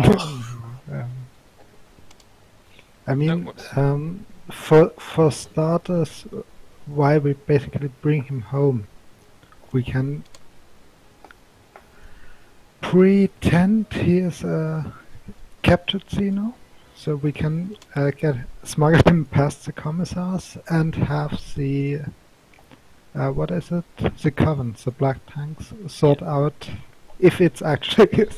Um, I mean, whoops. for starters, while we basically bring him home, we can pretend he is a captured Xeno, so we can get smuggle him past the commissars and have the what is it? The Coven, the Black Tanks, sort out if it's actually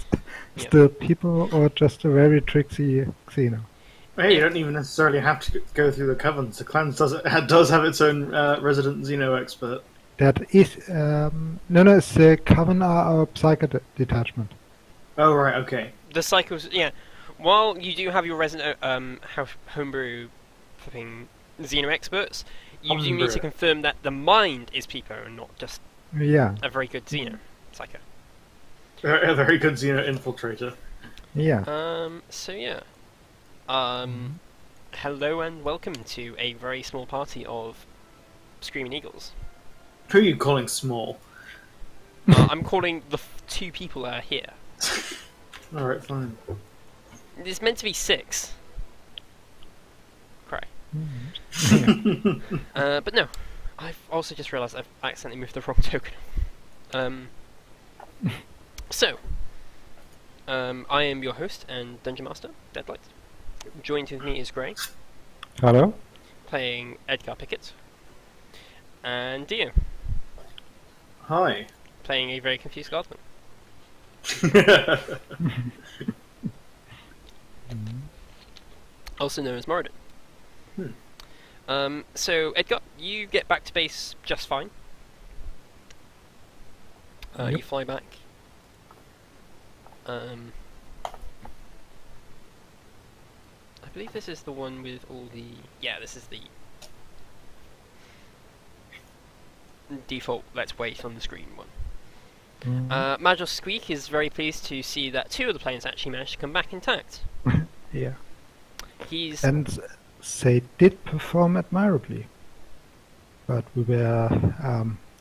still people or just a very tricksy Xeno. Hey, you don't even necessarily have to go through the Covens. The Clans does have its own resident Xeno expert. That is no, it's the Coven are our Psycho detachment. Oh right, okay. The cycles, yeah. While you do have your resident homebrew flipping Xeno experts, you do need to confirm that the mind is Pico and not just Yeah, a very good Xeno psycho. A very good Xeno infiltrator. yeah. So yeah. Hello and welcome to a very small party of Screaming Eagles. Who are you calling small? I'm calling the two people that are here. Alright, fine. It's meant to be 6. Cry. But no, I've also just realised I've accidentally moved the wrong token. So, I am your host and Dungeon Master, Deadlight. Joined with me is Gray, Hello? playing Edgar Pickett, and Dio, Hi. playing a very confused guardsman. Also known as Moradin. So, Edgar, you get back to base just fine. Yep. You fly back. I believe this is the one with all the... Yeah, this is the default let's wait on the screen one. Major Squeak is very pleased to see that 2 of the planes actually managed to come back intact. Yeah. He's... And they did perform admirably. But we were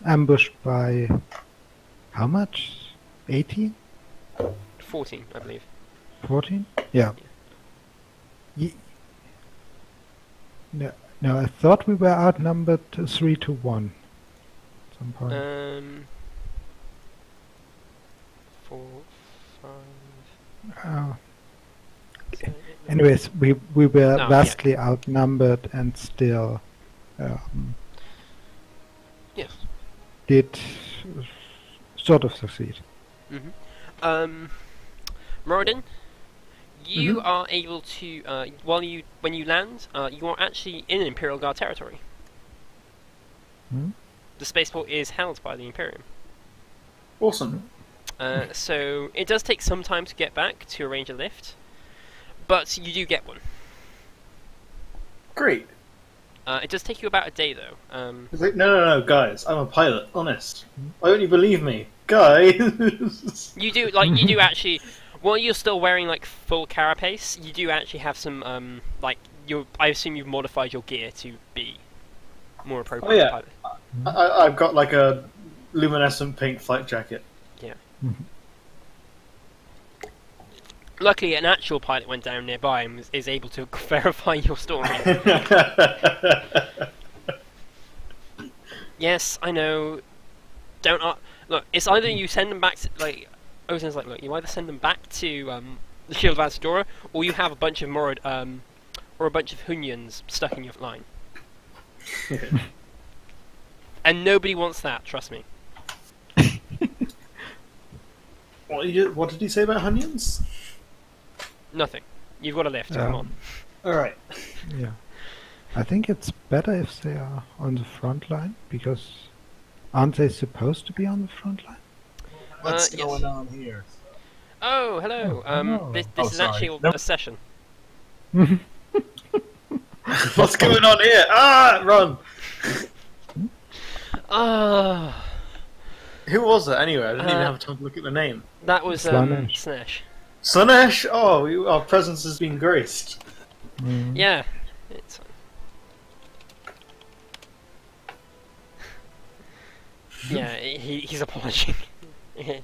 ambushed by how much? 18? 14, I believe. 14? Yeah. No, I thought we were outnumbered 3-1 at some point. 4, 5... Oh. Anyways, we were Oh, vastly outnumbered and still Yes. did sort of succeed. Moradin, you are able to, when you land, you are actually in Imperial Guard territory. The spaceport is held by the Imperium. Awesome. So it does take some time to get back to arrange a lift, but you do get one. Great. It does take you about a day though. It's like, no, guys, I'm a pilot, honest. Why don't you believe me? Guys! You do actually, while you're still wearing like full carapace, you do actually have some I assume you've modified your gear to be more appropriate. Oh, yeah. Pilot. I've got like a luminescent pink flight jacket. Yeah. Luckily, an actual pilot went down nearby and is able to verify your story. Yes, I know. Don't look. It's either you send them back to Ozin's like, look, you either send them back to the Shield of Asadora, or you have a bunch of or a bunch of Hunyans stuck in your line. And nobody wants that. Trust me. What did he say about Hunyans? Nothing. You've got a lift. Come on. Alright. Yeah. I think it's better if they are on the front line, because aren't they supposed to be on the front line? What's Yes. going on here? Oh, hello. hello. This Oh, is sorry. actually Nope. a session. What's going on here? Ah, run! Ah, Who was it anyway? I didn't even have time to look at the name. that was Slanesh. Slanesh. Slanesh? Oh, our presence has been graced. Yeah. It's yeah, he's apologizing. It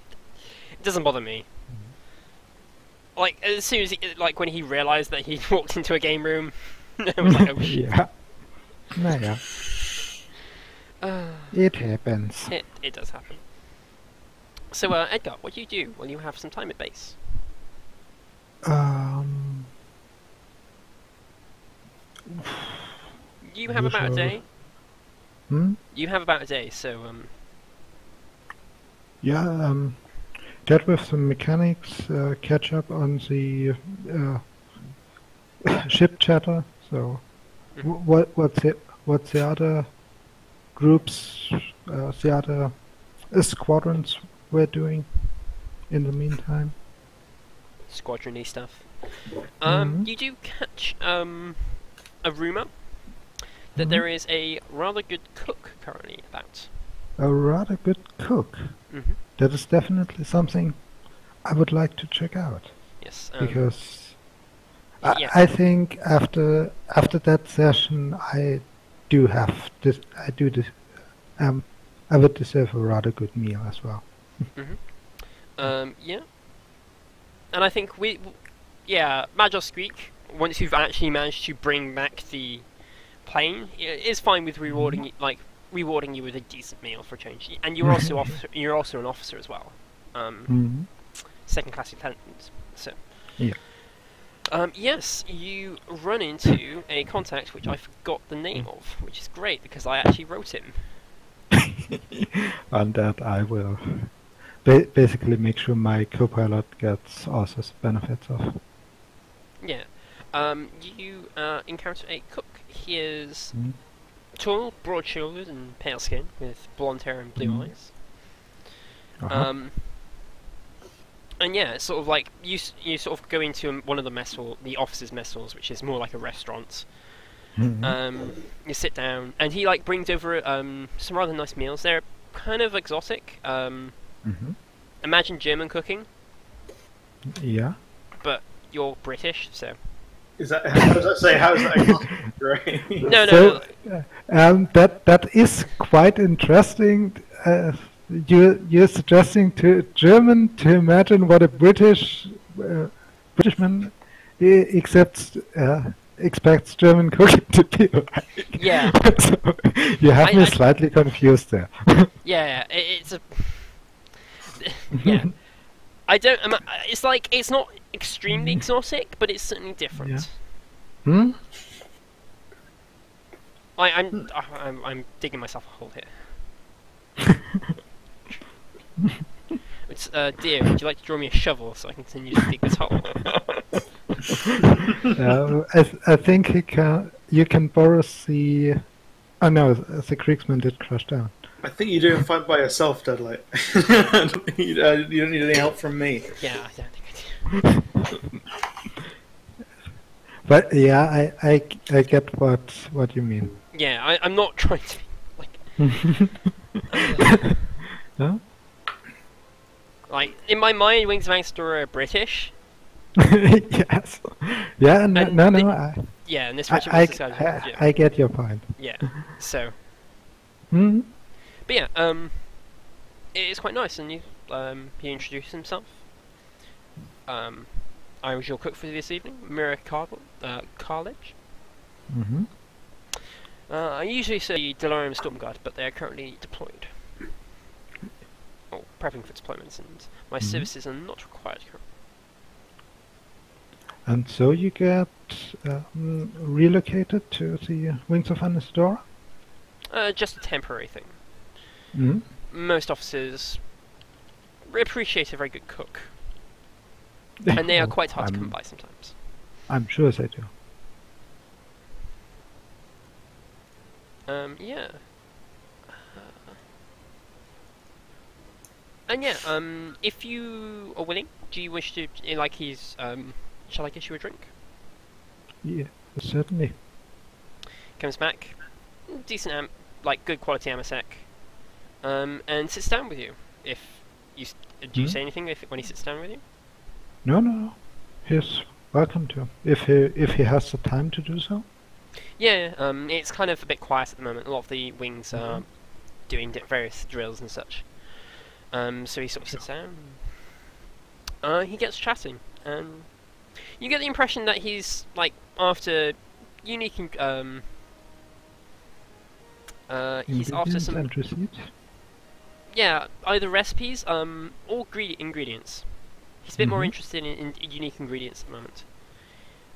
doesn't bother me. like as soon as like when he realised that he walked into a game room, it was like, oh shit. Yeah. Naja, it happens. It does happen. So, Edgar, what do you do when you have some time at base? You have about a day. Hmm? You have about a day, so Yeah, that with the mechanics, catch up on the ship chatter. So, what's the other groups, the other squadrons were doing in the meantime? squadron-y stuff. Mhm. You do catch a rumor that there is a rather good cook currently about. A rather good cook. Mm-hmm. That is definitely something I would like to check out, Yes. because yeah. I think after that session I do have this. I do this. I would deserve a rather good meal as well. Yeah. And I think Majos Greek, once you've actually managed to bring back the plane, is fine with rewarding you with a decent meal for a change. And you're also you're also an officer as well, second class lieutenant. So Yeah. yes, you run into a contact which I forgot the name of, which is great because I actually wrote him. On that I will basically make sure my co-pilot gets also benefits of. Yeah. You encounter a cook. He is Mhm. tall, broad-shouldered, and pale skin, with blonde hair and blue eyes. Uh-huh. And yeah, it's sort of like you sort of go into one of the the officers' mess halls, which is more like a restaurant. Mhm. You sit down, and he like brings over some rather nice meals. They're kind of exotic. Mhm. Imagine German cooking, Yeah. but you're British, so Is that how does that say? How is that great? no. So, that is quite interesting. You're suggesting to German to imagine what a Britishman expects German cooking to be like. Yeah. So, you have me I- slightly confused there. Yeah, it's a yeah. I don't. It's like it's not extremely exotic, but it's certainly different. Hmm? I'm digging myself a hole here. It's dear, would you like to draw me a shovel so I can continue to dig this hole? I think you can borrow the. Oh no, the Kriegsman did crash down. I think you're doing fine by yourself, Deadlight. You don't need any help from me. Yeah, I don't think I do. But yeah, I get what you mean. Yeah, I'm not trying to be like. No? Like in my mind, Wings of Angster are British. Yes. Yeah. No. And No. the- No. Yeah, and this regiment is this guy's legit. I get your point. Yeah. So, Hmm. but yeah, it is quite nice, and he introduced himself. I was your cook for this evening, Mira Carledge. Mm-hmm. I usually say Delirium Stormguard, but they are currently deployed. Or prepping for deployments, and my services are not required currently. And so you get relocated to the Wings of Anistora? Just a temporary thing. Mm. Most officers appreciate a very good cook, and they are quite hard to come by sometimes. I'm sure they do. Yeah. And yeah, if you are willing, do you wish to, like he's, shall I get you a drink? Yeah, certainly. Comes back, decent, like good quality amasec, and sits down with you. If you, do you say anything when he sits down with you? No. He's welcome to. If he has the time to do so. Yeah, it's kind of a bit quiet at the moment. A lot of the wings are doing various drills and such. So he sort of sits down. He gets chatting. and you get the impression that he's like after unique. He's after Ingredients some, and receipts. yeah, either recipes, or ingredients. He's a bit more Mhm. interested in unique ingredients at the moment.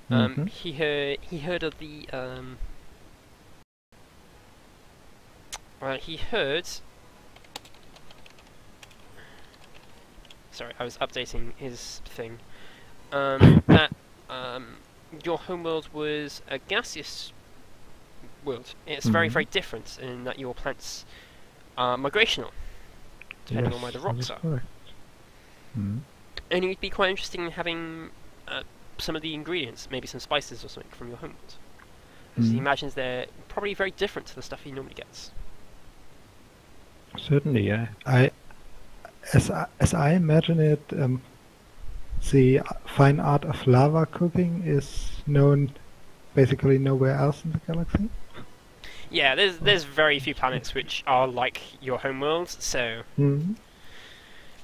Mhm. He heard of the he heard. Sorry, I was updating his thing. That your homeworld was a gaseous world. It's very, Mhm. very different in that your plants are migrational, depending on where the Yes, that rocks is are. correct. Mhm. And it would be quite interesting in having some of the ingredients, maybe some spices or something from your homeworld. Because he Mhm. imagines they're probably very different to the stuff he normally gets. Certainly, yeah. As I imagine it, the fine art of lava cooking is known basically nowhere else in the galaxy. Yeah, there's very few planets which are like your homeworld, so Mhm.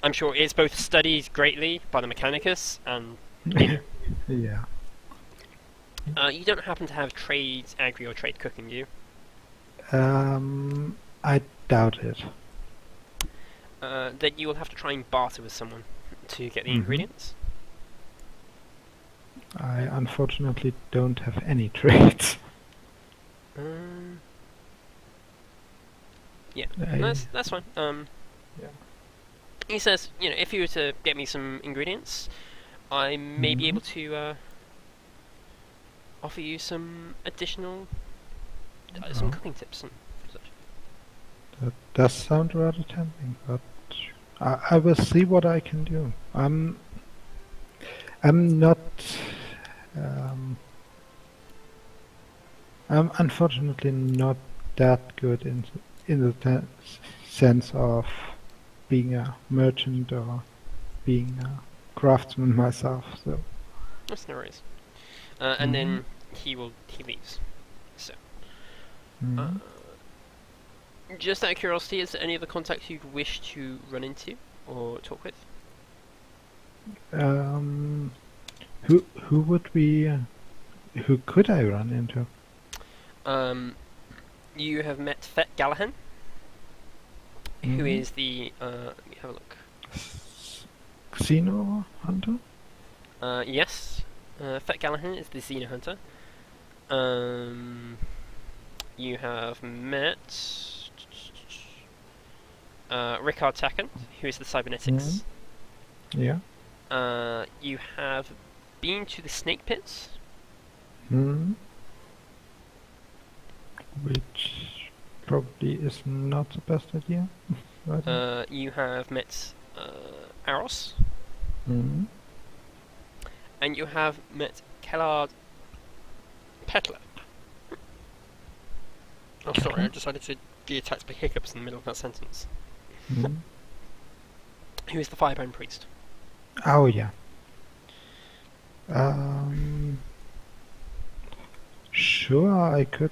I'm sure it's both studied greatly by the Mechanicus and you know. Yeah. You don't happen to have trade agri or trade cooking, do you? I doubt it. Then you will have to try and barter with someone to get the Mhm. ingredients. I unfortunately don't have any traits. Um, yeah, I- that's fine. Yeah. He says, you know, if you were to get me some ingredients, I may be Mhm. able to offer you some additional some Oh, cooking tips and such. that does sound rather tempting, but I will see what I can do. I'm not. Um, I'm unfortunately not that good in the sense of being a merchant or being a craftsman myself. So. That's no worries. And Mhm. then he leaves. So, uh, Mhm. just out of curiosity, is there any other contacts you'd wish to run into or talk with? Um, who would we? Who could I run into? You have met Fet Gallahan, who Mhm. is the let me have a look. Xeno hunter. Yes, Fet Gallahan is the Xena Hunter. Um, you have met Rickard Tacken, who is the Cybernetics. Yeah. You have been to the Snake Pits. Mhm. Which probably is not the best idea. Right. You have met Aros, Mhm. and you have met Kellard Petler. Oh, sorry, I Okay. decided to be attacked by hiccups in the middle of that sentence. Mhm. Who is the Firebrand Priest? Oh yeah. Um. Sure, I could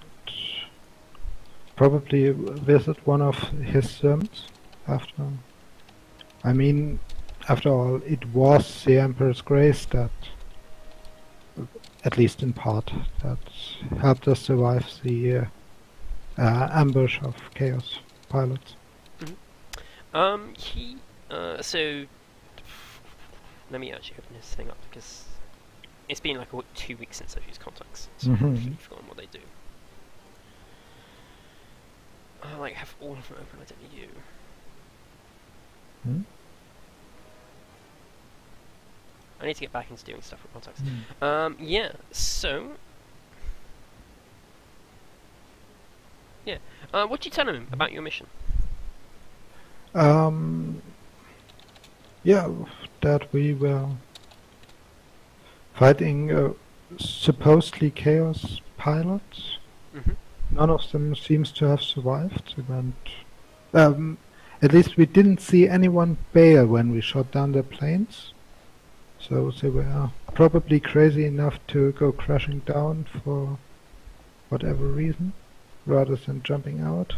probably visit one of his sermons after. I mean, after all, it was the Emperor's grace that, at least in part, that helped us survive the ambush of Chaos pilots. He, so, let me actually open this thing up because it's been like 2 weeks since I've used contacts, so I've Mhm. completely forgotten what they do. I like have all of them open, I don't know you. Hmm? I need to get back into doing stuff with contacts. Hmm. Yeah, so, yeah. What do you tell him about your mission? Um, yeah, that we were fighting supposedly Chaos pilots. Mm-hmm. None of them seems to have survived. They went, at least we didn't see anyone bail when we shot down their planes. So they were probably crazy enough to go crashing down for whatever reason, rather than jumping out.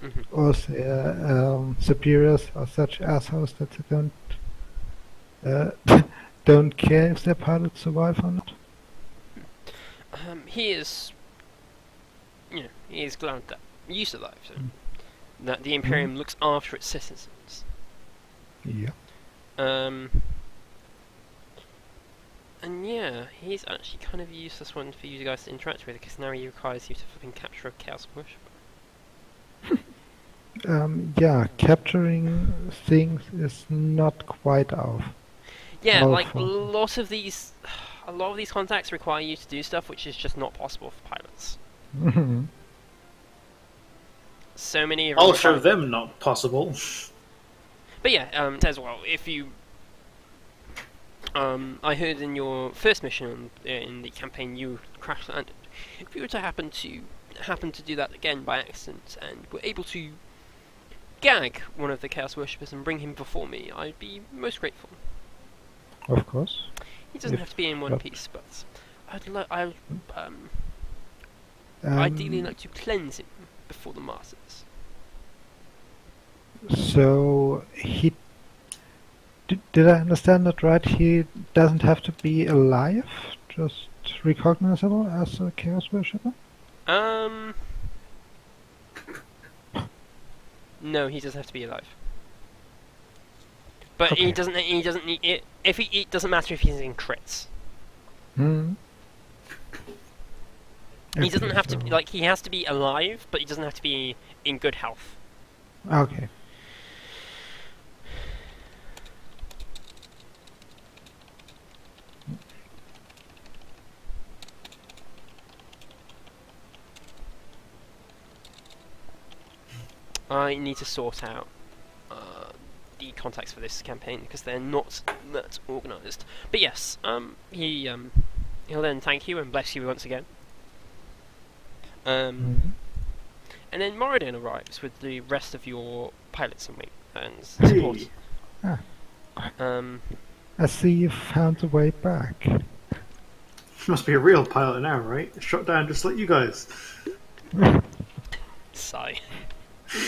Mm-hmm. Or their superiors are such assholes that they don't don't care if their pilots survive or not? He is, he is glad that you survived, so that the Imperium looks after its citizens. Yeah. And yeah, he's actually kind of a useless one for you guys to interact with, because now he requires you to flipping capture a Chaos Worship. Yeah, capturing things is not quite off. Yeah, like a Powerful. lot of these contacts require you to do stuff which is just not possible for pilots. So many of I'll show them not possible. But yeah, as well, if you I heard in your first mission in the campaign you crash landed. If you were to happen to do that again by accident and were able to gag one of the Chaos Worshippers and bring him before me, I'd be most grateful. Of course. He doesn't have to be in one but- piece, but I'd ideally like to cleanse him before the Masters. So he did I understand that right? He doesn't have to be alive, just recognizable as a Chaos Worshipper? No, he does have to be alive. But Okay. he doesn't need it. It doesn't matter if he's in crits. Hmm. He doesn't Okay, have to so- be, he has to be alive, but he doesn't have to be in good health. Okay. I need to sort out the contacts for this campaign because they're not that organised. But yes, he'll then thank you and bless you once again. Mhm. And then Moradin arrives with the rest of your pilots and support. Hey. I see you found a way back. Must be a real pilot now, right? Shot down just like you guys. Sigh.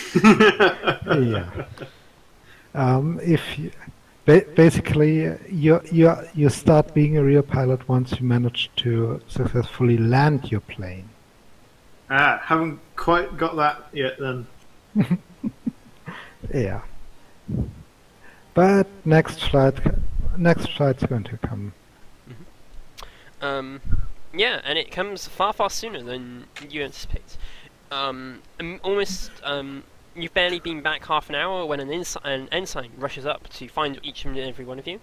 Yeah. If you, basically you start being a real pilot once you manage to successfully land your plane. Haven't quite got that yet then. Yeah. But next flight's going to come. Yeah, and it comes far, far sooner than you anticipate. You've barely been back half an hour when an ensign rushes up to find each and every one of you,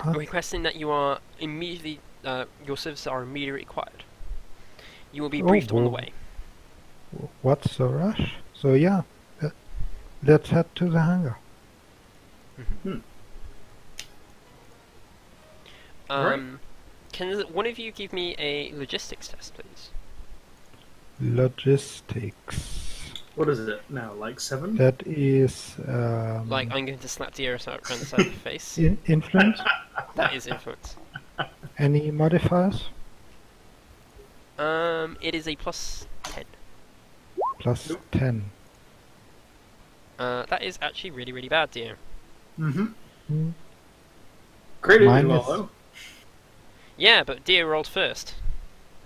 requesting that you are immediately, your services are immediately required. You will be briefed on the whoa. way. What's the rush? So yeah, let's head to the hangar. Right. Can one of you give me a logistics test, please? Logistics. What is it now? Like 7? That is I'm going to slap the arrow around the side of the face. influence. That is influence. Any modifiers? It is a plus 10. Plus Nope. 10. That is actually really, really bad, dear. Mm-hmm. Hmm. Great Mine well, is- though. Yeah, but dear rolled first.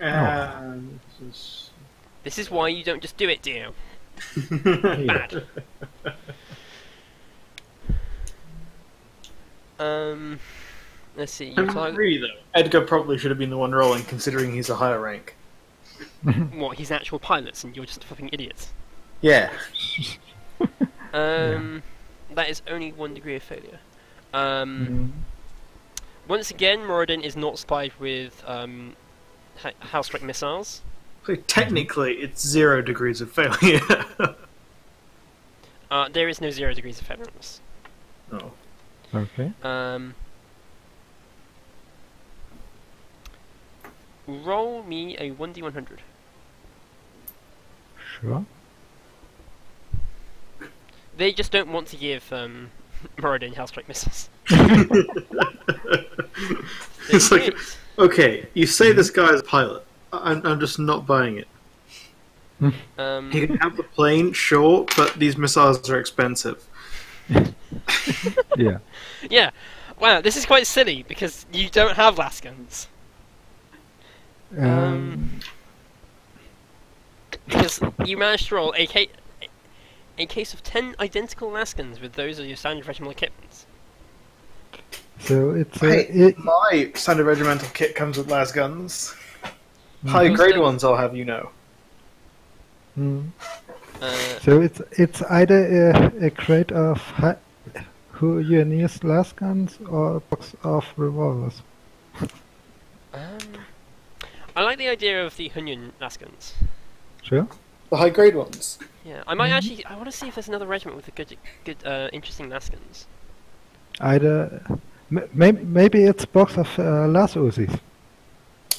This is why you don't just do it, dear. Yeah. Bad. Let's see. Your target, Really though, Edgar probably should have been the one rolling, considering he's a higher rank. what? He's actual pilots, and you're just a fucking idiot. Yeah. That is only 1 degree of failure. Mm. Once again, Moradin is not supplied with house strike missiles. So technically, it's 0 degrees of failure. There is no 0 degrees of failure on this. Oh. Okay. Roll me a 1d100. Sure. They just don't want to give Moradin house strike missiles. It's They like, did. okay, you say this guy is a pilot. I'm just not buying it. He can have the plane, sure, but these missiles are expensive. Yeah. Yeah. Wow, this is quite silly because you don't have lasguns. Because you managed to roll a case of 10 identical lasguns with those of your standard regimental equipments. So it's My standard regimental kit comes with las guns. High grade ones, I'll have you know. So it's either a crate of Huyanese las guns or a box of revolvers. I like the idea of the Hunyan lasguns. Sure. The high grade ones. Yeah, I might actually. I want to see if there's another regiment with a good, interesting lasguns. Either maybe it's a box of las Uzis.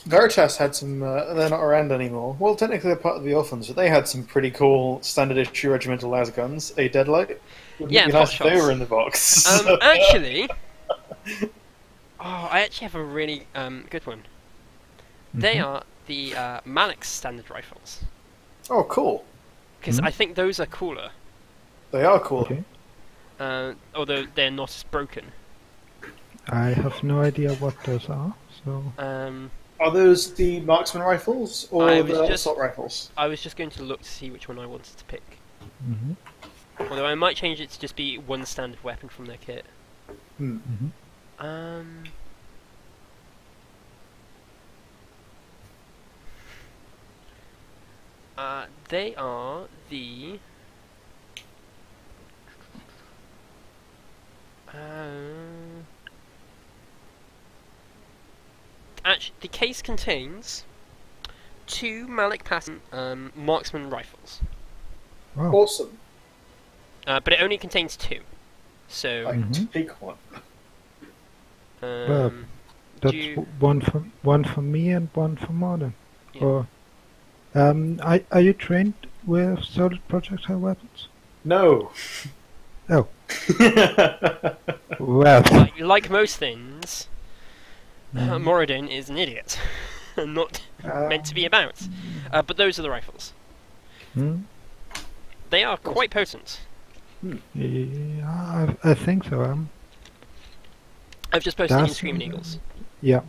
Verghast had some. They're not around anymore. Well, technically they're part of the Orphans, but they had some pretty cool standard issue regimental las guns. A Deadlight. Yeah, be nice if they were in the box. Actually, I actually have a really good one. They are the Malik's standard rifles. Oh, cool. Because I think those are cooler. They are cool. Okay. Although they're not as broken. I have no idea what those are. So. Are those the marksman rifles or the assault rifles? I was just going to look to see which one I wanted to pick. Although I might change it to just be one standard weapon from their kit. They are the... Actually, the case contains 2 Malik Patton marksman rifles. Wow. Awesome. But it only contains 2. So... I can take one. Well, that's one for me and one for Modern. Yeah. Or, are you trained with solid projectile weapons? No. Oh. Well. Like most things, Moradin is an idiot. And not meant to be about. But those are the rifles. They are quite potent. Yeah, I think so. I've just posted in Screaming Eagles. Yeah.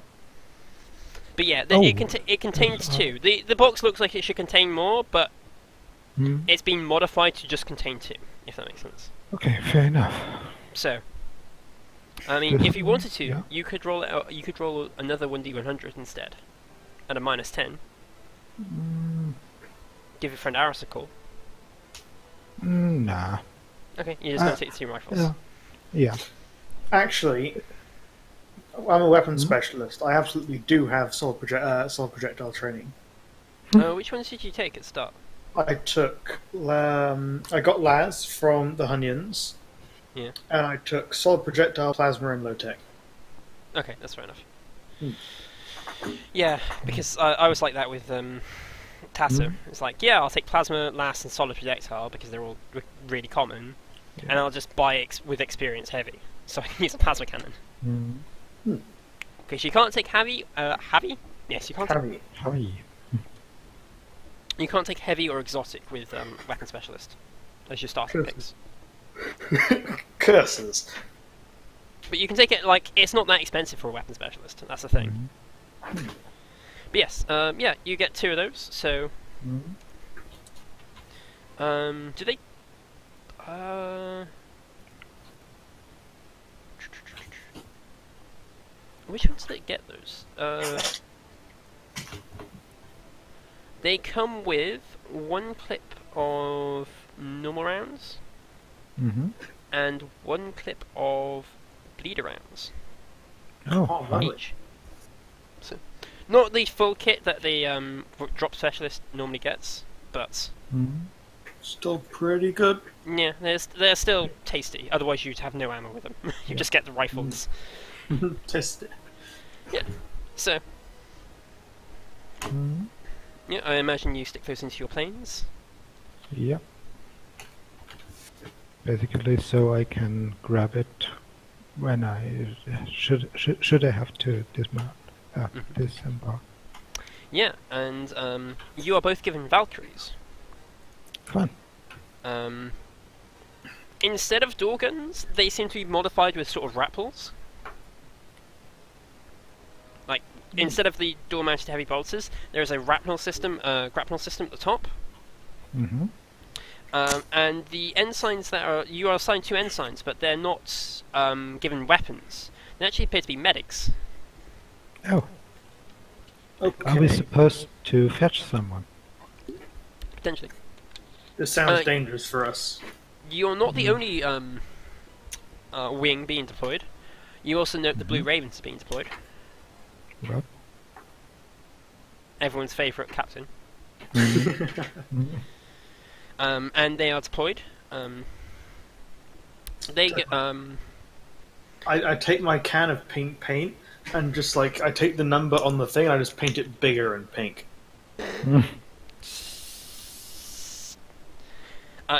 But yeah, it contains 2. The box looks like it should contain more, but it's been modified to just contain 2, if that makes sense. Okay, fair enough. So, I mean, if you wanted to, yeah. you could roll another 1d100 instead, at a -10. Give your friend Aris a call. Nah. Okay, you're just going to take the 2 rifles. Yeah. Actually, I'm a weapons specialist. I absolutely do have solid projectile training. Which ones did you take at start? I took. I got Laz from the Hunyans. Yeah. And I took solid projectile, plasma, and low tech. Okay, that's fair enough. Yeah, because I was like that with Tasser. It's like, yeah, I'll take plasma, las, and solid projectile because they're all really common, and I'll just buy with experience heavy, so I can use a plasma cannon. Because you can't take heavy. Heavy? Yes, you can't. Heavy. You can't take heavy or exotic with weapon specialist as your starting picks. Curses. But you can take it like it's not that expensive for a weapon specialist. That's the thing. But yes, yeah, you get 2 of those. So, do they? Which ones did they get those? They come with 1 clip of normal rounds and 1 clip of bleeder rounds. Oh, each. So, not the full kit that the drop specialist normally gets, but still pretty good. Yeah, they're still tasty. Otherwise, you'd have no ammo with them. You just get the rifles. Test it. Yeah. So. Yeah, I imagine you stick those into your planes. Yeah. Basically, so I can grab it when I should I have to dismount, disembark. Yeah, and you are both given Valkyries. Fun. Instead of door guns, they seem to be modified with sort of rappels. instead of the door-mounted heavy bolters, there is a grapnel system at the top. Mm-hmm. And the ensigns you are assigned 2 ensigns, but they're not given weapons. They actually appear to be medics. Oh, Okay. are we supposed to fetch someone? Potentially. This sounds Uh, dangerous for us. You're not the only wing being deployed. You also note the Blue Ravens are being deployed. What? Everyone's favourite captain. Mm-hmm. And they are deployed. They get, I take my can of pink paint and just like I take the number on the thing and I just paint it bigger in pink.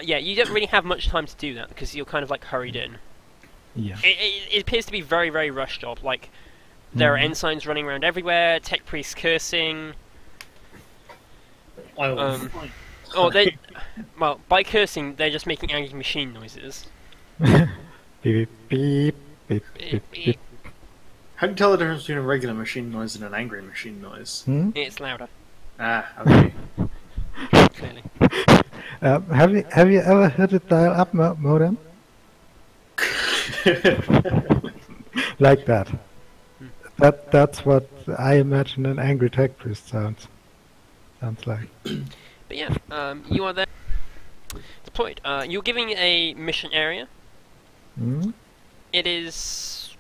yeah, you don't really have much time to do that because you're kind of like hurried in. Yeah. It appears to be very, very rush job. Like, there are ensigns running around everywhere, tech priests cursing. I will Um, fight. Oh, well, by cursing, they're just making angry machine noises. Beep, beep, beep, beep, beep. How do you tell the difference between a regular machine noise and an angry machine noise? Hmm? It's louder, Ah, okay. clearly. Have you ever heard a dial-up modem like that? That's what I imagine an angry tech priest sounds like. But yeah, you are there deployed. You're giving a mission area. Hmm? It is.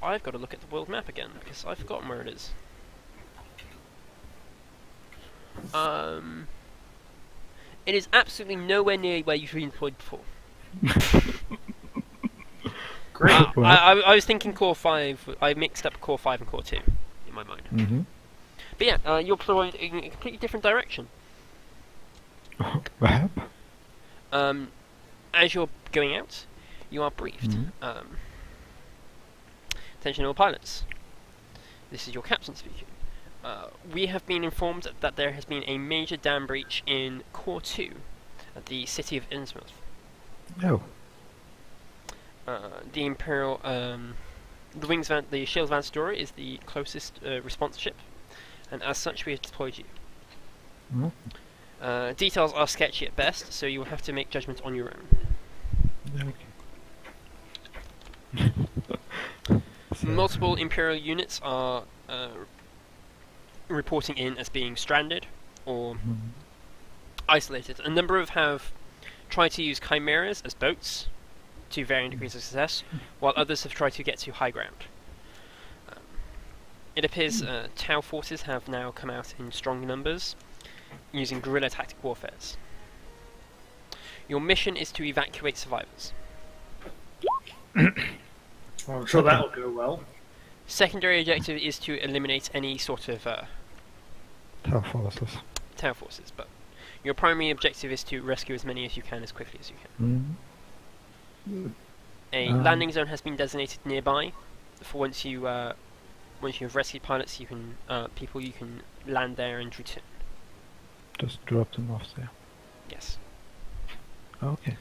I've got to look at the world map again because I've forgotten where it is. It is absolutely nowhere near where you've been deployed before. Great. Well. I was thinking Core 5. I mixed up Core 5 and Core 2 in my mind. Mm-hmm. But yeah, you're deployed in a completely different direction. Well, As you're going out, you are briefed. Mhm. Attention all pilots. This is your captain speaking. We have been informed that there has been a major dam breach in Core 2 at the city of Innsmouth. oh, The Imperial, the Shield Van Story is the closest response ship, and as such we have deployed you. Mhm. Details are sketchy at best, so you will have to make judgment on your own. okay. So, Multiple Imperial units are reporting in as being stranded or mhm. isolated. A number of have tried to use chimeras as boats to varying degrees of success, while others have tried to get to high ground. It appears Tau forces have now come out in strong numbers, using guerrilla tactic warfares. Your mission is to evacuate survivors. Well, I'm sure Okay. that'll go well. Secondary objective is to eliminate any sort of Tau forces. Tau forces, but your primary objective is to rescue as many as you can as quickly as you can. Mhm. A landing zone has been designated nearby for once you have rescued pilots, you can people you can land there and return. Just drop them off there. Yes. Okay.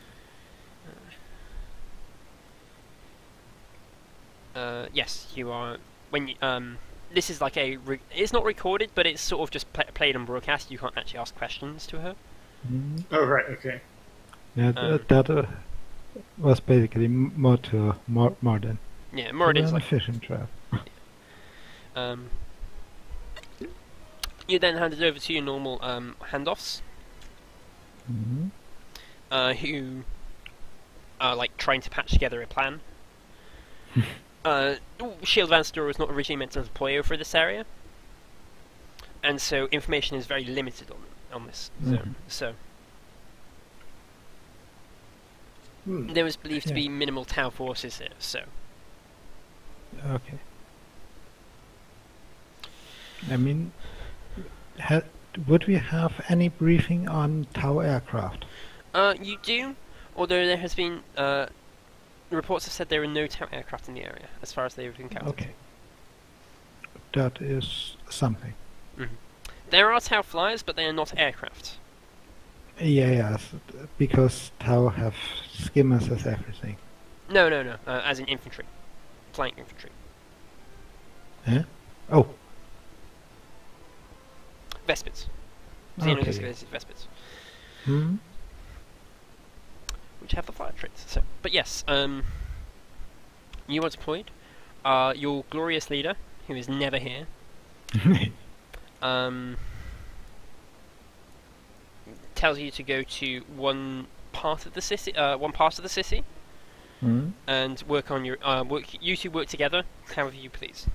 Yes, you are. When you, this is like it's not recorded, but it's sort of just played on broadcast. You can't actually ask questions to her. Mhm. Oh, right, okay. Yeah, that was basically more than Yeah, Moradin's like. fishing trap. You then hand it over to your normal handoffs, Mhm. who are like trying to patch together a plan. Shield Van Store was not originally meant to deploy over this area, and so information is very limited on this zone. So there was believed to be minimal Tau forces here. So Okay. I mean, would we have any briefing on Tau aircraft? you do, although there has been reports have said there are no Tau aircraft in the area as far as they've encountered. Okay. That is something. There are Tau flyers, but they are not aircraft. Yeah, yes, because Tau have skimmers as everything. No, as in infantry, flying infantry. Yeah? Oh, Vespids. Xenos Okay. escalated Vespids, Hmm? which have the fire traits. So, but yes, you are deployed. Your glorious leader, who is never here, tells you to go to one part of the city, Hmm? and work on your you two work together however you please.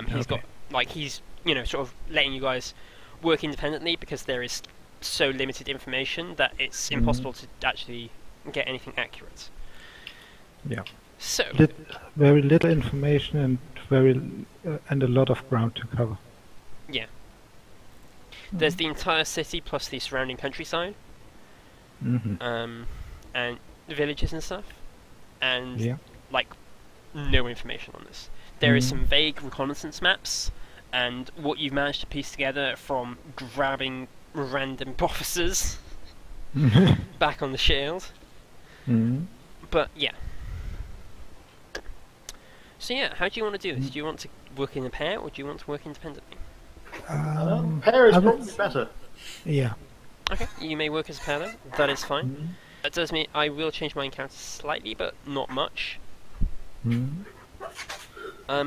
He's Okay. got he's sort of letting you guys work independently because there is so limited information that it's impossible to actually get anything accurate. Yeah. So Very little information and and a lot of ground to cover. yeah, there's the entire city plus the surrounding countryside, Hmm. and villages and stuff, and Yeah. like no information on this. There is Mm. some vague reconnaissance maps, and what you've managed to piece together from grabbing random officers back on the shield. Hmm. But yeah. So yeah, how do you want to do this? Do you want to work in a pair, or do you want to work independently? Pair is I would probably better. Yeah. Okay, you may work as a pair then. That is fine. Hmm. That does mean I will change my encounter slightly, but not much. Hmm.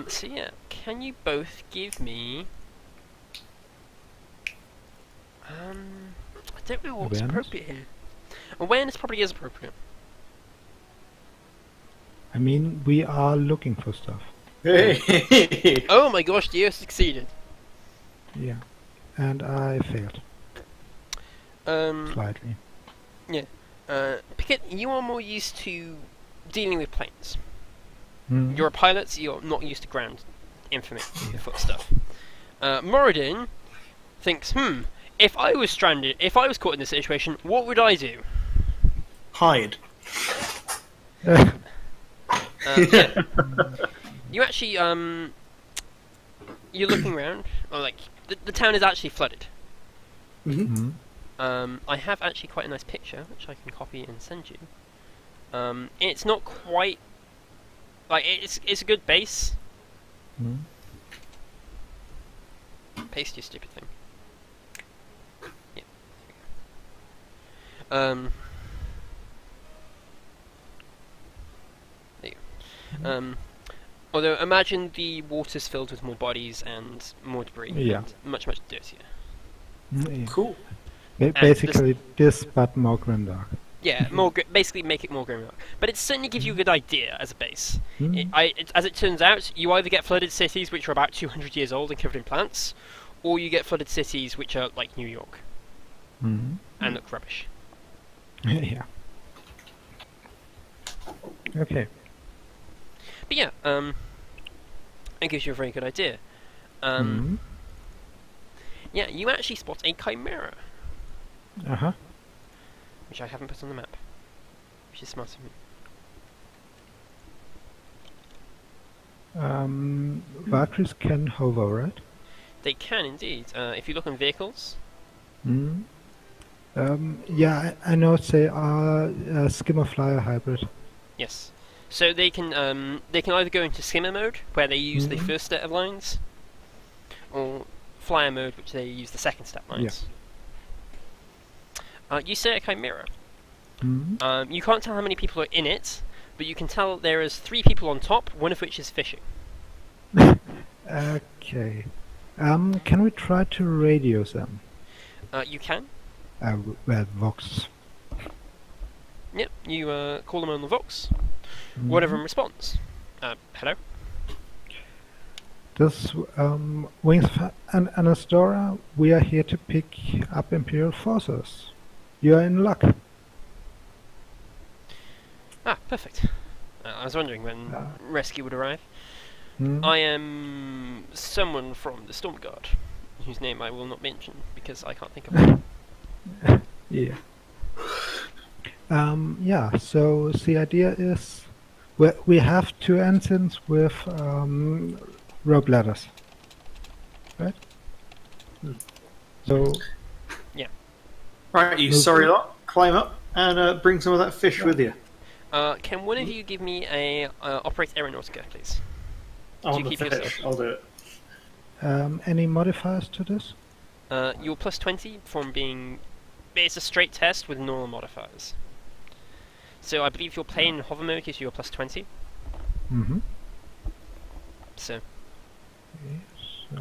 So yeah, can you both give me... I don't know what's Awareness? appropriate here. Awareness probably is appropriate. I mean, we are looking for stuff. Hey. Oh my gosh, you succeeded. Yeah. And I failed slightly. Pickett, you are more used to dealing with planes. Hmm. You're a pilot, so you're not used to ground information, foot stuff. Moradin thinks, if I was stranded, if I was caught in this situation, what would I do? Hide. Yeah. You actually, you're looking around, or like, the town is actually flooded. Hmm. I have actually quite a nice picture, which I can copy and send you. It's not quite, like, it's a good base. Hmm. Paste, you stupid thing. Yeah. There you go. Although imagine the water's filled with more bodies and more debris. Yeah. And much, much dirtier. Yeah. Cool. Basically, this but more grimdark. Yeah, basically make it more grimdark. But it certainly gives you a good idea as a base. Hmm. As it turns out, you either get flooded cities which are about 200 years old and covered in plants, or you get flooded cities which are like New York Hmm. and look rubbish. Yeah. Okay. But yeah, it gives you a very good idea. Hmm. Yeah, you actually spot a chimera, Uh-huh. which I haven't put on the map, which is smart of me. Valkyries can hover, right? They can indeed. If you look on vehicles, Hmm. Yeah, I know they are a skimmer flyer hybrid. yes. So they can either go into skimmer mode, where they use the Mhm. first set of lines, or flyer mode, which they use the second set lines. You say a chimera. Hmm. You can't tell how many people are in it, but you can tell there is 3 people on top, one of which is fishing. Okay. Can we try to radio them? You can. Well, Vox. Yep. You call them on the Vox. Mhm. One of them responds. Hello. This Wings of Anastora, we are here to pick up Imperial forces. You are in luck. Ah, perfect. I was wondering when rescue would arrive. Hmm? I am someone from the Storm Guard, whose name I will not mention because I can't think of it. Yeah. Yeah, so the idea is we have 2 engines with rope ladders. Right? So, Right, you Okay. sorry lot. Climb up and bring some of that fish with you. Can one of you give me a operate Aeronautica, please? I want you the keep fish. yourself? I'll do it. any modifiers to this? You're plus 20 from being... It's a straight test with normal modifiers. So I believe you're playing in hover mode because you're plus 20. Mm-hmm. So... Okay, so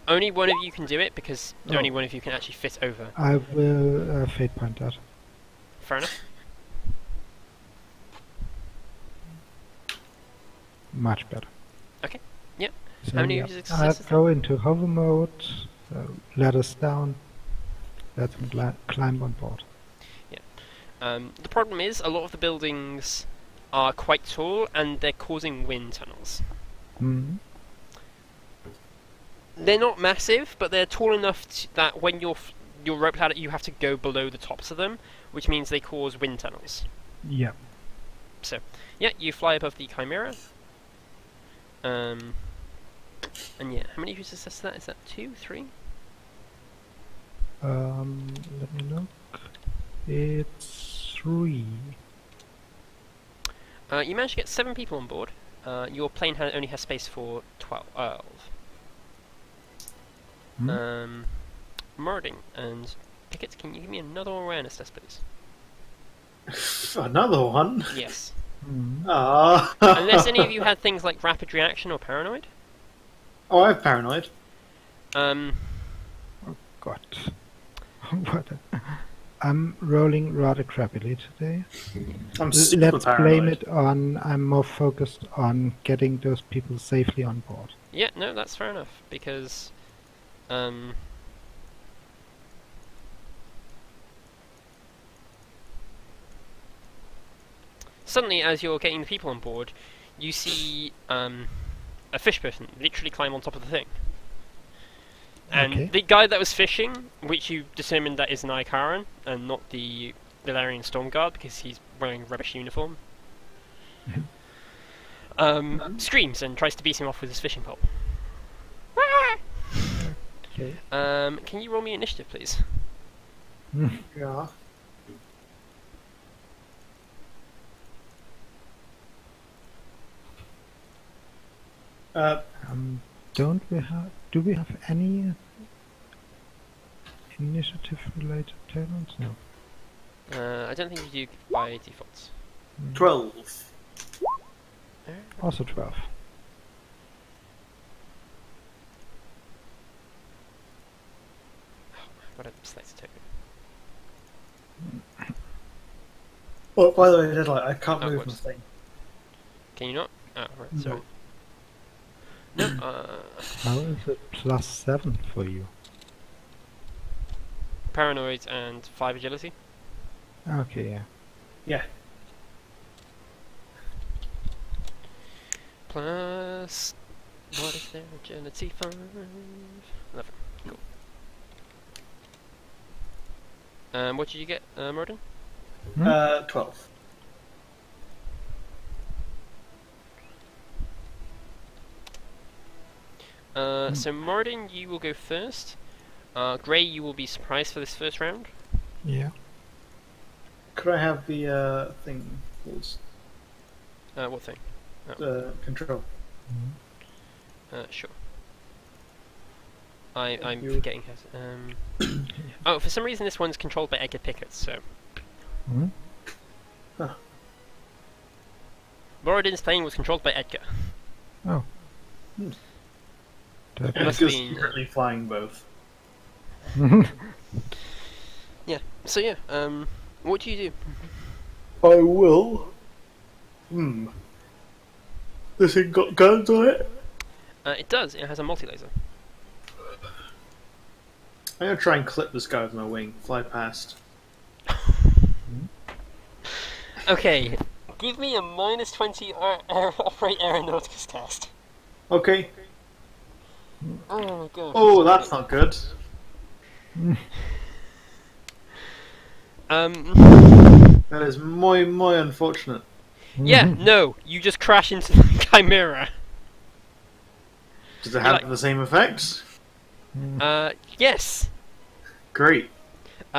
only one of you can do it because Oh. only one of you can actually fit over. I will fate point that. Fair enough. Much better. Okay, yep. So How many yeah, user I successes? go into hover mode, ladders down, let them climb on board. The problem is, a lot of the buildings are quite tall and they're causing wind tunnels. Mm-hmm. They're not massive, but they're tall enough that when your rope ladder, you have to go below the tops of them, which means they cause wind tunnels. Yeah. So, yeah, you fly above the Chimera. And yeah, how many users is that? Is that 2, 3? Let me look. It's 3. You managed to get 7 people on board. Your plane only has space for 12. Hmm? Murding and Pickett, can you give me another awareness test, please? Another one? Yes. Hmm. Ah. Unless any of you had things like rapid reaction or paranoid. Oh, I have paranoid. God. What? I'm rolling rather crappily today. I'm super Let's paranoid. blame it on I'm more focused on getting those people safely on board. Yeah, no, that's fair enough, because... Suddenly, as you're getting the people on board, you see a fish person literally climb on top of the thing. And Okay. the guy that was fishing, which you determined that is an Ikaran, and not the Valerian Stormguard, because he's wearing a rubbish uniform, screams and tries to beat him off with his fishing pole. Okay. Can you roll me initiative, please? Yeah. Do we have any initiative related talents? No. I don't think you do by default. 12. Also 12. Got a select token. Oh, by the way, Deadlight, I can't Oh, move whoops. my thing. Can you not? Oh, right, No. sorry. No, How is it +7 for you? paranoid and 5 agility. Okay, yeah. Yeah. Plus, what is their agility? 5, 11. Cool. What did you get, Morden? 12. So Morden, you will go first. Gray, you will be surprised for this first round. Yeah. Could I have the thing, please? What thing? Control. Sure. I'm you. forgetting how to, Oh, for some reason this one's controlled by Edgar Pickett, so... Hmm? Moradin's plane was controlled by Edgar. Oh. It And must just be- secretly flying both. Yeah, so yeah, what do you do? I will. This thing got guns on it? It does, it has a multi-laser. I'm gonna try and clip this guy with my wing, fly past. Okay, give me a -20 operate aeronautics test. Okay. Oh my god. Oh, that's not good. That is muy unfortunate. Yeah, no, you just crash into the Chimera. Does it You have like- the same effects? Yes. Great.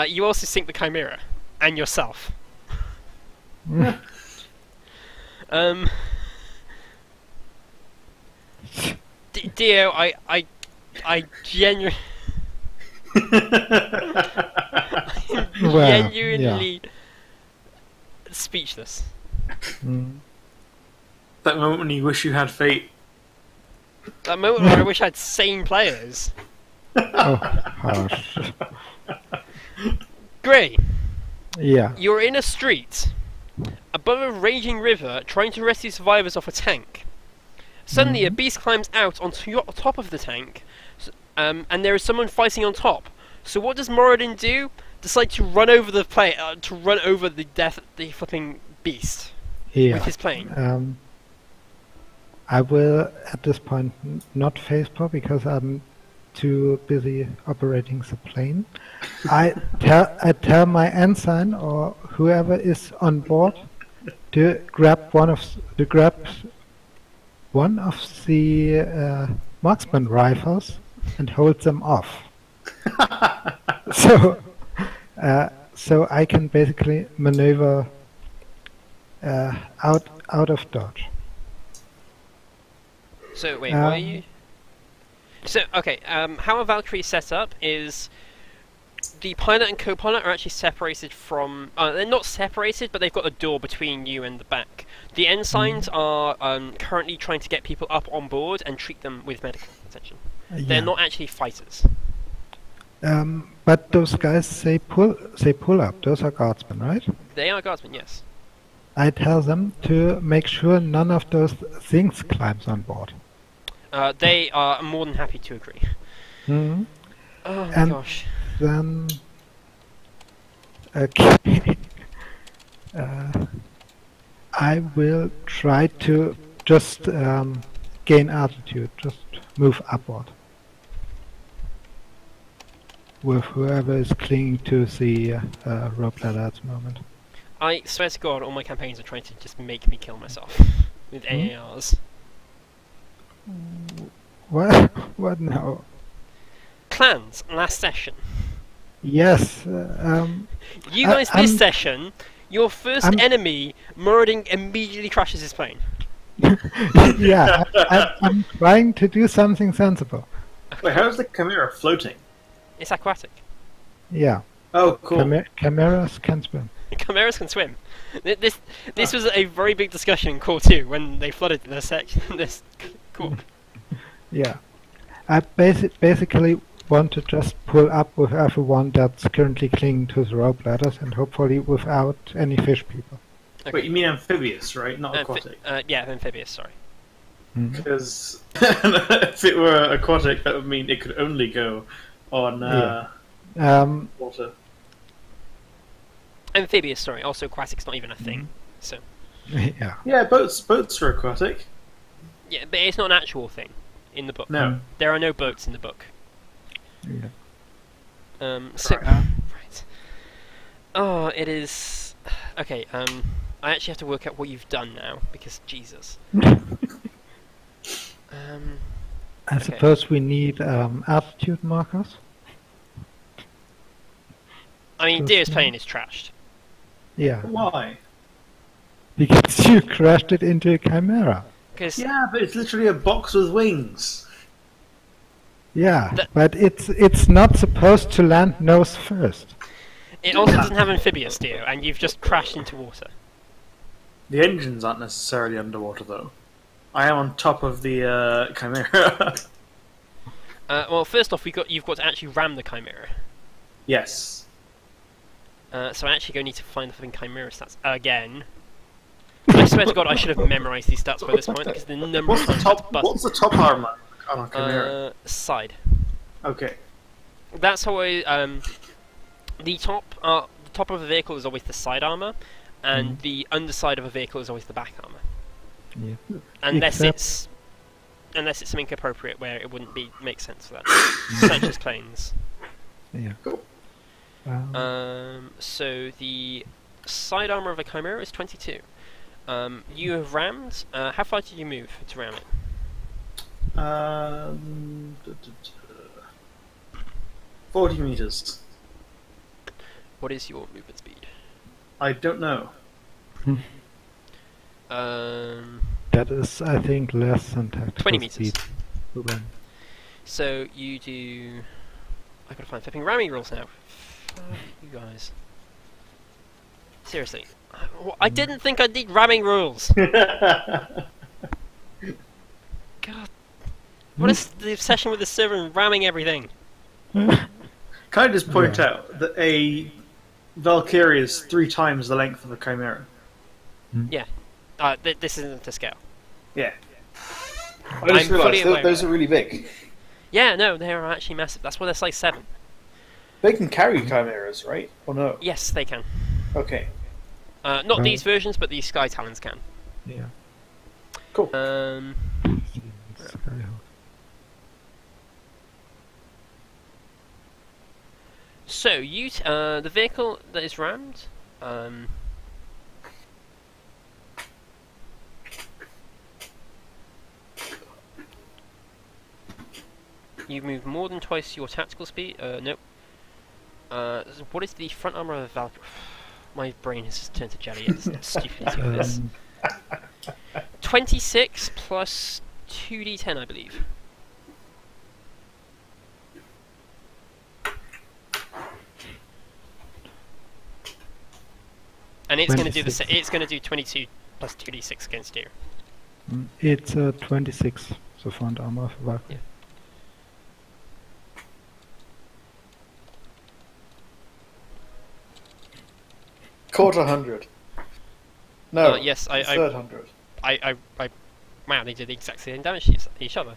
You also sink the Chimera. And yourself. Dio, I I genuinely, Well, genuinely speechless. Mm. That moment when you wish you had fate. That moment where I wish I had sane players. Oh, harsh. Gray, Yeah. you're in a street above a raging river trying to rescue survivors off a tank. Suddenly, a beast climbs out onto your top of the tank, and there is someone fighting on top. So what does Moradin do? Decide to run over the the flipping beast Yeah. with his plane. I will at this point not facepalm because I'm too busy operating the plane. I tell my ensign or whoever is on board to grab one of the marksman rifles and hold them off. So so I can basically maneuver out of dodge. So wait, what are you? So okay, how a Valkyrie is set up is the pilot and co-pilot are actually separated from. They're not separated, but they've got a door between you and the back. The ensigns are currently trying to get people up on board and treat them with medical attention. They're not actually fighters. But those guys they pull up. Those are guardsmen, right? They are guardsmen, yes. I tell them to make sure none of those things climbs on board. They are more than happy to agree. Mm-hmm. Oh my And gosh. then okay, I will try to just gain altitude, just move upward with whoever is clinging to the rope ladder at the moment. I swear to God, all my campaigns are trying to just make me kill myself with AARs. What? What now? Clans, last session. Yes. You guys, I'm- this session, your 1st enemy, Muradin immediately crashes his plane. Yeah, I'm trying to do something sensible. Wait, how is the Chimera floating? It's aquatic. Yeah, Oh, cool. Chimeras can swim. Chimeras can swim. This was a very big discussion in Core 2 when they flooded this section. This core. Yeah, I basically want to just pull up with everyone that's currently clinging to the rope ladders and hopefully without any fish people. Okay. Wait, you mean amphibious, right? Not aquatic. Yeah, amphibious. Sorry. Because if it were aquatic, that would mean it could only go on water. Amphibious. Sorry. Also, aquatic's not even a thing. So. Yeah. Yeah, boats are aquatic. Yeah, but it's not an actual thing in the book. No. There are no boats in the book. Yeah. So, right. Oh, it is. Okay. I actually have to work out what you've done now because Jesus. I suppose we need altitude markers. I mean, Deer's plane is trashed. Yeah, Why? because you crashed it into a chimera. Because Yeah, but it's literally a box with wings. Yeah, but it's not supposed to land nose first. it also doesn't have amphibious, Dio, and you've just crashed into water. The engines aren't necessarily underwater, though. I am on top of the Chimera. Well, first off, you've got to actually ram the Chimera. Yes. So I actually need to find the fucking Chimera stats again. I swear to God, I should have memorised these stats by this point because the number of times I had to bust. What's the top armor on a Chimera? Side. Okay. That's how the top of a vehicle is always the side armor, and the underside of a vehicle is always the back armor. Yeah. Unless Except- it's something appropriate where it wouldn't make sense for that, such as planes. Yeah. Cool. So the side armor of a Chimera is 22. You have rammed. How far did you move to ram it? 40 meters. What is your movement speed? I don't know. That is, I think, less than tactical 20 meters. speed. So you do. I gotta find flipping ramming rules now. You guys. Seriously. I didn't think I'd need ramming rules! God. What is the obsession with the server and ramming everything? Can I just point out that a Valkyrie is 3 times the length of a Chimera? Yeah. This isn't to scale. Yeah. I just I'm fully realised aware those of are really big. Yeah, no, they are actually massive. That's why they're size 7. They can carry chimeras, right? Or no? Yes, they can. Okay. Not these versions, but these Sky Talons can. Yeah. Cool. So, the vehicle that is rammed, you've moved more than twice your tactical speed. Nope. What is the front armor of Valkyrie? My brain has just turned to jelly. It's stupidity with this. 26 plus 2d10, I believe. And it's going to do the. It's going to do 22 plus 2d6 against you. It's 26, the front armor of Valkyrie. Yeah. Quarter 100. No. Yes, third 100. Wow, they did the exact same damage to each other.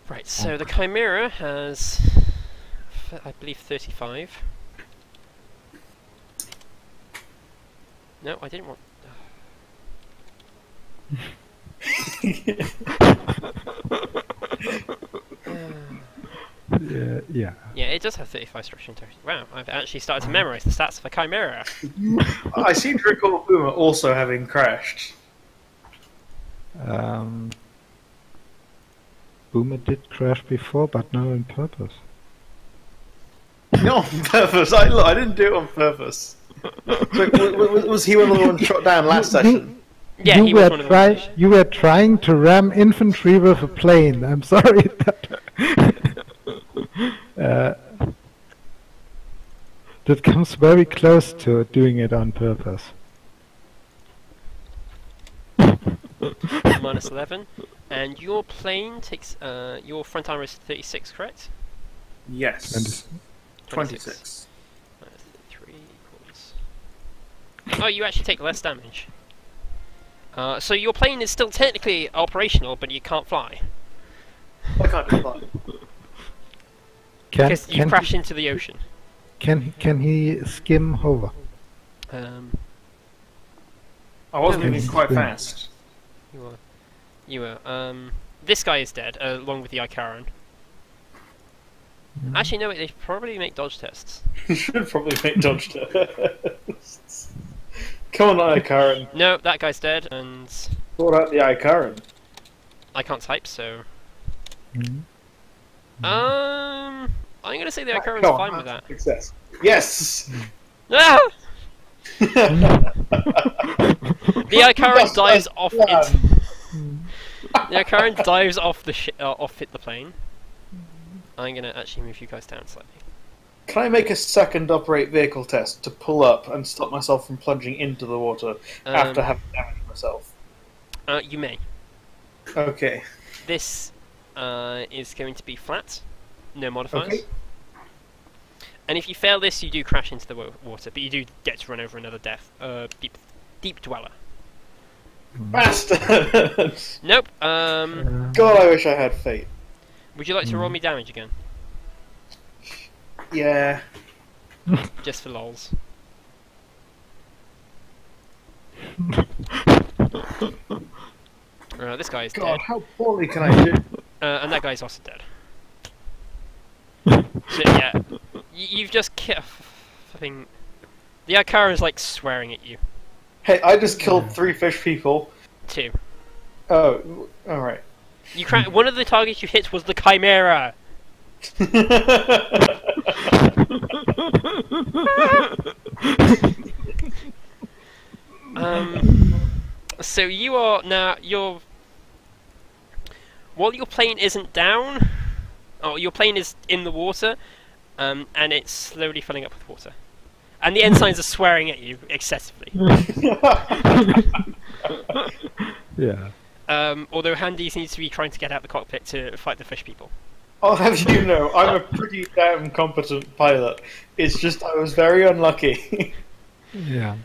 Right, so the Chimera has, I believe, 35. No, I didn't want. Yeah. Yeah, it does have 35 structure integrity. Wow, I've actually started to memorize the stats of a Chimera. I seem to recall Boomer also having crashed. Boomer did crash before, but not on purpose. Not on purpose. I didn't do it on purpose. Was he one of the ones shot down last session? Yeah, he was one of them. You were trying to ram infantry with a plane. I'm sorry. That comes very close to doing it on purpose. Minus 11. And your plane takes, your front armor is 36, correct? Yes. 26. Minus 3 equals... Oh, you actually take less damage. So your plane is still technically operational, but you can't fly. I can't fly. Because you crash into the ocean. Can he skim hover? I was moving Yes. quite fast. You were. This guy is dead, along with the Icaran. Actually, no, wait, they probably make dodge tests. You should probably make dodge tests. Come on, Icaran. No, that guy's dead, and Sort out the Icaran. I can't type, so... Mm-hmm. I'm gonna say the Icaran's Come on, fine with that. Success. Yes! Ah! The Icaran dives off it. The Icaran dives off the off the plane. I'm gonna actually move you guys down slightly. Can I make a second operate vehicle test to pull up and stop myself from plunging into the water after having damaged myself? You may. Okay. This is going to be flat, no modifiers. Okay. And if you fail this, you do crash into the water, but you do get to run over another deep dweller. Bastard! Nope. God, I wish I had fate. Would you like to roll me damage again, Yeah. just for lols? This guy is God, dead, how poorly can I do? and that guy's also dead. So yeah, you've just fucking. The Icaran is like swearing at you. Hey, I just killed 3 fish people. 2. Oh, alright. You one of the targets you hit was the Chimera. So you are now while your plane isn't down, or your plane is in the water, and it's slowly filling up with water. And the ensigns are swearing at you excessively. Yeah. Although Handy needs to be trying to get out the cockpit to fight the fish people. I'll have you know, I'm a pretty damn competent pilot. It's just I was very unlucky. Yeah.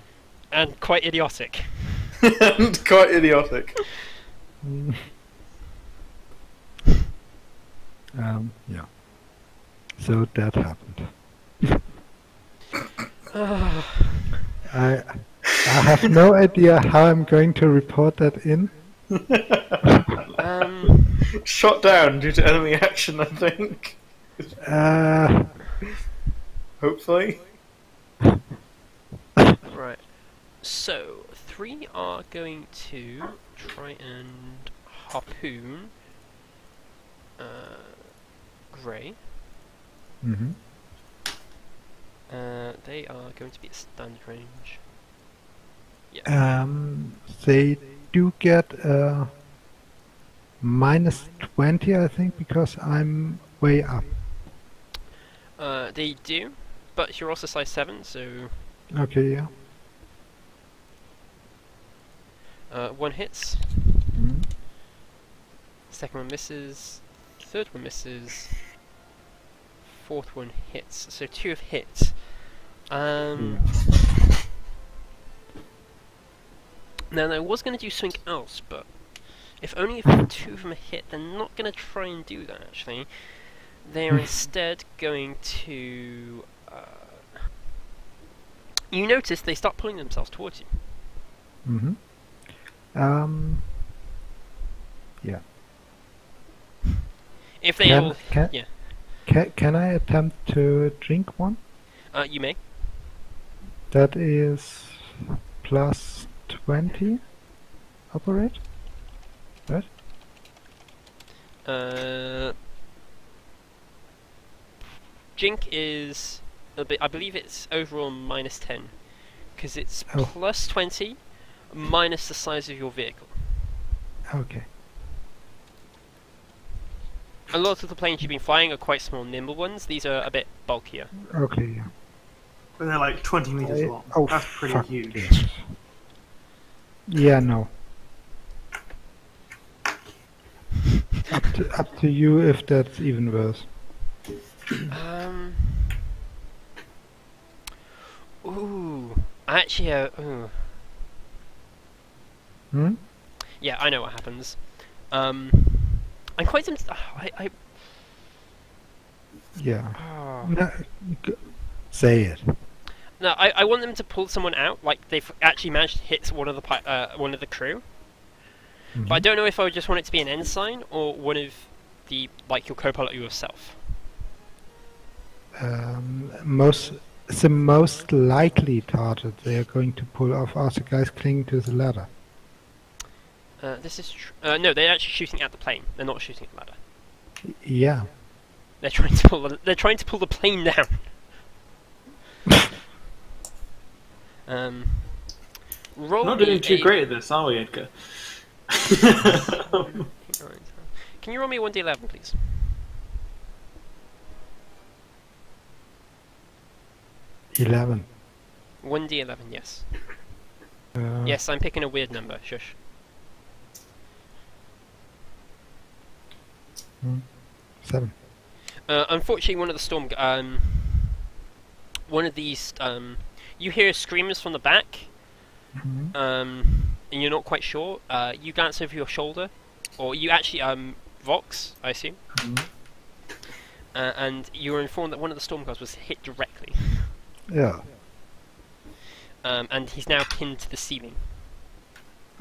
And quite idiotic. And quite idiotic. Yeah. So that happened. I have no idea how I'm going to report that in. Shot down due to enemy action, I think. Hopefully. Right. So, 3 are going to try and harpoon Grey. Mm-hmm. They are going to be at standard range. They do get -20, I think, because I'm way up. They do, but you're also size 7, so Okay, yeah. 1 hits, Mm. second one misses, third one misses, fourth one hits, so 2 have hit. Now I was going to do something else, but if only if 2 of them are hit, they're not going to try and do that actually. They are instead going to... you notice they start pulling themselves towards you. Mm-hmm. Yeah. If they all... yeah. Can I attempt to drink one? You may. That is +20 operate? Right? Jink is a bit, I believe it's overall -10, because it's Oh. +20 minus the size of your vehicle. Okay. A lot of the planes you've been flying are quite small, nimble ones. These are a bit bulkier. Okay, yeah. But they're like 20 meters long. Oh, That's pretty fuck huge. yes. Yeah, no. Up to you if that's even worse. Ooh. Actually, ooh. Hmm? Yeah, I know what happens. I'm quite tempted. Yeah. Oh. No, say it. No, I want them to pull someone out. Like they've actually managed to hit one of the one of the crew. But I don't know if I would just want it to be an ensign or one of the your co-pilot or yourself. The most likely target they are going to pull off are the guys clinging to the ladder. This is no, they're actually shooting at the plane. They're not shooting at the ladder. Yeah. They're trying to pull. They're trying to pull the plane down. Roll We're not doing me too a- great at this, are we, Edgar? Can you roll me a 1d11, please? $11. 1d11, yes. Uh, Yes, I'm picking a weird number. Shush. 7. Unfortunately, one of the storm, one of these, you hear screams from the back, Mhm. and you're not quite sure. You glance over your shoulder, or you actually, Vox, I assume, and you were informed that one of the storm guards was hit directly, Yeah. and he's now pinned to the ceiling.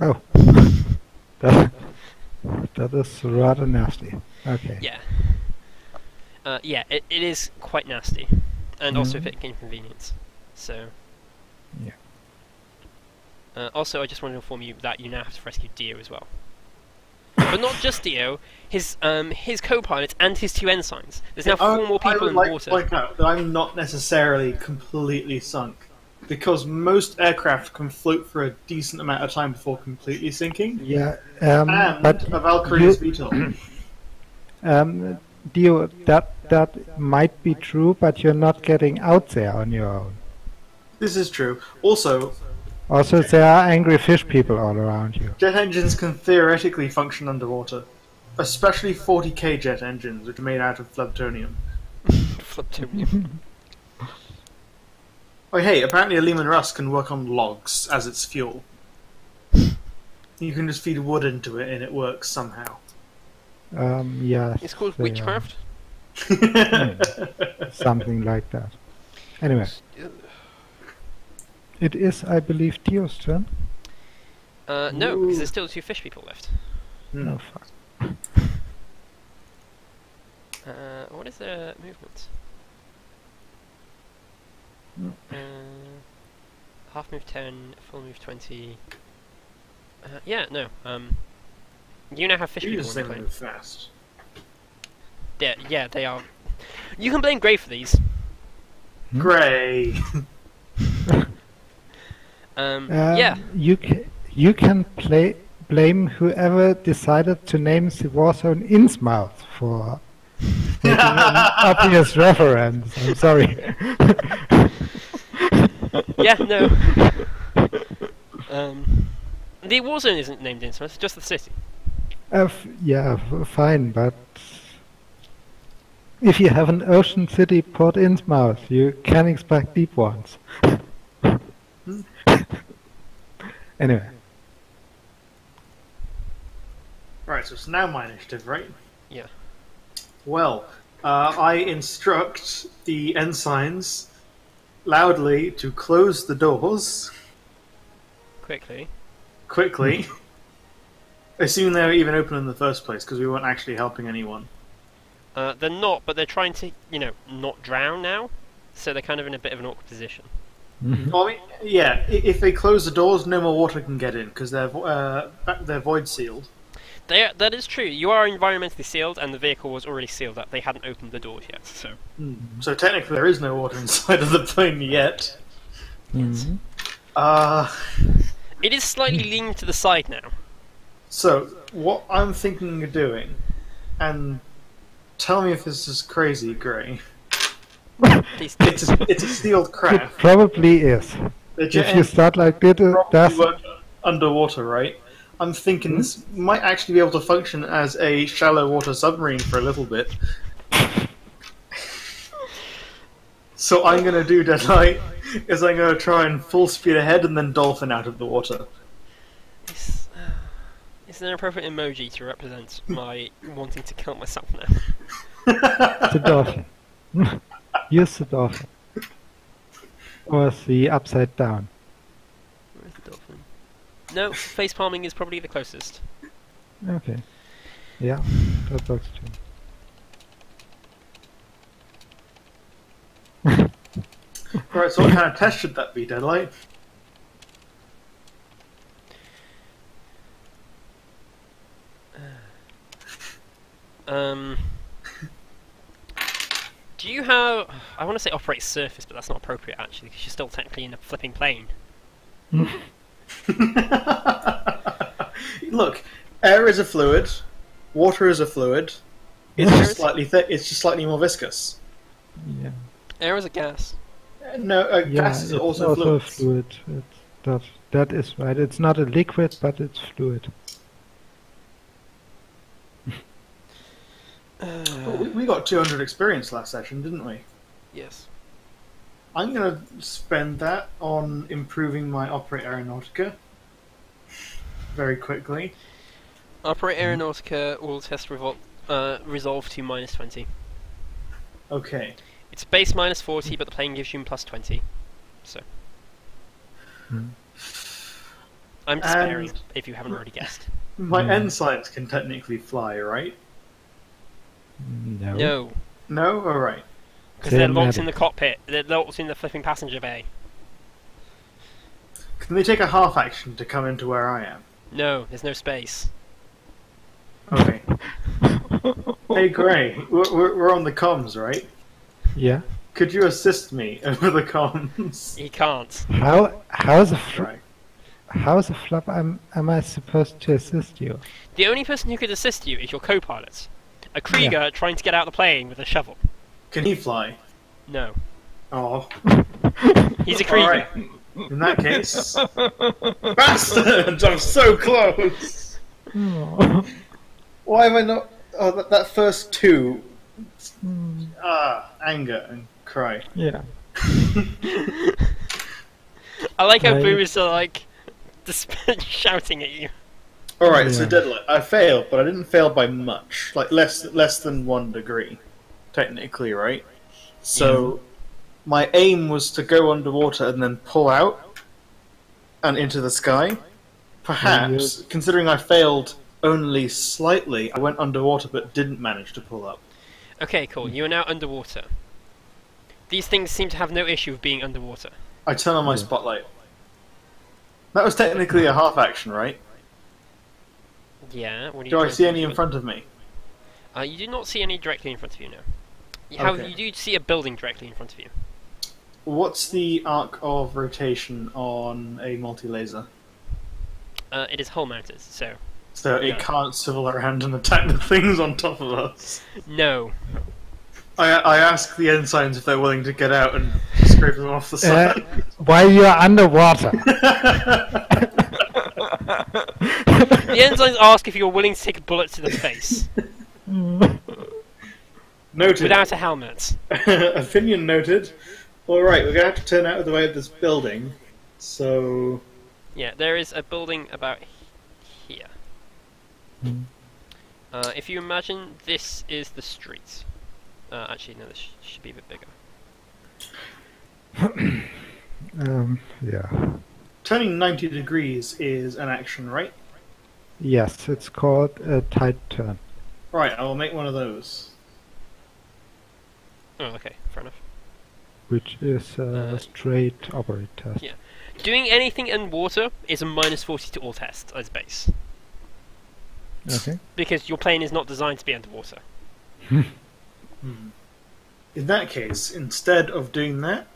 Oh. that, that is rather nasty. Okay. Yeah. Yeah, it is quite nasty, and also a bit inconvenient. So. Yeah. Also, I just wanted to inform you that you now have to rescue Dio as well. But not just Dio, his co-pilot and his 2 ensigns. There's now 4 more people in the water. I would like to point out that I'm not necessarily completely sunk, because most aircraft can float for a decent amount of time before completely sinking. Yeah. And But a Valkyrie is VTOL. Dio, that might be true, but you're not getting out there on your own. This is true. Also, Also, there are angry fish people all around you. jet engines can theoretically function underwater, especially 40k jet engines, which are made out of flubtonium. Fliptonium. Oh, hey, apparently a Lehman Russ can work on logs as its fuel. You can just feed wood into it and it works somehow. Yeah. It's called they are. witchcraft. Something like that. Anyway, it is, I believe, Dio's turn. No, because there's still 2 fish people left. No, fuck. What is their movement? Half move 10, full move 20. Yeah, no. You now have fish You people just on think your they plane. move fast. Yeah, they are. You can blame Grey for these. Grey. Yeah. You can blame whoever decided to name the Warzone Innsmouth for making an obvious reference. I'm sorry. Yeah, no. The Warzone isn't named Innsmouth, it's just the city. Fine, but if you have an ocean city port Innsmouth, you can expect deep ones. Anyway. Right, so it's now my initiative, right? Yeah. Well, I instruct the ensigns loudly to close the doors Quickly. quickly. Assuming they were even open in the first place, because we weren't actually helping anyone. They're not, but they're trying to, not drown now. So they're kind of in a bit of an awkward position. Well, I mean, yeah, if they close the doors, no more water can get in, because they're void sealed. That is true. You are environmentally sealed, and the vehicle was already sealed up. They hadn't opened the doors yet, so... So technically there is no water inside of the plane yet. Mm-hmm. It is slightly leaning to the side now. So, what I'm thinking of doing, and tell me if this is crazy, Grey. Please It's a sealed It craft. probably is. The If jet you engine start like this, probably work underwater, right? I'm thinking this might actually be able to function as a shallow water submarine for a little bit. So I'm going to do Deadlight, is I'm going to try and full speed ahead and then dolphin out of the water. Is there an appropriate emoji to represent my wanting to kill myself now? the dolphin. Use the dolphin. Or the upside down. Where's the dolphin? No, face palming is probably the closest. Okay. Yeah, that works too. Right, so what kind of test should that be, Deadlight? Do you have... I want to say operate surface, but that's not appropriate actually, because you're still technically in a flipping plane. Look, air is a fluid, water is a fluid. It's Air just is- slightly thick. It's just slightly more viscous. Yeah. Air is a gas. No, Yeah, gas is it's also a fluid. fluid. That is right. It's not a liquid, but it's fluid. We got 200 experience last session, didn't we? Yes. I'm going to spend that on improving my Operate Aeronautica very quickly. Operate Aeronautica will test resolve to minus 20. Okay. It's base minus 40, but the plane gives you plus 20. So. I'm despairing, if you haven't already guessed. My ensigns can technically fly, right? No. No, No? Alright. because they're locked Thematic. in the cockpit. They're locked in the flipping passenger bay. Can they take a half action to come into where I am? No, there's no space. Okay. Hey, Gray, we're on the comms, right? Yeah. Could you assist me over the comms? He can't. How's a Right. how's a flop? Am I supposed to assist you? The only person who could assist you is your co-pilot. a Krieger trying to get out of the plane with a shovel. Can he fly? No. Oh. He's a Krieger. Alright. In that case... Bastards! I'm so close! Oh. Why have I not... Oh, that first two... anger and cry. Yeah. I like how I- Boo is like shouting at you. Alright, so Yeah. Deadlight. I failed, but I didn't fail by much. Like, less than 1 degree. Technically, right? So, my aim was to go underwater and then pull out and into the sky. Perhaps, considering I failed only slightly, I went underwater but didn't manage to pull up. Okay, cool. You are now underwater. These things seem to have no issue with being underwater. I turn on my spotlight. That was technically a half action, right? Yeah. What are you Do I trying see to any do? in front of me? You do not see any directly in front of you now. However, Okay. you do see a building directly in front of you. What's the arc of rotation on a multi-laser? It is hull mounted, so So Yeah. it can't swivel around and attack the things on top of us. no. I ask the ensigns if they're willing to get out and scrape them off the side. While you're underwater. The ensigns ask if you're willing to take a bullet to the face Noted. without a helmet. Opinion noted. Alright, we're going to have to turn out of the way of this building. So... Yeah, there is a building about here. If you imagine this is the street. Actually, no, this should be a bit bigger. Yeah. Turning 90 degrees is an action, right? Yes, it's called a tight turn. Right, I'll make one of those. Oh, okay, fair enough. Which is a straight operate test. Yeah. Doing anything in water is a -40 to all tests as base. Okay. Because your plane is not designed to be underwater. In that case, instead of doing that,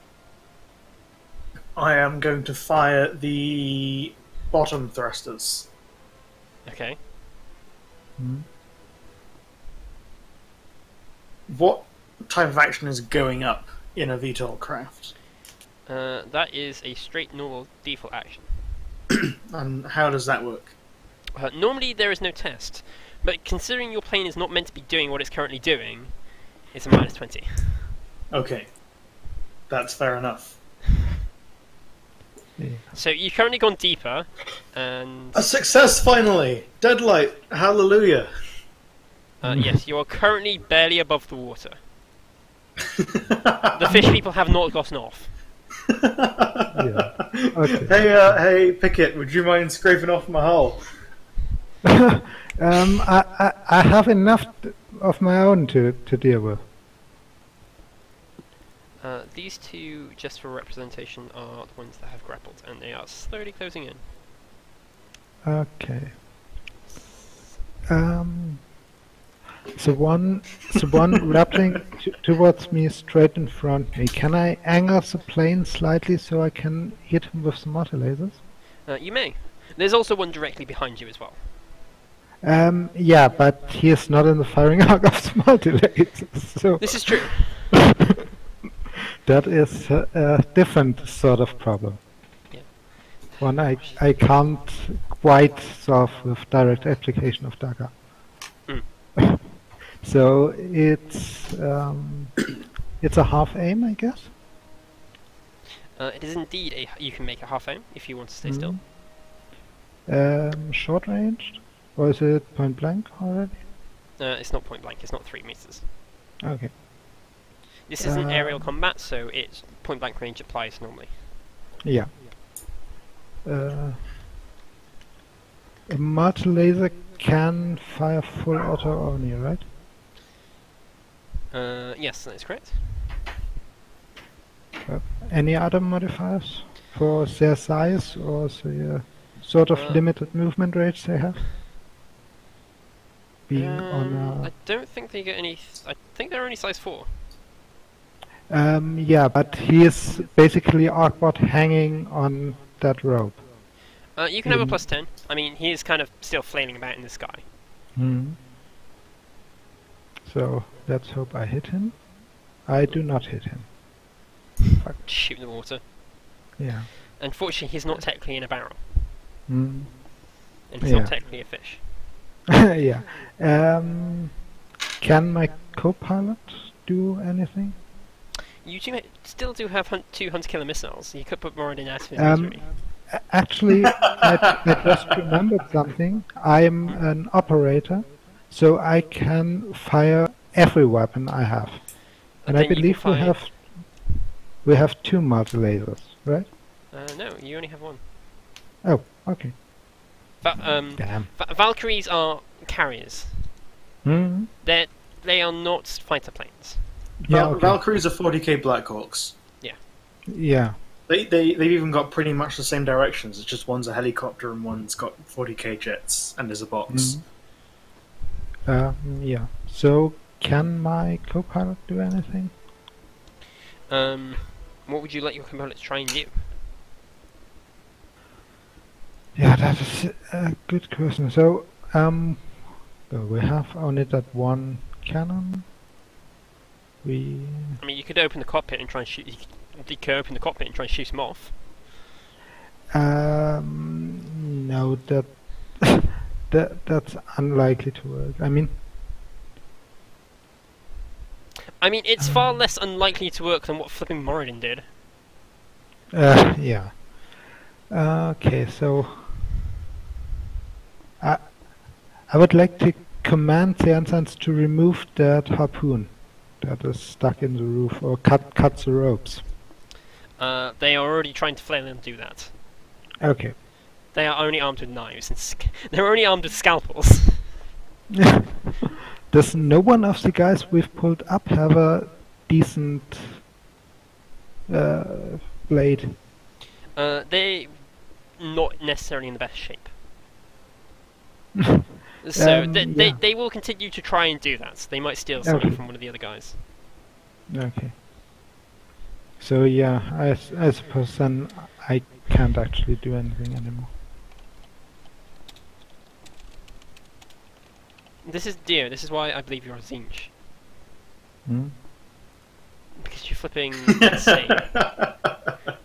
I am going to fire the bottom thrusters. Okay. What type of action is going up in a VTOL craft? That is a straight normal default action. And how does that work? Normally there is no test, but considering your plane is not meant to be doing what it's currently doing, it's a -20. Okay. That's fair enough. Yeah. So you've currently gone deeper, and A success finally! Deadlight! Hallelujah! yes, you are currently barely above the water. The fish people have not gotten off. Yeah. Okay. Hey, Pickett, would you mind scraping off my hull? I have enough of my own to deal with. These two, just for representation, are the ones that have grappled, and they are slowly closing in. Okay. So one rappelling towards me straight in front of me. Can I angle the plane slightly so I can hit him with some multi-lasers? You may. There's also one directly behind you as well. Yeah, but he is not in the firing arc of the multi-lasers, so This is true. that is a different sort of problem. Yeah. One I can't quite solve with direct application of dagger. So it's a half aim, I guess. It is indeed you can make a half aim if you want to stay still. Short ranged, or is it point blank already? It's not point blank. It's not 3 meters. Okay. This isn't aerial combat, so it's point blank range applies normally. Yeah. A multi-laser can fire full auto only, right? Yes, that is correct. Any other modifiers for their size or the sort of limited movement range they have? Being on I don't think they get any. I think they're only size 4. yeah, but he is basically awkward hanging on that rope. You can have a +10. I mean, he is kind of still flailing about in the sky. So let's hope I hit him. I do not hit him. Shoot in the water. Yeah. Unfortunately, he's not technically in a barrel, Mm. and he's Yeah. not technically a fish. Yeah. Can my co-pilot do anything? You still do have two hunter-killer missiles. You could put Moradin out of his Um, misery. Actually, I just remembered something. I'm an operator, so I can fire every weapon I have. And I Then you can believe fire- we have 2 multi-lasers, right? No, you only have one. Oh, okay. Va- Damn. Valkyries are carriers. Hmm. They are not fighter planes. Yeah, okay. Valkyries are 40k Blackhawks. Yeah. They've even got pretty much the same directions. It's just one's a helicopter and one's got 40k jets and there's a box. Yeah. So, can my co-pilot do anything? What would you let your components try and do? Yeah, that is a good question. So, we have only that one cannon. I mean, you could open the cockpit and try and shoot. You could open the cockpit and try and shoot them off. No, that's unlikely to work. I mean, It's far less unlikely to work than what flipping Moradin did. yeah. Okay, so I would like to command the ensigns to remove that harpoon that is stuck in the roof, or cut the ropes. They are already trying to flail and do that. Okay. They are only armed with knives. And they're only armed with scalpels. Does no one of the guys we've pulled up have a decent blade? They're not necessarily in the best shape. So yeah. they will continue to try and do that. They might steal something Okay. from one of the other guys. Okay. So yeah, I suppose then I can't actually do anything anymore. This is why I believe you're a Zinj. Hmm? Because you're flipping insane.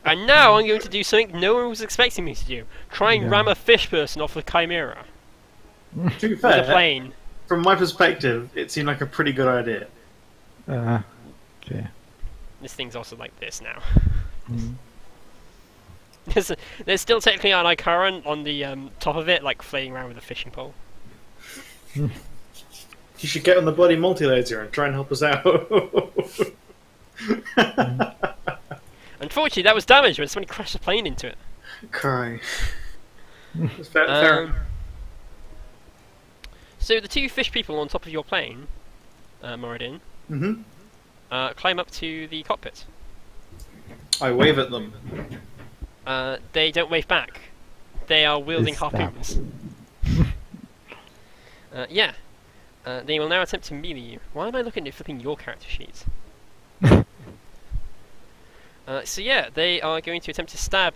And now I'm going to do something no one was expecting me to do. Try and Yeah. ram a fish person off the Chimera. To be With a fair, plane. from my perspective, it seemed like a pretty good idea. Okay. This thing's also like this now. Hmm. There's still technically an current on the top of it, like flailing around with a fishing pole. You should get on the bloody multi-laser and try and help us out. Unfortunately, that was damaged when somebody crashed a plane into it. Cry. Fair. So the 2 fish people on top of your plane, Moradin, Mm-hmm. climb up to the cockpit. I wave at them. They don't wave back. They are wielding It's that. harpoons. Yeah. They will now attempt to melee you. Why am I looking at flipping your character sheet? So yeah, they are going to attempt to stab.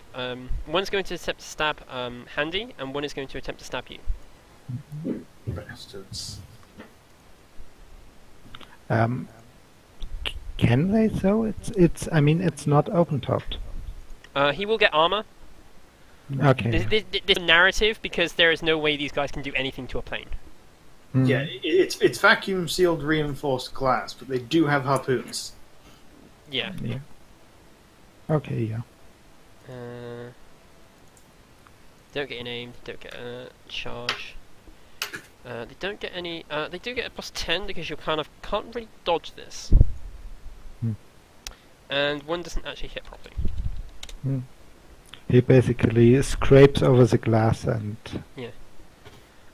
One's going to attempt to stab Handy, and one is going to attempt to stab you. Bastards. Can they though? I mean, it's not open topped. He will get armor. Okay. This narrative, because there is no way these guys can do anything to a plane. Hmm. Yeah, it's vacuum sealed reinforced glass, but they do have harpoons. Yeah. Yeah. Okay. Yeah. Don't get an aim. Don't get a charge. They don't get any. They do get a +10 because you can't really dodge this. Hmm. And one doesn't actually hit properly. Hmm. He basically scrapes over the glass and.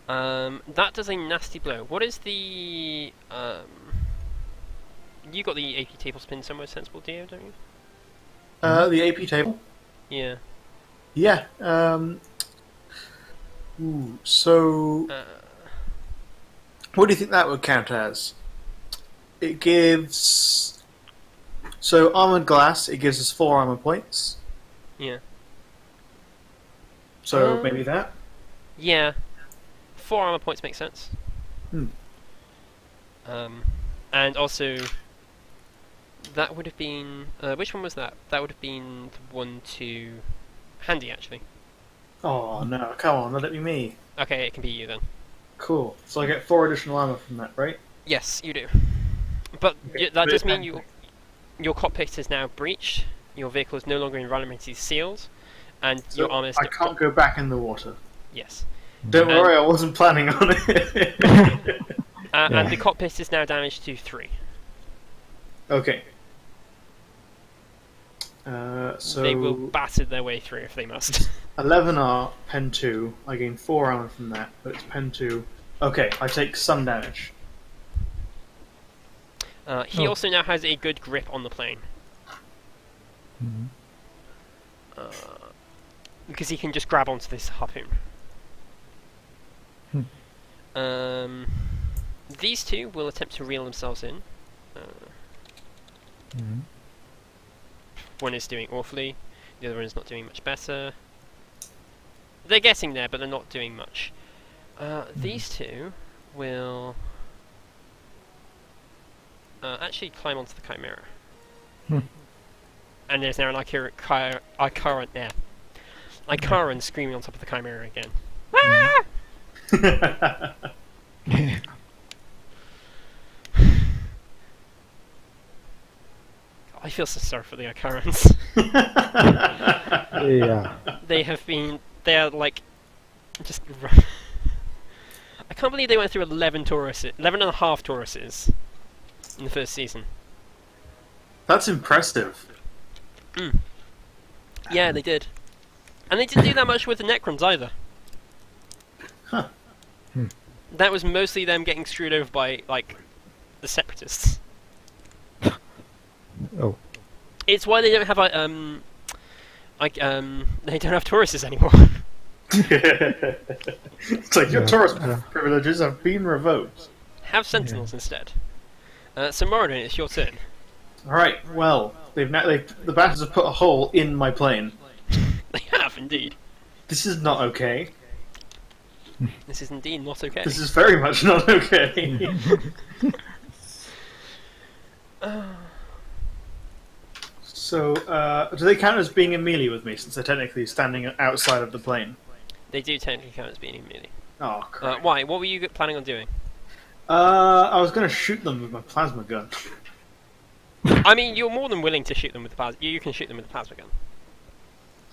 That does a nasty blow. What is the You got the AP table spin somewhere sensible, Dio, don't you? The AP table? Yeah. Yeah. So, what do you think that would count as? It gives... So, armored glass, it gives us 4 armor points. Yeah. So, maybe that? Yeah. 4 armor points make sense. Hmm. And also, that would have been... which one was that? That would have been the one to... Handy, actually. Oh no, come on, let it be me. Okay, it can be you then. Cool. So I get 4 additional armor from that, right? Yes, you do. But Okay, that but does mean Handy. your cockpit is now breached, your vehicle is no longer environmentally sealed, and So your armor is... I can't go back in the water. Yes. Don't And- worry, I wasn't planning on it. And Yeah. the cockpit is now damaged to 3. Okay. So They will batter their way through if they must. 11R, pen 2. I gain 4 armor from that, but it's pen 2. Okay, I take some damage. He Oh. also now has a good grip on the plane. Mhm. Because he can just grab onto this harpoon. These two will attempt to reel themselves in. Mhm. One is doing awfully, the other one is not doing much better. They're getting there, but they're not doing much. These two will actually climb onto the Chimera. Hmm. And there's now an Icaran screaming on top of the Chimera again. Ah! Yeah. I feel so sorry for the Icarans. Yeah. They are like, just... I can't believe they went through 11 Tauruses, 11 and a half Tauruses in the first season. That's impressive. Yeah, they did. And they didn't do that much with the Necrons either. Huh. That was mostly them getting screwed over by, like, the Separatists. Oh. It's why they don't have, they don't have Tauruses anymore. It's like your Yeah, Taurus yeah. privileges have been revoked. Have Sentinels instead. So Moradin, it's your turn. Alright, well, the bastards have put a hole in my plane. They have, indeed. This is not okay. This is indeed not okay. This is very much not okay. So, do they count as being in melee with me, since they're technically standing outside of the plane? They do technically count as being in melee. Oh, crap. Why? What were you planning on doing? I was going to shoot them with my plasma gun. I mean, you're more than willing to shoot them with the plasma. You can shoot them with the plasma gun.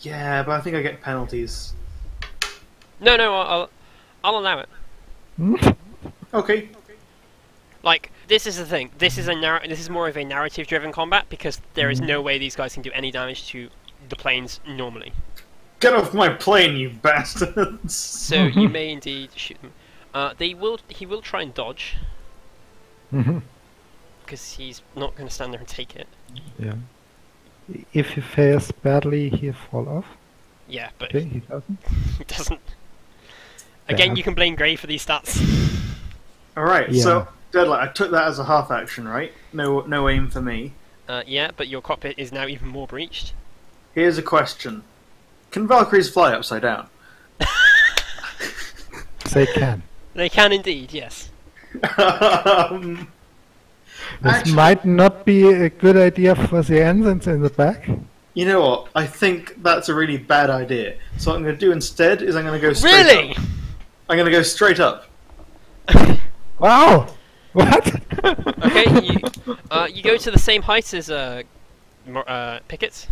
Yeah, but I think I get penalties. No, I'll allow it. Hmm? Okay. Like, this is the thing. This is more of a narrative-driven combat because there is no way these guys can do any damage to the planes normally. Get off my plane, you bastards! So you may indeed shoot them. He will try and dodge Mhm. because he's not going to stand there and take it. Yeah. If he fails badly, he fall off. Yeah, but Okay, he doesn't. he doesn't. Again, Damn. you can blame Grey for these stats. Alright, Yeah. so, Deadlight, I took that as a half action, right? No aim for me. Yeah, but your cockpit is now even more breached. Here's a question. Can Valkyries fly upside down? They can. They can indeed, yes. um, This Actually- might not be a good idea for the engines in the back. you know what? I think that's a really bad idea. So what I'm going to do instead is I'm going to go straight Really? up. I'm going to go straight up. Wow! What? Okay, you go to the same height as Pickett.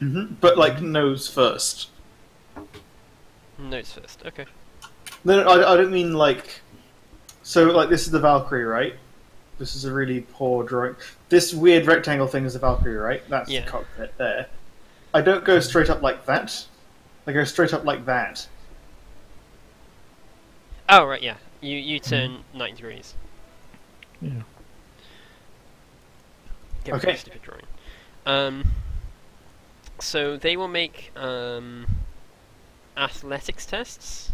But, like, nose first. Notes first. Okay. No, I don't mean, like... So, like, this is the Valkyrie, right? This is a really poor drawing. This weird rectangle thing is the Valkyrie, right? That's Yeah. the cockpit there. I don't go straight up like that. I go straight up like that. Oh right, yeah. You turn 90 degrees. Yeah. Get rid of Okay. the stupid drawing. So they will make athletics tests.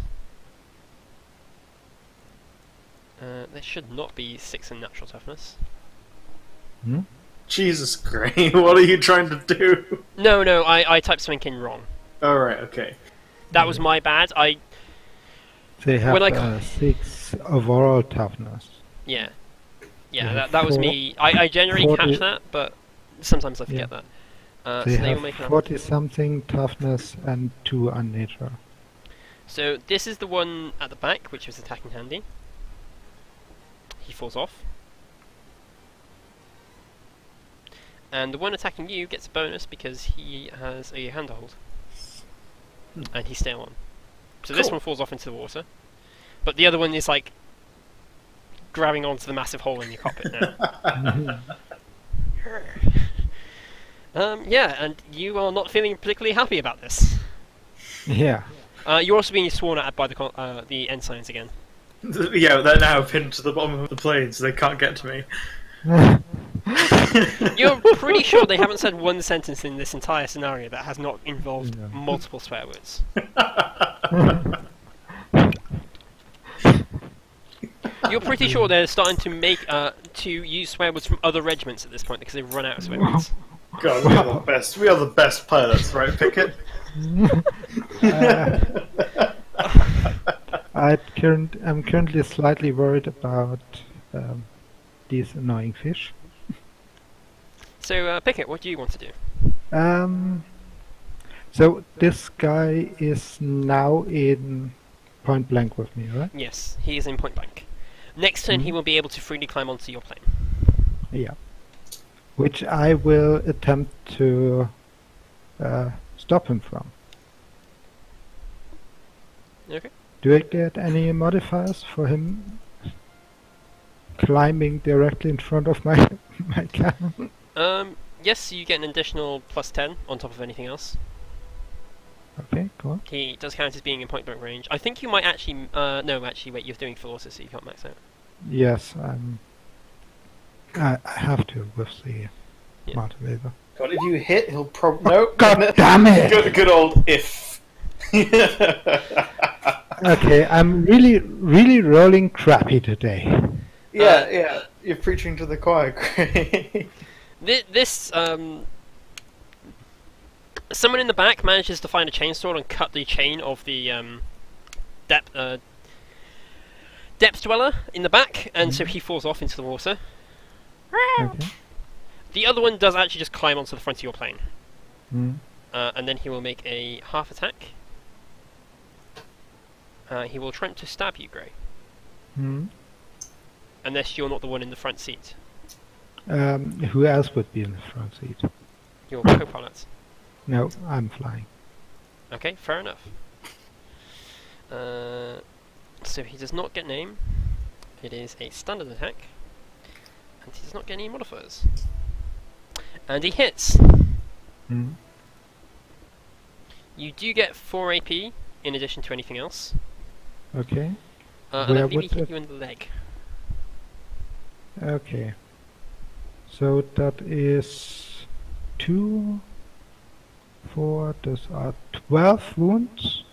There should not be 6 in natural toughness. Hmm? Jesus, Gray, what are you trying to do? No, I typed something in wrong. Alright, okay. That was my bad. They have When I 6 overall toughness. Yeah. Yeah, They have that was four- me. I generally 40 catch that, but sometimes I forget Yeah. that. They So they will have make an 40 something toughness and 2 unnatural. So this is the one at the back, which was attacking Handy. He falls off. And the one attacking you gets a bonus because he has a handhold. And he's still on. So this Cool. one falls off into the water. But the other one is like grabbing onto the massive hole in your cockpit now. Yeah, and you are not feeling particularly happy about this. Yeah. You're also being sworn at by the ensigns again. Yeah, they're now pinned to the bottom of the plane, so they can't get to me. You're pretty sure they haven't said one sentence in this entire scenario that has not involved No. multiple swear words. You're pretty sure they're starting to make to use swear words from other regiments at this point because they've run out of swear words. God, we are the best. We are the best pilots, right, Pickett? I'm currently slightly worried about these annoying fish. So, Pickett, what do you want to do? So this guy is now in point blank with me, right? Yes, he is in point blank. Next turn, he Mhm. will be able to freely climb onto your plane. Yeah. Which I will attempt to stop him from. Okay. Do I get any modifiers for him climbing directly in front of my my cannon? Yes, you get an additional +10 on top of anything else. Okay, cool. He does count as being in point blank range. I think you might actually. No, actually, wait. You're doing forces, so you can't max out. Yes, I have to with the Yeah. motivator. God, if you hit, he'll probably no. God damn it! Good old if. Okay, I'm really rolling crappy today. Yeah, you're preaching to the choir. Craig. This someone in the back manages to find a chainsaw and cut the chain of the depth dweller in the back, and so he falls off into the water. Okay. The other one does actually just climb onto the front of your plane, Mm. and then he will make a half attack. He will attempt to stab you, Grey, Mm. unless you're not the one in the front seat. Who else would be in the front seat? Your co-pilot. No, I'm flying. Okay, fair enough. So he does not get name. It is a standard attack, and he does not get any modifiers. And he hits. Mm. You do get 4 AP in addition to anything else. Okay. And I Where believe he would hit that- you in the leg. Okay. So that is 2, 4, those are 12 wounds.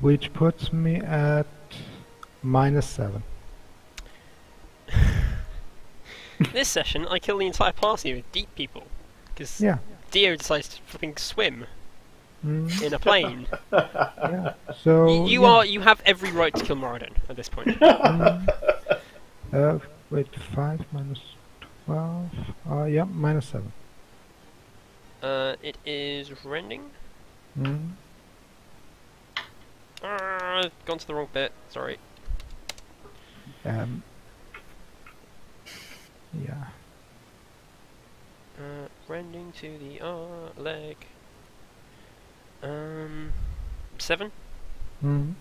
Which puts me at -7. This session, I kill the entire party with deep people. Because Yeah. Dio decides to flipping swim Mm, in a plane. yeah. So You yeah. are. You have every right to kill Moradin at this point. Wait, 5 minus 12. Yeah, -7. It is rending. Mm. I've gone to the wrong bit. Sorry. Yeah. Rending to the leg. 7. Mm.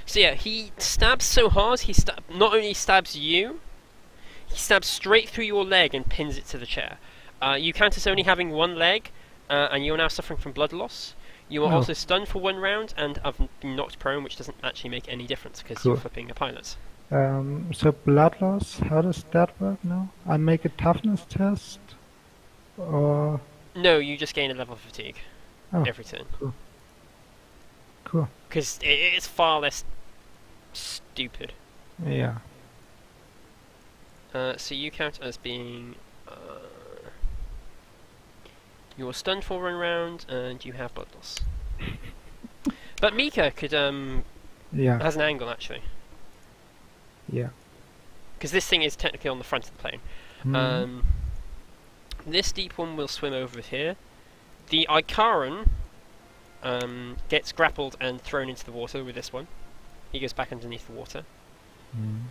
So yeah, he stabs so hard. He not only stabs you, he stabs straight through your leg and pins it to the chair. You count as only having one leg, and you're now suffering from blood loss. You are Oh. also stunned for 1 round and have been knocked prone, which doesn't actually make any difference because Cool. you're flipping a pilot. So blood loss, how does that work now? I make a toughness test, or No, you just gain a level of fatigue Oh. every turn. cool? Because it's far less stupid. Yeah. So you count as being You're stunned for one round, and you have blood loss. But Mika could Yeah. has an angle actually, Yeah. because this thing is technically on the front of the plane. Mhm. This deep one will swim over here. The Ikaran gets grappled and thrown into the water with this one. He goes back underneath the water. Mhm.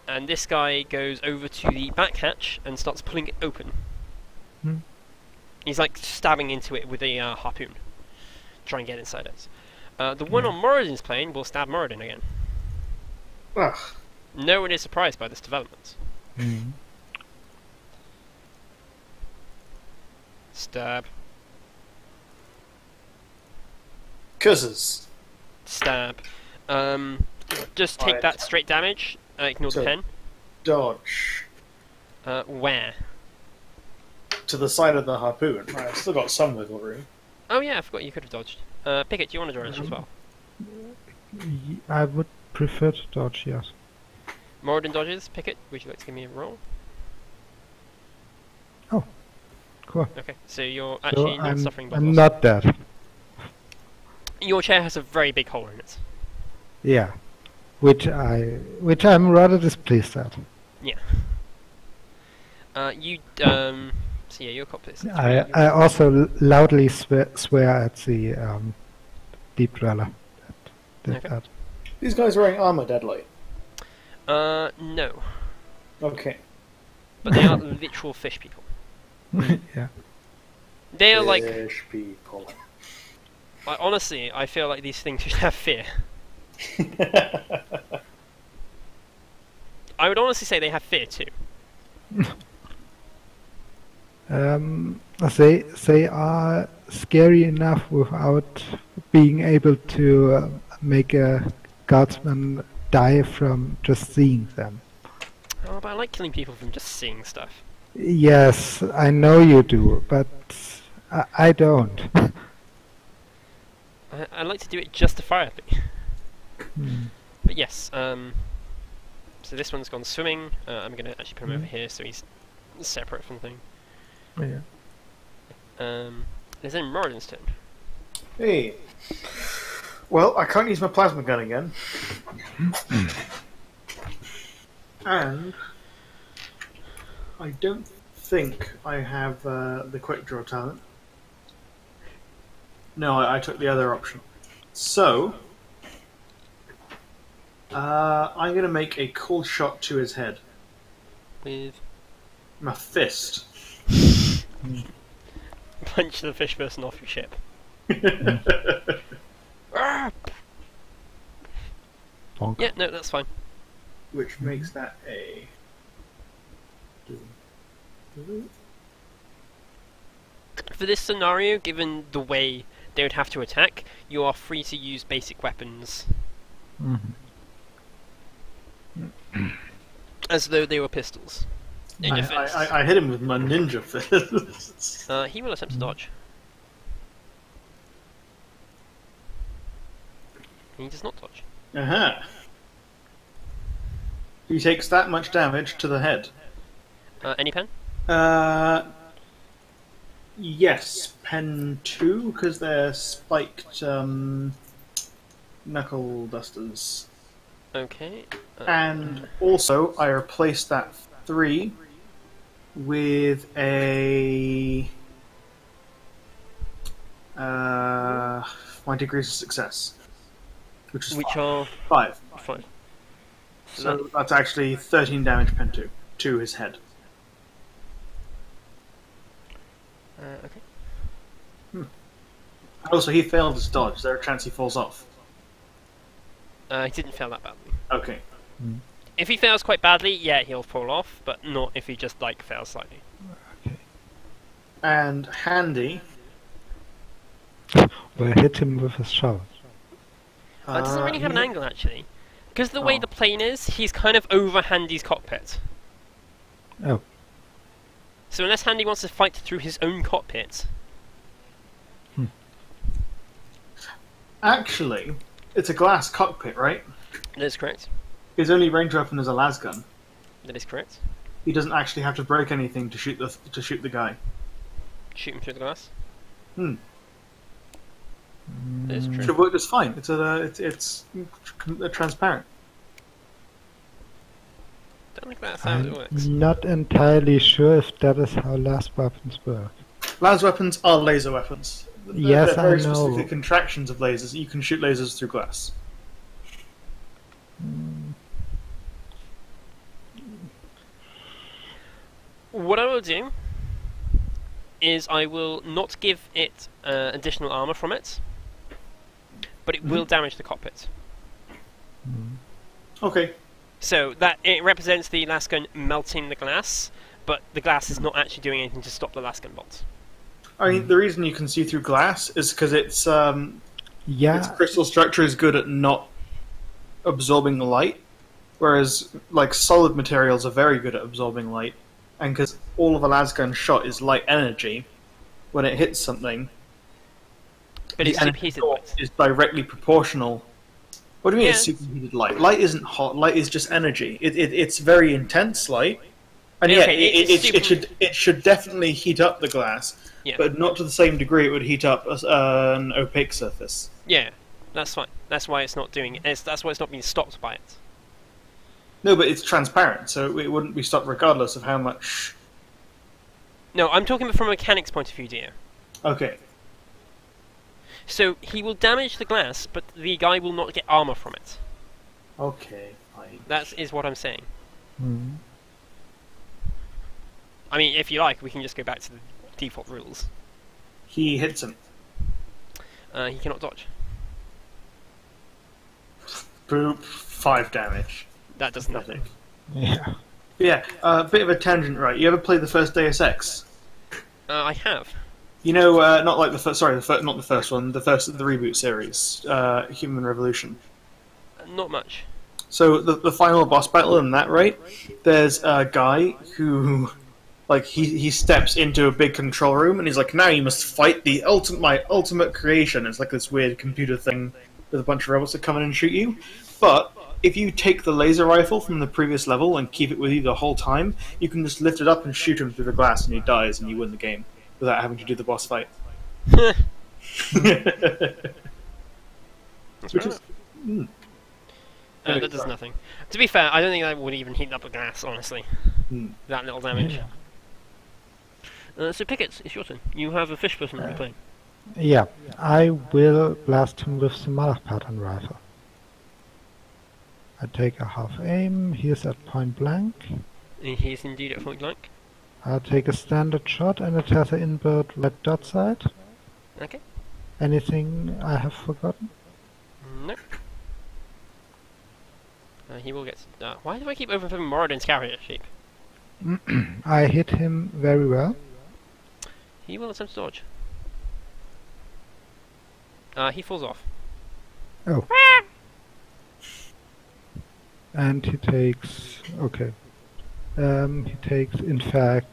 And this guy goes over to the back hatch and starts pulling it open. Hmm. He's like stabbing into it with a harpoon, trying to get inside it. The one Yeah. on Moradin's plane will stab Moradin again. Ugh. No one is surprised by this development. Mhm. Stab, Cuzzes. stab. Just take Right. that straight damage. Ignore the So- pen. Dodge. Where? To the side of the harpoon. Right, I've still got some wiggle room. Oh yeah, I forgot you could have dodged. Pickett, do you want to dodge as well? I would prefer to dodge, yes. Moradin dodges. Pickett, would you like to give me a roll? Cool. Okay, so you're So actually not suffering blood I'm loss. not dead. Your chair has a very big hole in it. Yeah. Which I'm rather displeased at. So yeah, your cockpit. I also loudly swear at the deep dweller that did Okay. that. These guys wearing armor, Deadlight. No, Okay. but they are literal fish people. Yeah. They are like, Fish people. honestly, I feel like these things should have fear. I would honestly say they have fear too. They are scary enough without being able to make a guardsman die from just seeing them. Oh, but I like killing people from just seeing stuff. Yes, I know you do, but I don't. I like to do it justifiably. Hmm. But yes, so this one's gone swimming. I'm going to actually put him over here so he's separate from the thing. Yeah. It's then Moradin's turn. Hey. Well, I can't use my plasma gun again. And I don't think I have the quick draw talent. No, I took the other option. So, I'm going to make a cold shot to his head. With My fist. punch the fish person off your ship. Ah! Bonk. Yeah, no, that's fine. Which makes that a... For this scenario, given the way they would have to attack, you are free to use basic weapons Mhm. as though they were pistols. In defense. I hit him with my ninja fist. He will attempt to dodge. He does not dodge. Uh-huh. He takes that much damage to the head. Any pen? Yes, pen 2, because they're spiked knuckle dusters. Okay. And also, I replaced that 3 with a... my degrees of success. Which is which are 5. fine. So that's actually 13 damage pen 2 to his head. Okay. Also, he failed his dodge. Is there a chance he falls off? He didn't fail that badly. Okay. If he fails quite badly, yeah, he'll fall off, but not if he just like fails slightly. And Handy... Well, hit him with a shovel. It doesn't really have an he- angle actually, because the way Oh. the plane is, he's kind of over Handy's cockpit. Oh. So unless Handy wants to fight through his own cockpit, Actually, it's a glass cockpit, right? that is correct. His only range weapon is a lasgun. That is correct. He doesn't actually have to break anything to shoot the guy. Shoot him through the glass. That's true. Should work just fine. It's transparent. Don't think that's how it works. I'm not entirely sure if that is how last weapons work. Las weapons are laser weapons. Yes, They're very I know. specific contractions of lasers. You can shoot lasers through glass. What I will do is I will not give it additional armor from it, but it will damage the cockpit. Okay. So that it represents the lasgun melting the glass, but the glass is not actually doing anything to stop the lasgun bolts. I mean, the reason you can see through glass is because its Yeah, crystal structure is good at not absorbing light, whereas like solid materials are very good at absorbing light. And because all of a lasgun shot is light energy, when it hits something, But the it's energy superheated source light. is directly proportional. What do you mean it's Yeah. superheated light? Light isn't hot. Light is just energy. It's very intense light, and yeah, Okay, it's it should definitely heat up the glass, Yeah. but not to the same degree it would heat up an opaque surface. Yeah, that's fine. That's why it's not doing it. That's why it's not being stopped by it. No, but it's transparent, so it wouldn't be stopped regardless of how much. No, I'm talking from a mechanics point of view, dear. Okay. So he will damage the glass, but the guy will not get armor from it. Okay. Fine. That is what I'm saying. Mm. I mean, if you like, we can just go back to the default rules. He hits him. He cannot dodge. Boop. 5 damage. That does nothing. Yeah. Yeah. Bit of a tangent, right? You ever played the first Deus Ex? I have. You know, not like the first. Sorry, not the first one. The reboot series, Human Revolution. Not much. So the final boss battle in that, right? There's a guy who, like, he steps into a big control room and he's like, now you must fight my ultimate creation. It's like this weird computer thing with a bunch of robots that come in and shoot you. But if you take the laser rifle from the previous level and keep it with you the whole time, you can just lift it up and shoot him through the glass and he dies and you win the game without having to do the boss fight. That's Which right. is... Mm. That does nothing. To be fair, I don't think that would even heat up the glass, honestly. Hmm. That little damage. So Pickets, it's your turn. You have a fish person to be playing. Yeah, I will blast him with the mother pattern rifle. I take a half aim, he is at point blank. He is indeed at point blank. I'll take a standard shot and it has an inbuilt red dot sight. Okay. Anything I have forgotten? Nope. He will get... why do I keep overfilling Moradin's carrier sheep? I hit him very well. He will attempt to dodge. He falls off. Oh. And he takes... okay. He takes, in fact...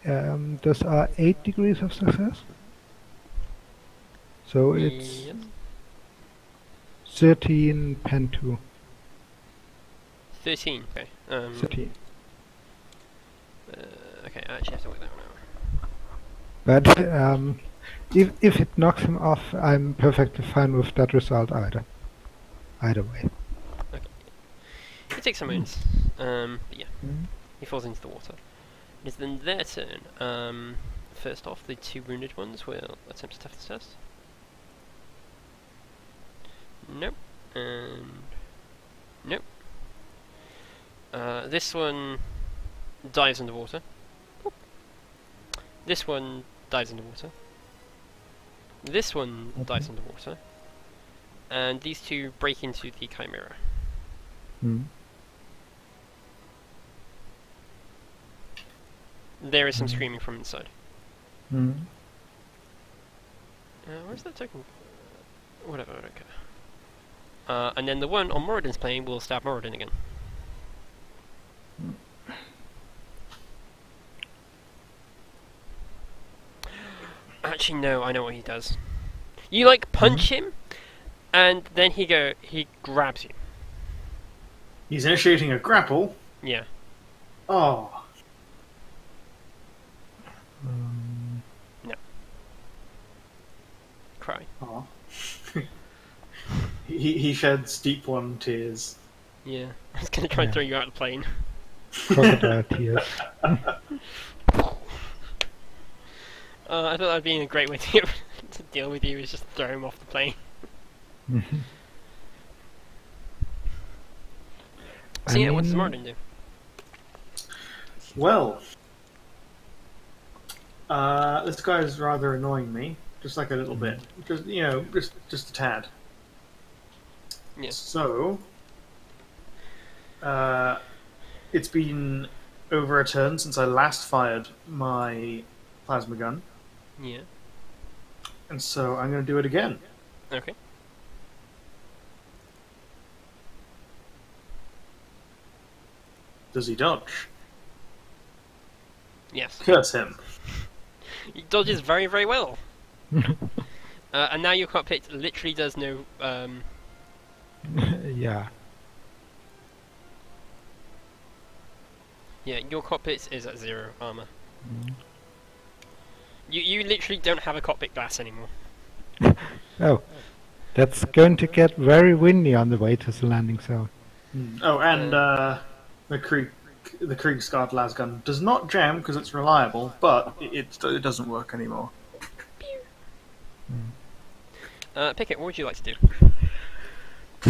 those are 8 degrees of success. So it's Yes. 13 pen 2. 13, okay. 13. Okay, I actually have to work that one out. But if it knocks him off, I'm perfectly fine with that result either. Either way. He takes some wounds. But yeah, Mm. he falls into the water. It is then their turn. First off, the 2 wounded ones will attempt a toughness test. Nope. And nope. This one dives underwater. Oop. This one dives underwater. This one dives underwater. And these 2 break into the Chimera. Mm. There is some screaming from inside. Mm. Where's that token? Whatever, I don't care. And then the one on Moradin's plane will stab Moradin again. Actually, no, I know what he does. You like punch him, and then he grabs you. He's initiating a grapple. Yeah. Oh. Um, No. cry. Aw. he sheds deep one tears. Yeah, I was gonna try and Yeah. throw you out of the plane. Crocodile tears. I thought that'd be a great way to, to deal with you, is just throw him off the plane. Mhm. So yeah, what does Moradin do? Well, this guy is rather annoying me, just like a little bit, just just a tad. Yeah. So, it's been over a turn since I last fired my plasma gun, Yeah. and so I'm going to do it again. Okay. Does he dodge? Yes. Curse him. He dodges very, very well. And now your cockpit literally does no. Yeah. Yeah, your cockpit is at 0 armor. Mm. You literally don't have a cockpit glass anymore. Oh, that's going to get very windy on the way to the landing zone. Oh, and the Kriegsguard lasgun does not jam because it's reliable, but it doesn't work anymore. Pickett, what would you like to do?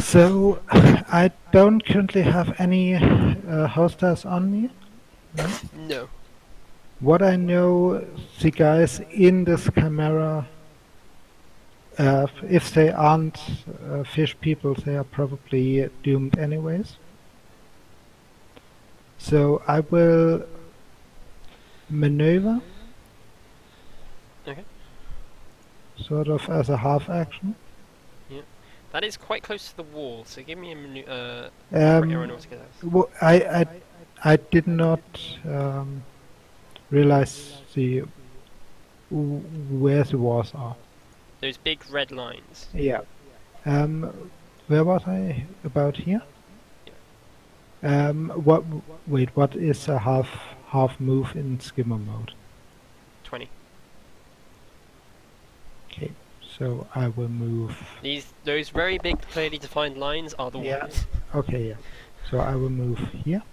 So, I don't currently have any hostiles on me. No. What I know, the guys in this Chimera, if they aren't fish people, they are probably doomed anyways. So I will maneuver, Okay. sort of as a half action. That is quite close to the wall, so give me a Um, aeronautica. I did not realize where the walls are. Those big red lines. Yeah. Where was I? About here? What? Wait. What is a half move in skimmer mode? 20. Okay. So I will move. Those very big, clearly defined lines are the Yeah. walls. Okay. Yeah. So I will move here.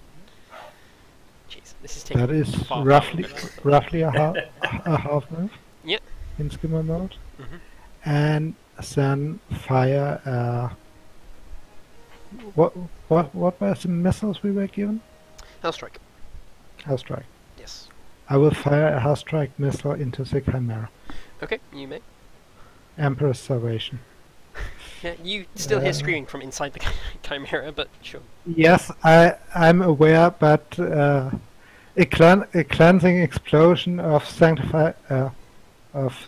Jeez, this is taking That is far roughly a half move. Yep. In skimmer mode. Mhm. And then fire. What were the missiles we were given? Hellstrike. Hellstrike. Yes. I will fire a Hellstrike missile into the Chimera. Okay, you may. Emperor's Salvation. Yeah, you still hear screaming from inside the Chimera, but sure. Yes, I'm aware, but a cleansing explosion of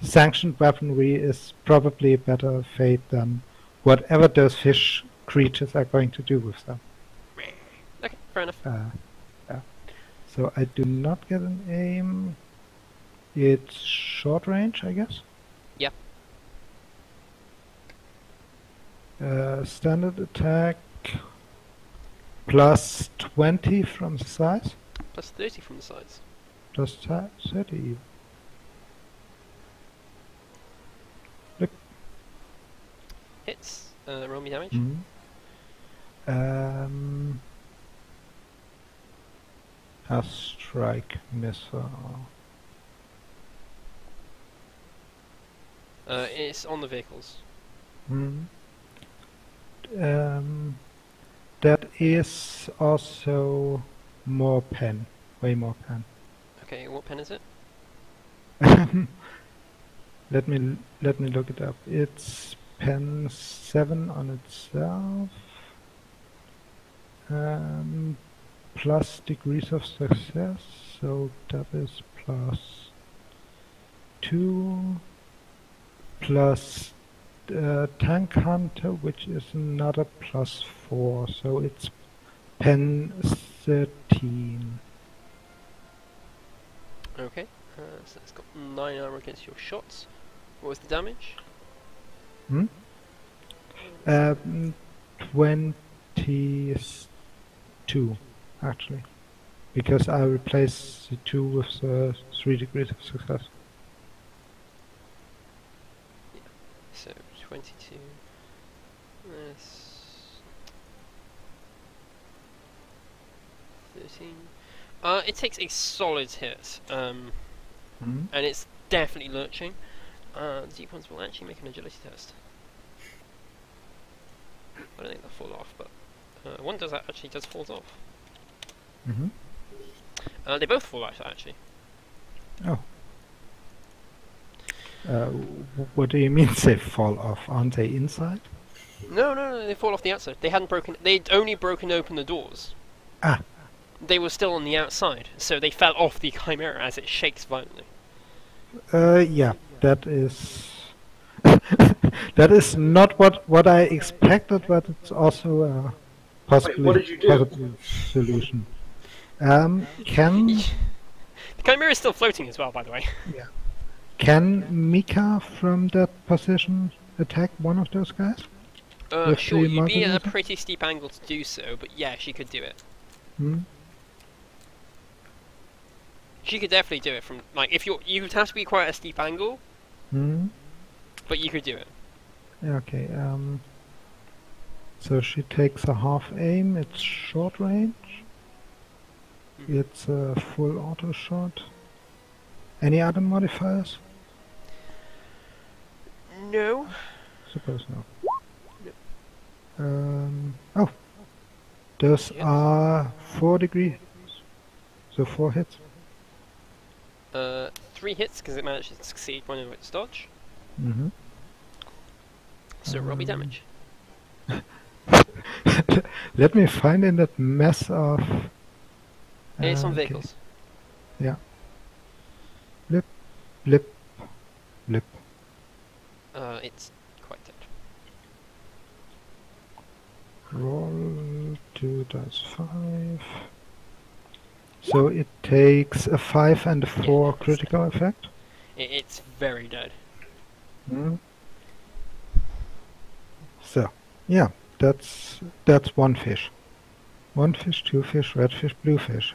sanctioned weaponry is probably a better fate than whatever those fish creatures are going to do with them. Okay, fair enough. Yeah. So I do not get an aim. It's short range, I guess. Yeah. Standard attack plus 20 from the size. Plus 30 from the sides. Plus 30 even. Hits. Roll me damage. A strike missile. It's on the vehicles. That is also more pen. Way more pen. Okay, what pen is it? Let me look it up. It's pen 7 on itself. Plus degrees of success, so that is plus 2 plus tank hunter, which is another plus 4, so it's pen 13. Okay, so it's got 9 armor against your shots. What was the damage? 22, actually, because I replaced the 2 with the 3 degrees of success. So 22. That's 13. It takes a solid hit, and it's definitely lurching. The deep ones will actually make an agility test. I don't think they'll fall off, but one does actually falls off. They both fall out actually. Oh. What do you mean they fall off? Aren't they inside? No, they fall off the outside. They hadn't broken. They'd only broken open the doors. Ah. They were still on the outside, so they fell off the chimera as it shakes violently. Yeah, that is that is not what I expected, but it's also a possibly what did you do? possible solution. Can The chimera is still floating as well, by the way. Mika from that position attack one of those guys? With Sure, the you'd be at a marker? pretty steep angle to do so, but yeah, she could do it. Hmm? She could definitely do it from, like, if you would have to be quite a steep angle, Hmm? but you could do it. Okay, so she takes a half aim, it's short range. It's a full auto shot. Any other modifiers? No. Suppose no. Oh, those Hits. are 4 degrees. So 4 hits. 3 hits because it managed to succeed one of its dodge. Mm-hmm. So roll me damage. Let me find in that mess of. It's on okay. vehicles. Yeah. Blip, blip, blip. It's quite dead. Roll 2 dice 5. So it takes a 5 and a 4 it's critical effect. It's very dead. So, yeah, that's one fish. One fish, 2 fish, red fish, blue fish.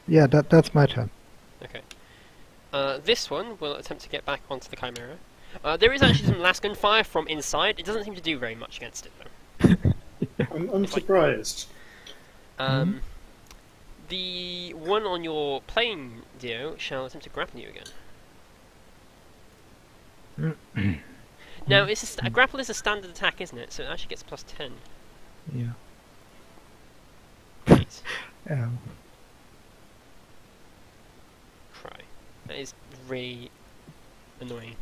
Yeah, that's my turn. Okay. This one will attempt to get back onto the chimera. There is actually some lasgun fire from inside. It doesn't seem to do very much against it though. I'm unsurprised. The one on your plane, Dio, shall attempt to grapple you again. Now, a grapple is a standard attack, isn't it? So it actually gets plus 10. Yeah. Please. Try. That is really annoying.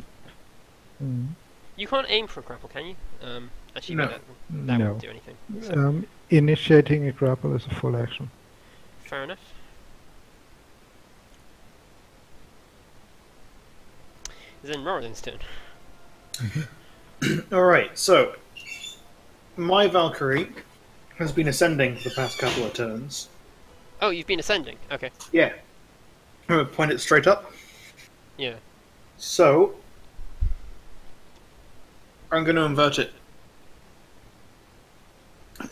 You can't aim for a grapple, can you? Actually, No. that No. won't do anything. So, Initiating a grapple is a full action. fair enough. Then Moradin's turn. Alright, so my Valkyrie has been ascending for the past couple of turns. Oh, you've been ascending. Okay. Yeah. I'm going to point it straight up. Yeah. So I'm going to invert it.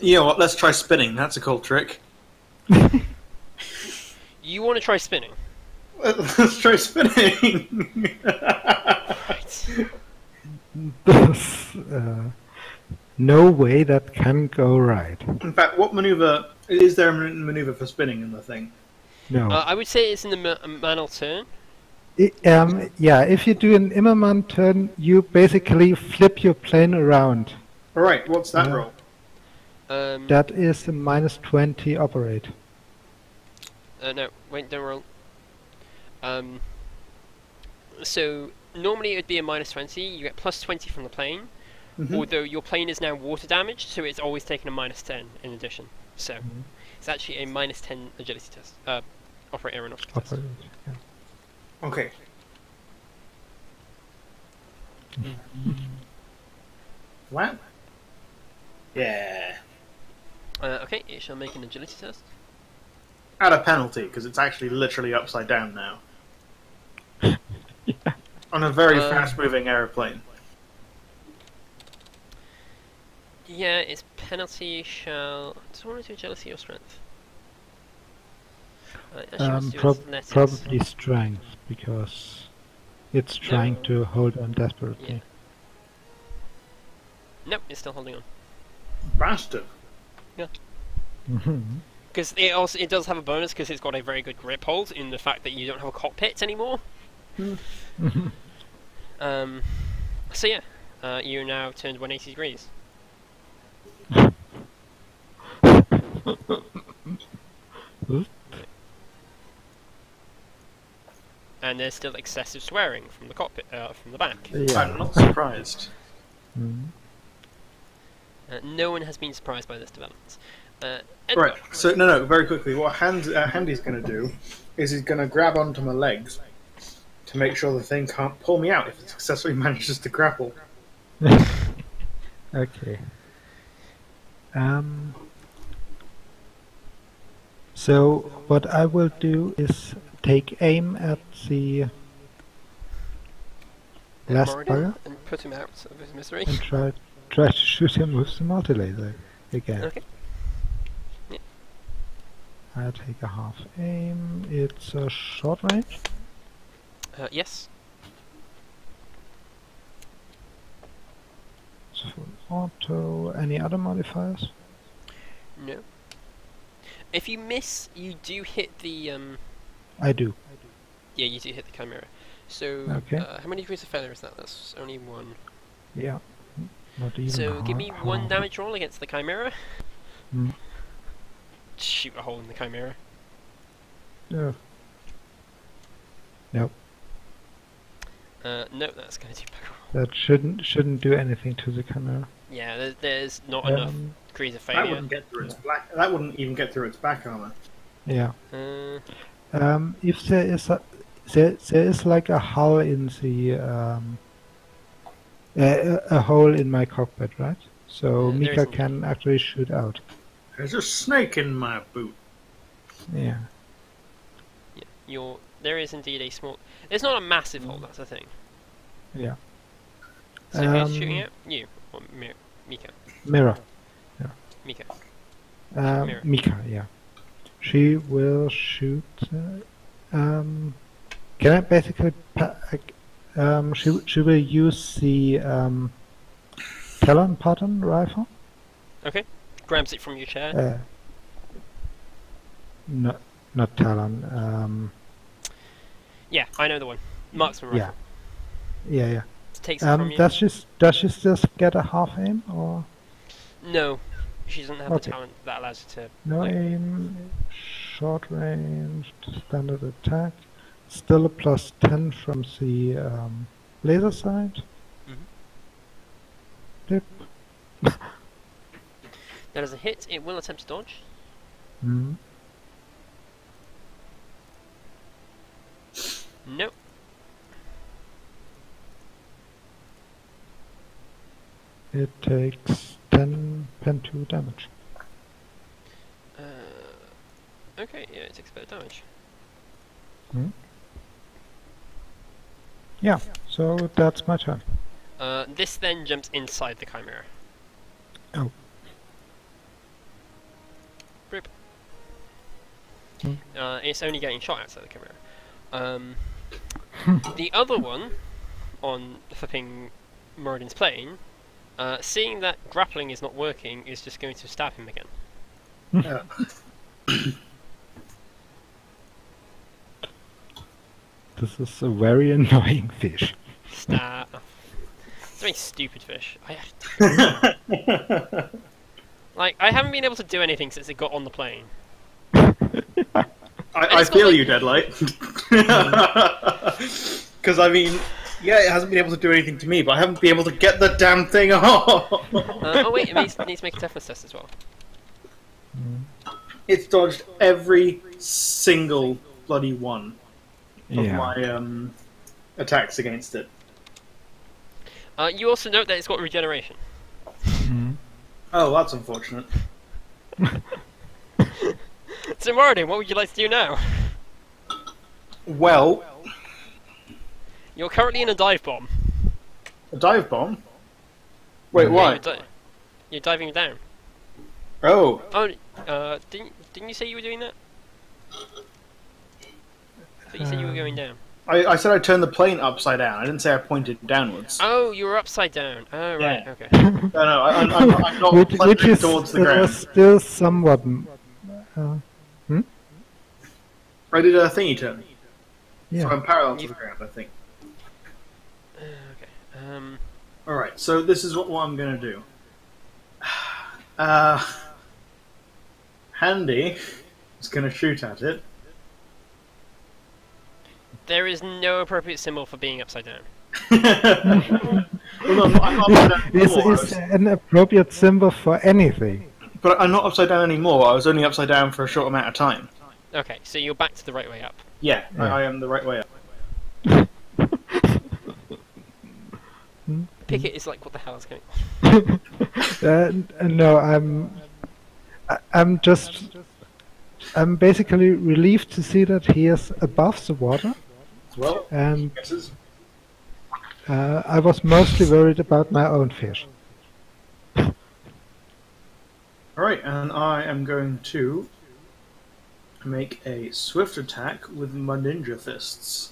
You know what, let's try spinning. That's a cool trick. You want to try spinning? Let's try spinning! Right. There's no way that can go right. In fact, what maneuver... Is there a maneuver for spinning in the thing? No. I would say it's in the Manal turn. Yeah, if you do an Immermann turn, you basically flip your plane around. Alright, what's that roll? That is a -20 operate. No, wait, don't roll. So normally it would be a -20. You get +20 from the plane. Although your plane is now water damaged, so it's always taking a -10 in addition. So it's actually a -10 agility test. Operate aeronautic test. Operate, yeah. Okay. What? Yeah. Okay, it shall make an agility test. At a penalty, because it's actually literally upside down now. On a very fast-moving aeroplane. Yeah, its penalty shall... Does it want to do agility or strength? It actually wants to do athletics. Probably strength, because it's trying to hold on desperately. Nope, it's still holding on. Bastard. Mhm. Because it does have a bonus because it's got a very good grip hold in the fact that you don't have a cockpit anymore. Mhm. So yeah, you're now turned 180 degrees. And there's still excessive swearing from the cockpit, from the back. Yeah. I'm not surprised. Mhm. No one has been surprised by this development. Right. Edward, So no. Very quickly, what Handy's going to do is he's going to grab onto my legs to make sure the thing can't pull me out if it successfully manages to grapple. Okay. So what I will do is take aim at the last Moradin, bugger and put him out of his misery. and try to shoot him with the multi-laser again. Okay. I take a half aim. It's a short range. Yes. It's full auto. Any other modifiers? No. If you miss, you do hit the I do. Yeah, you do hit the chimera. So, Okay. how many degrees of failure is that? That's only one. Yeah. Not even. So, give me one half. damage roll against the chimera. Mm. Shoot a hole in the chimera. Yeah. Nope. No, that's going to do better. That shouldn't do anything to the camera. Yeah, there's not enough degrees of That failure. wouldn't get through its black. That wouldn't even get through its back armor. Yeah. Uh, If there is like a hull in the a hole in my cockpit, right? So There Mika isn't. can actually shoot out. There's a snake in my boot. Yeah. there is indeed a small. It's not a massive hole. That's the thing. Yeah. So who's shooting at you or Mika? Mirror. Mika. Mirror. Mika. Yeah. She will shoot. Can I basically? She will use the Talon pattern rifle. Okay. Grabs it from your chair. Not Talon. Yeah, I know the one. Marksman rifle. Yeah. Takes it from you. Does she just get a half aim or No, she doesn't have the Okay. talent that allows her to. no like, aim? Short range, standard attack. Still a +10 from the laser side. Mhm. Yep. That is a hit. It will attempt to dodge. Mm. Nope. It takes 10 pen 2 damage. Okay, yeah, it takes a bit of damage. Yeah, so that's my turn. This then jumps inside the chimera. Oh. Rip. Hmm. It's only getting shot outside the chimera. The other one, on flipping Moradin's plane, seeing that grappling is not working, is just going to stab him again. Yeah. This is a very annoying fish. Stab. It's a very stupid fish. I haven't been able to do anything since it got on the plane. I It's got, feel like- you, Deadlight. Because I mean, yeah, it hasn't been able to do anything to me, but I haven't been able to get the damn thing off. Oh wait, it needs to make a toughness test as well. It's dodged every single bloody one of Yeah. my attacks against it. You also note that it's got regeneration. Mhm. Oh, that's unfortunate. So Moradin, what would you like to do now? Well, You're currently in a dive bomb. a dive bomb. Wait, Yeah, why? you're diving down. Oh, Oh, didn't you say you were doing that? I thought you said you were going down. I said I turned the plane upside down. I didn't say I pointed downwards. Oh, you were upside down. Oh, right, Yeah. okay. No, I'm not which plunging is towards the ground. still somewhat. I did a thingy turn, Yeah. so I'm parallel to the ground, I think. Okay. Alright, so this is what I'm going to do. Handy is going to shoot at it. There is no appropriate symbol for being upside down. Well, no, I'm not upside down This anymore. is an appropriate symbol for anything. But I'm not upside down anymore. I was only upside down for a short amount of time. Okay, so you're back to the right way up. Yeah, Yeah. I am the right way up. Pickett is like, what the hell is going on? No, I'm basically relieved to see that he is above the water, Well, and guesses. I was mostly worried about my own fish. Alright, and I am going to make a swift attack with my ninja fists.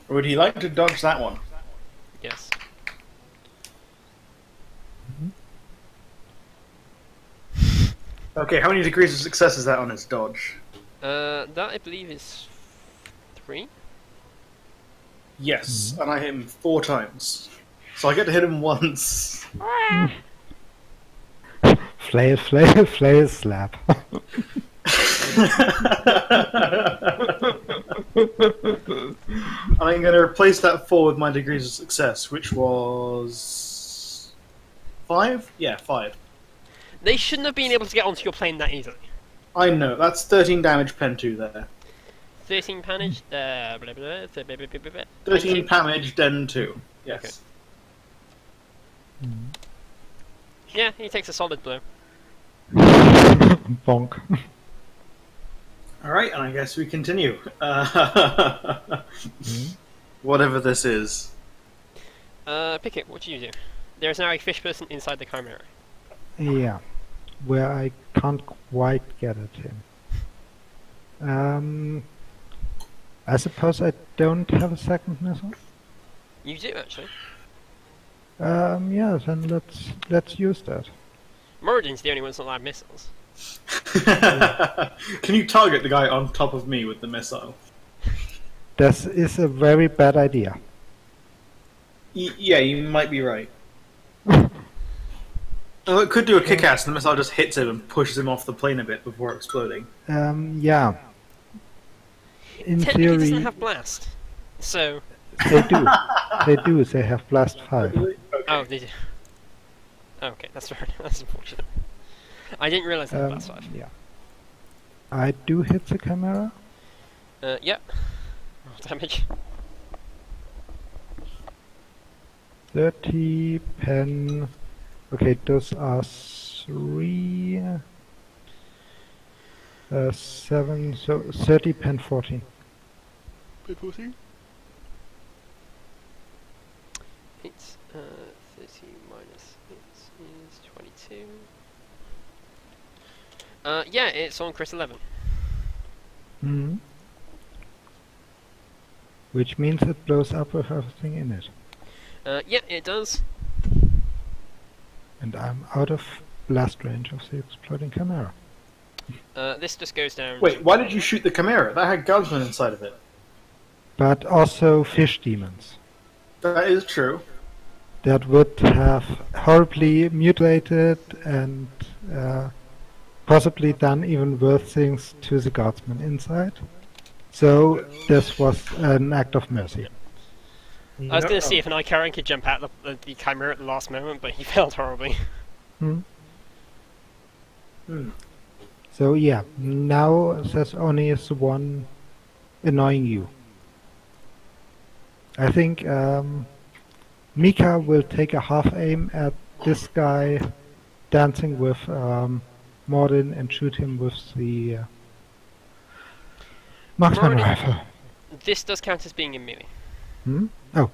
Would he like to dodge that one? Yes. Okay, how many degrees of success is that on his dodge? That I believe is 3. Yes, and I hit him 4 times. So I get to hit him once. Flail, flail, flail, slap. I'm going to replace that 4 with my degrees of success, which was 5? Yeah, 5. They shouldn't have been able to get onto your plane that easily. I know, that's 13 damage pen 2 there. 13 damage, blah, blah, blah, blah, blah, blah, blah, blah. 13 damage den 2. Yes. Okay. Yeah, he takes a solid blow. Bonk. Alright, and I guess we continue. Whatever this is. Pickett, what do you do? There is now a fish person inside the chimera. Yeah, where I can't quite get at him. I suppose I don't have a second missile. You do, actually. Yeah, then let's use that. Moradin's the only one that's not allowed missiles. Can you target the guy on top of me with the missile? This is a very bad idea. Yeah, you might be right. Oh, it could do a kick-ass, and the missile just hits him and pushes him off the plane a bit before exploding. Yeah. In Technically, theory, doesn't have blast. So, they do. They do. They have blast 5. Really? Okay. oh, they do. Okay, that's very that's unfortunate. I didn't realise that blast 5. Yeah. I do hit the camera. Yep. Roll damage. 30 pen. Okay, those are 3. 7. So 30 pen 40. It's 30 minus it is 22. Yeah, it's on Chris 11. Hmm. Which means it blows up with everything in it. Yeah, it does. And I'm out of blast range of the exploding camera. This just goes down. Wait, why did you shoot the Chimera? That had guardsmen inside of it. But also fish demons. That is true. That would have horribly mutilated and possibly done even worse things to the guardsmen inside. So this was an act of mercy. I was going to see if an Ikaran could jump out the Chimera at the last moment, but he failed horribly. Hmm. Hmm. So yeah, now there's only the one annoying you. I think Mika will take a half aim at this guy dancing with Mordin and shoot him with the marksman Mordin- rifle. This does count as being in melee. Hmm? Oh,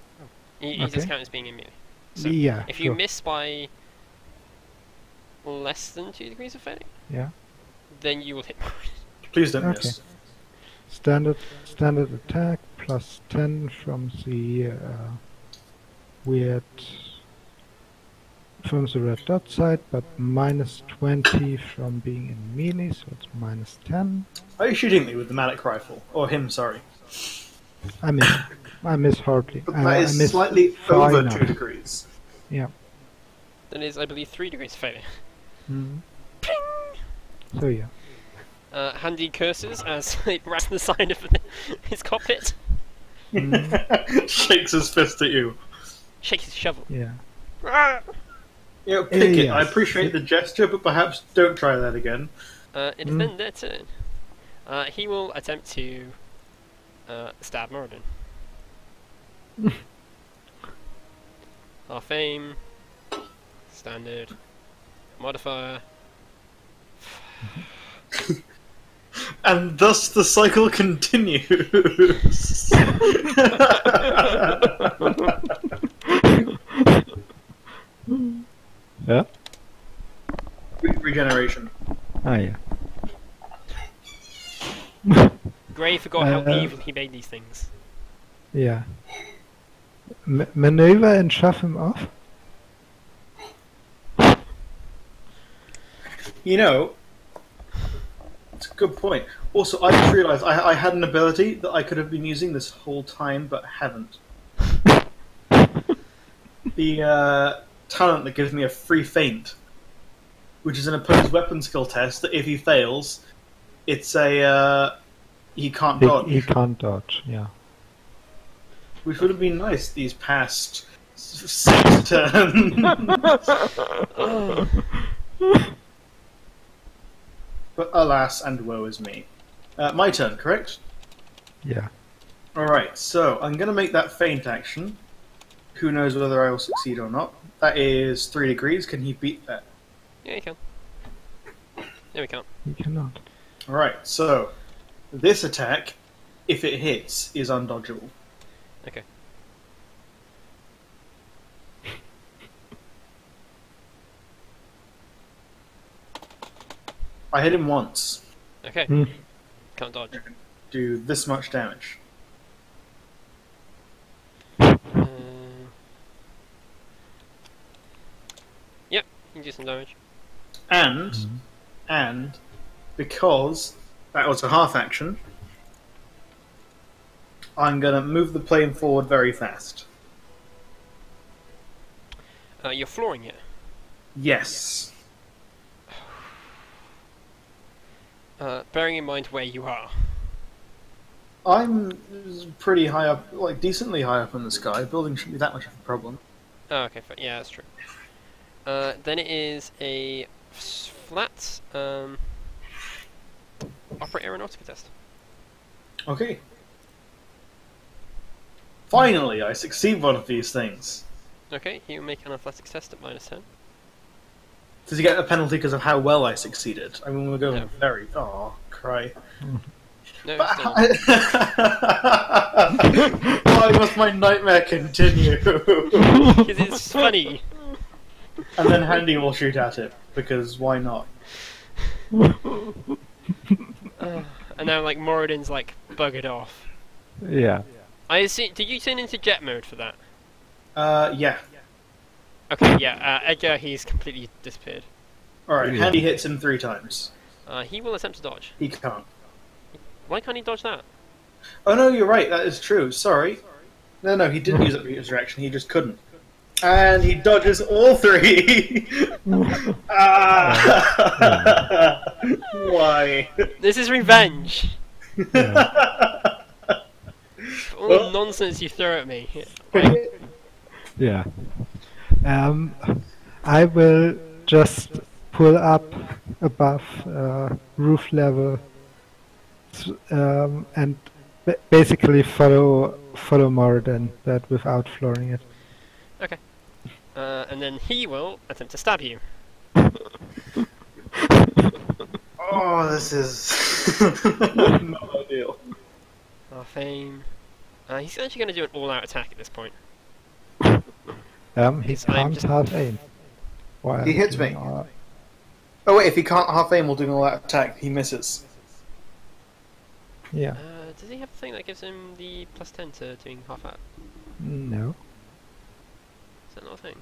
He does Okay. count as being in melee. So, yeah. if you sure. miss by less than 2 degrees of failure, Yeah. then you will hit Mordin. Please don't Okay. miss. standard attack plus 10 from the weird from the red dot side, but minus 20 from being in melee, so it's minus 10. Are you shooting me with the Malik rifle? Or him, sorry. I miss. I miss hardly. But that I is miss slightly far over enough. 2 degrees. Yeah. That is, I believe, 3 degrees of failure. Mm. So yeah. Handy curses as he raps the side of his cockpit. Shakes his fist at you. Shakes his shovel. Yeah. Ah! You know, pick it. Yes. I appreciate the gesture, but perhaps don't try that again. It is then their turn. He will attempt to stab Moradin. Half aim. Standard. Modifier. And thus the cycle continues. Yeah. Regeneration. Ah yeah. Gray forgot how evil he made these things. Yeah. Maneuver and shove him off. You know, it's a good point. Also, I just realised I had an ability that I could have been using this whole time, but haven't. The talent that gives me a free feint, which is an opposed weapon skill test that if he fails, it's a he can't dodge. He can't dodge. Yeah. Which would have been nice these past 6 turns. But alas, and woe is me. My turn, correct? Yeah. Alright, so I'm going to make that feint action. Who knows whether I will succeed or not. That is 3 degrees. Can he beat that? Yeah, he can. No, we can't. He cannot. Alright, so this attack, if it hits, is undodgeable. Okay. I hit him once. Okay. Hmm. Can't dodge. Do this much damage. Yep, you can do some damage. And because that was a half action, I'm going to move the plane forward very fast. You're flooring it. Yes. Bearing in mind where you are. I'm pretty high up, like decently high up in the sky. Building shouldn't be that much of a problem. Oh, okay, yeah, that's true. Then it is a flat operate aeronautica test. Okay. Finally, I succeed one of these things. Okay, you make an athletics test at -10. Does he get a penalty because of how well I succeeded? I mean, we're going No. very... Oh, cry. No, But still. why must my nightmare continue? Because it's funny. And then Handy will shoot at it, because why not? And now, like, Moradin's, like, buggered off. Yeah. Did you turn into jet mode for that? Yeah. Okay, yeah, Edgar, he's completely disappeared. Alright, Yeah. Handy hits him 3 times. He will attempt to dodge. He can't. Why can't he dodge that? Oh no, you're right, that is true, sorry. No, he didn't use up his reaction, he just couldn't. And he dodges all 3! Ah! Why? This is revenge! Yeah. For all the nonsense you throw at me. Yeah. I will just pull up above roof level and basically follow Moradin, but without flooring it. Okay. And then he will attempt to stab you. Oh, this is not ideal. Half aim. He's actually going to do an all-out attack at this point. He I'm can't just- half aim. While He hits doing me. all- Oh wait, if he can't half aim while doing all that attack, he misses. Yeah. Does he have a thing that gives him the +10 to doing half that? No. Is that not a thing?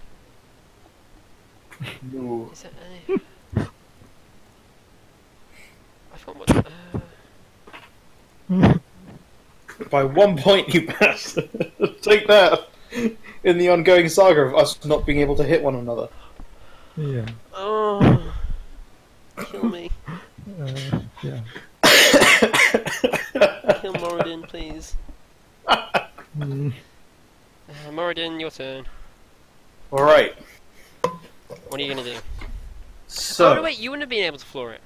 No. Is that any... I forgot what... By 1 point, you bastard. Take that. In the ongoing saga of us not being able to hit one another. Yeah. Oh... Kill me. Yeah. Kill Moradin, please. Mm. Moradin, your turn. Alright. What are you gonna do? So. Oh no, wait, you wouldn't have been able to floor it.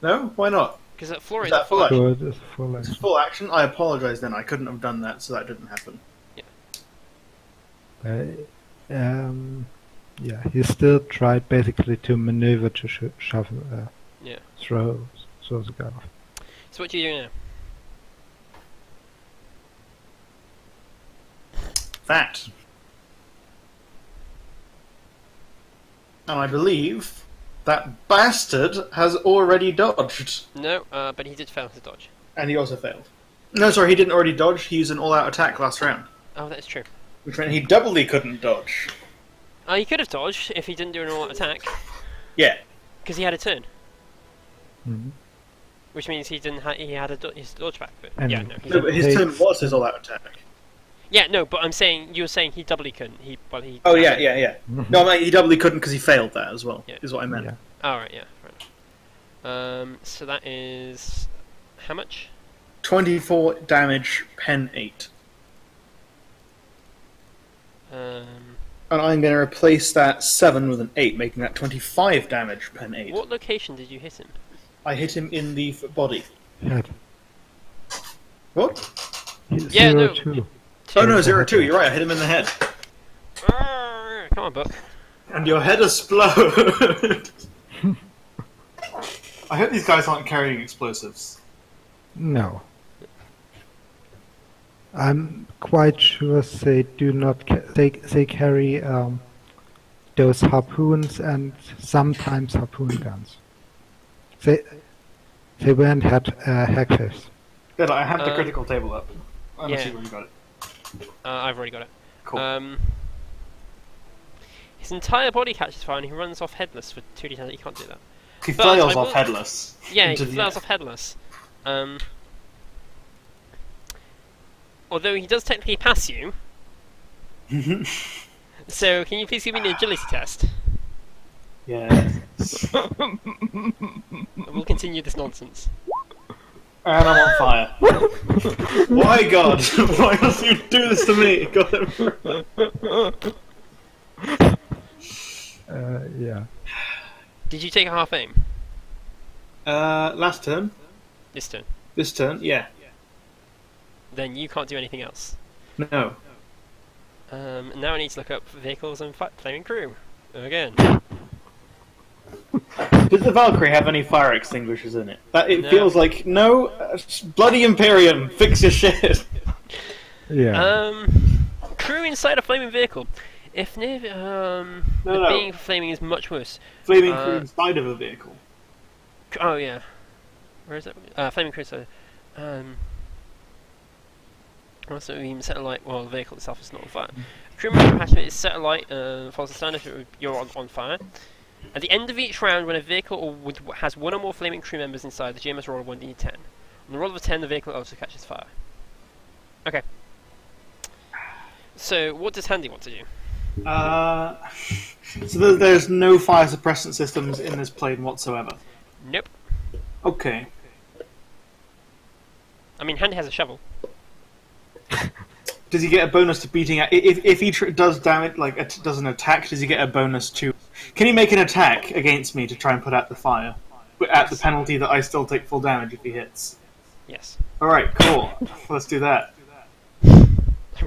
No? Why not? Because at floor Is is that full action? Good is full It's action. full action? I apologise then. I couldn't have done that, so that didn't happen. Yeah, he still tried basically to maneuver to shove, Yeah. throw the guy off. So what do you do now? That. And I believe that bastard has already dodged. No, but he did fail to dodge. And he also failed. No, sorry, he didn't already dodge. He used an all-out attack last round. Oh, that is true. Which meant he doubly couldn't dodge. He could have dodged if he didn't do an all-out attack, Yeah. because he had a turn. Mm-hmm. Which means he didn't. He had his dodge back. But And yeah, no. He No, didn't. but his turn was his all-out attack. Yeah, no. But I'm saying you were saying he doubly couldn't. He. Oh, yeah. No, I mean, he doubly couldn't because he failed that as well, Yeah. is what I meant. Yeah. Oh, right. Yeah. Right. So that is how much? 24 damage, pen 8. And I'm going to replace that 7 with an 8, making that 25 damage, pen 8. What location did you hit him? I hit him in the body. Head. What? Yeah, no. 0-2. Oh no, 0-2, you're right, I hit him in the head. Come on, Buck. And your head explode! I hope these guys aren't carrying explosives. No. I'm quite sure they do not. They carry those harpoons and sometimes harpoon guns. They weren't hacktives. Good, I have the critical table up. I don't yeah. see where you got it. I've already got it. Cool. His entire body catches fire and he runs off headless for 2d10. You can't do that. He but flails I off will- headless. Yeah, he into the flails air. off headless. Although he does technically pass you. So can you please give me an agility test? Yeah. We'll continue this nonsense. And I'm on fire. Why, God? Why must you do this to me? God. Yeah. Did you take a half aim? Last turn. This turn. This turn, yeah. Then you can't do anything else. No. Now I need to look up vehicles and flaming crew. Again. Does the Valkyrie have any fire extinguishers in it? It No. feels like, no, bloody Imperium, fix your shit. Yeah. Crew inside a flaming vehicle. If near, the being flaming is much worse. Flaming crew inside of a vehicle. Oh yeah. Where is it? Flaming crew. So, also even set alight. Well, the vehicle itself is not on fire. Crew member attachment is set alight. Follows the standard. You're on fire. At the end of each round, when a vehicle has one or more flaming crew members inside, the GM must roll a 1d10. On the roll of a 10, the vehicle also catches fire. Okay. So, what does Handy want to do? So there's no fire suppressant systems in this plane whatsoever. Nope. Okay. I mean, Handy has a shovel. Does he get a bonus to beating? If he does damage, like does an attack, does he get a bonus to? Can he make an attack against me to try and put out the fire, but at the penalty that I still take full damage if he hits? Yes. All right, cool. Let's do that. I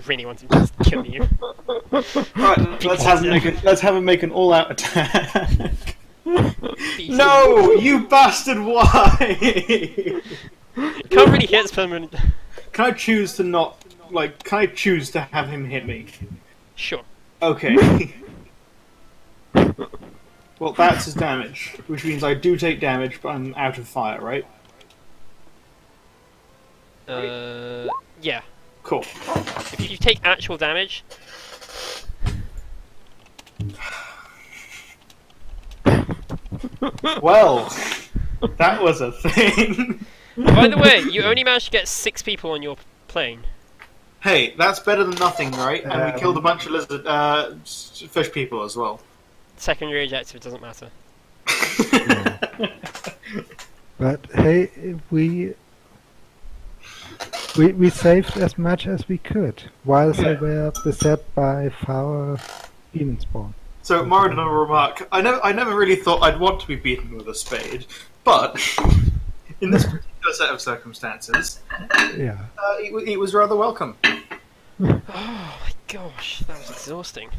really want him to just kill you. All right, let's have him make an all-out attack. No, you bastard! Why? Can't really hit permanent. Can I choose to not Can I choose to have him hit me? Sure. Okay. Well, that's his damage, which means I do take damage, but I'm out of fire, right? Yeah. Cool. If you take actual damage, Well, that was a thing. by the way, you only managed to get 6 people on your plane. Hey, that's better than nothing, right? And we killed a Um, bunch of fish people as well. Secondary objective, it doesn't matter. But hey, we saved as much as we could while they Yeah. were beset by foul demon spawn. So, Martin, a remark. I never really thought I'd want to be beaten with a spade, but in this particular set of circumstances, Yeah. it was rather welcome. Oh my gosh, that was exhausting.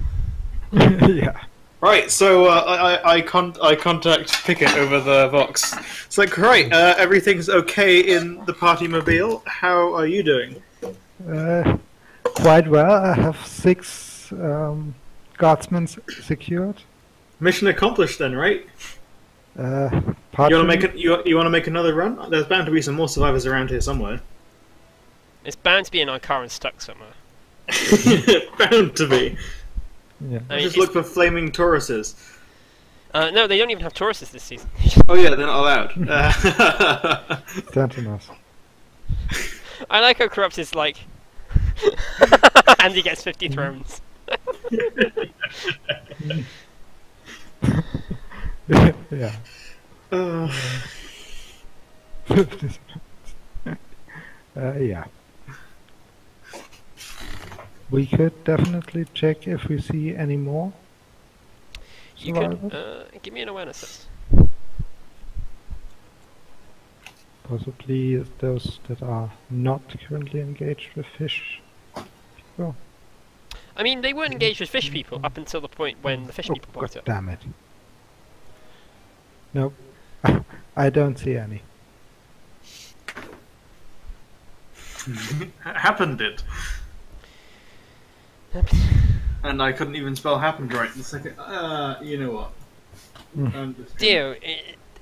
Yeah. Right, so I contact Pickett over the Vox. It's like, right, everything's okay in the party mobile. How are you doing? Quite well. I have 6 guardsmen secured. Mission accomplished, then, right? Party, You want to make another run? There's bound to be some more survivors around here somewhere. It's bound to be in our car and stuck somewhere. Bound to be. Yeah. I mean, Just look for flaming Tauruses. no, they don't even have Tauruses this season. Oh yeah, they're not allowed. Sentinels. I like how corrupt is like. And he gets 50 thrones. Yeah. Yeah. We could definitely check if we see any more You could survivors. give me an awareness test. Possibly those that are not currently engaged with fish people. I mean, they weren't engaged with fish people up until the point when the fish people God popped up. damn it. Nope. I don't see any. Happened it. And I couldn't even spell happened right. It's like, you know what? I'm just Dio,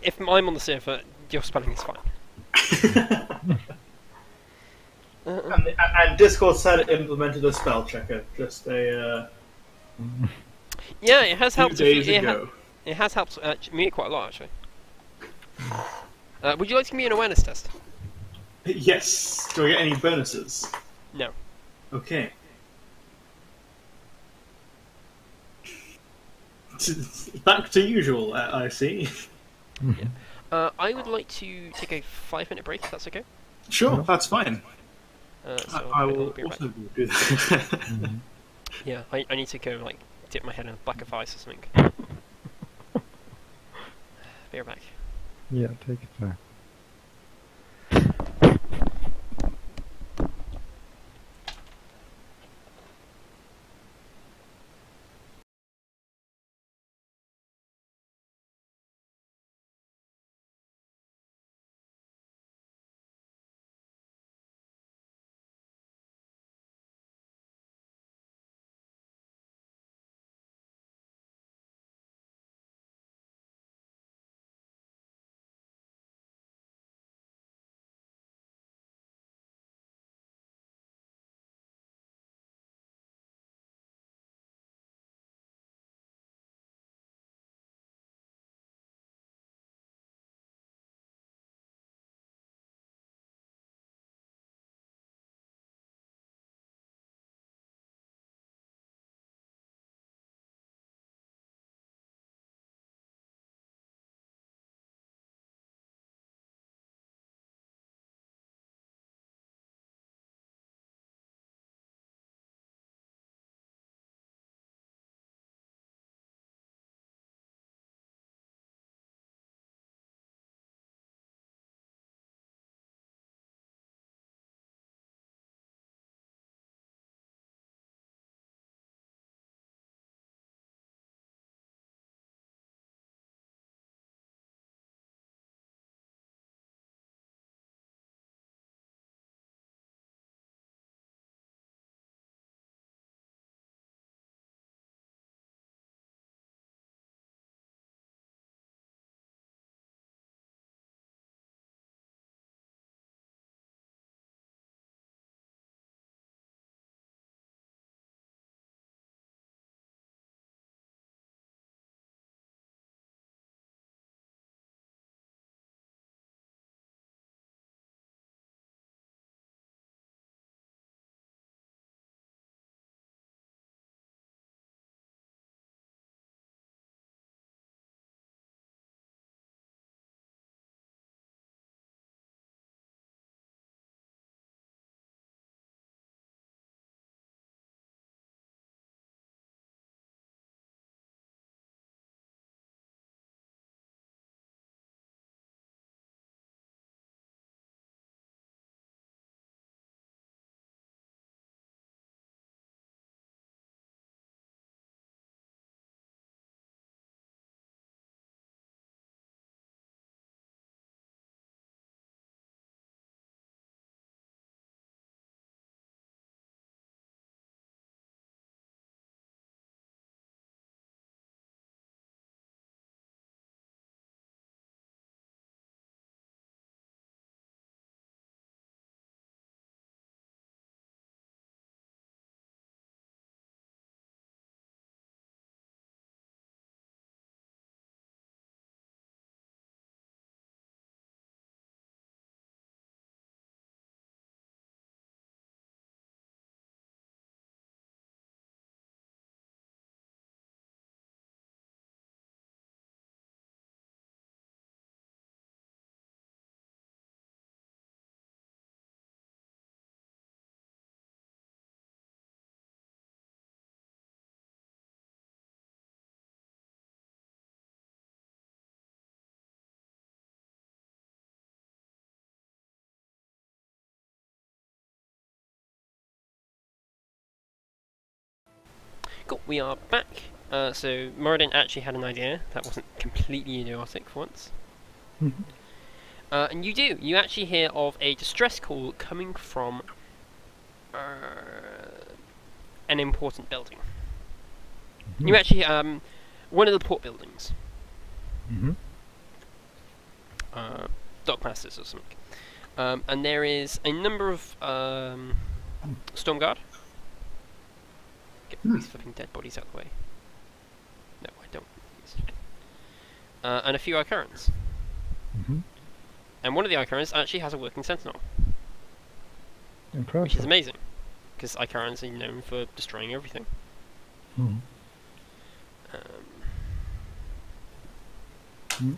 if I'm on the server, your spelling is fine. and Discord said it implemented a spell checker just a Yeah, it has few helped. days ago. It has helped me quite a lot, actually. Would you like to give me an awareness test? Yes. Do I get any bonuses? No. Okay. Back to usual, I see. I would like to take a 5-minute break, if that's okay. Sure, Yeah. that's fine. So I I'll will be right back. also do that. Yeah, I need to go, like, dip my head in a bucket of ice or something. Be right back. Yeah, take it time. Cool, we are back. So Moradin actually had an idea that wasn't completely idiotic for once. Mhm. And you actually hear of a distress call coming from an important building. You actually, one of the port buildings. Mhm. Dockmasters or something. And there is a number of Storm Guard. Get these flipping dead bodies out of the way. No, I don't. And a few Icurans. Mhm. And one of the Icurans actually has a working Sentinel, which is Impressive. amazing, because Icurans are known for destroying everything. Mhm. Mm.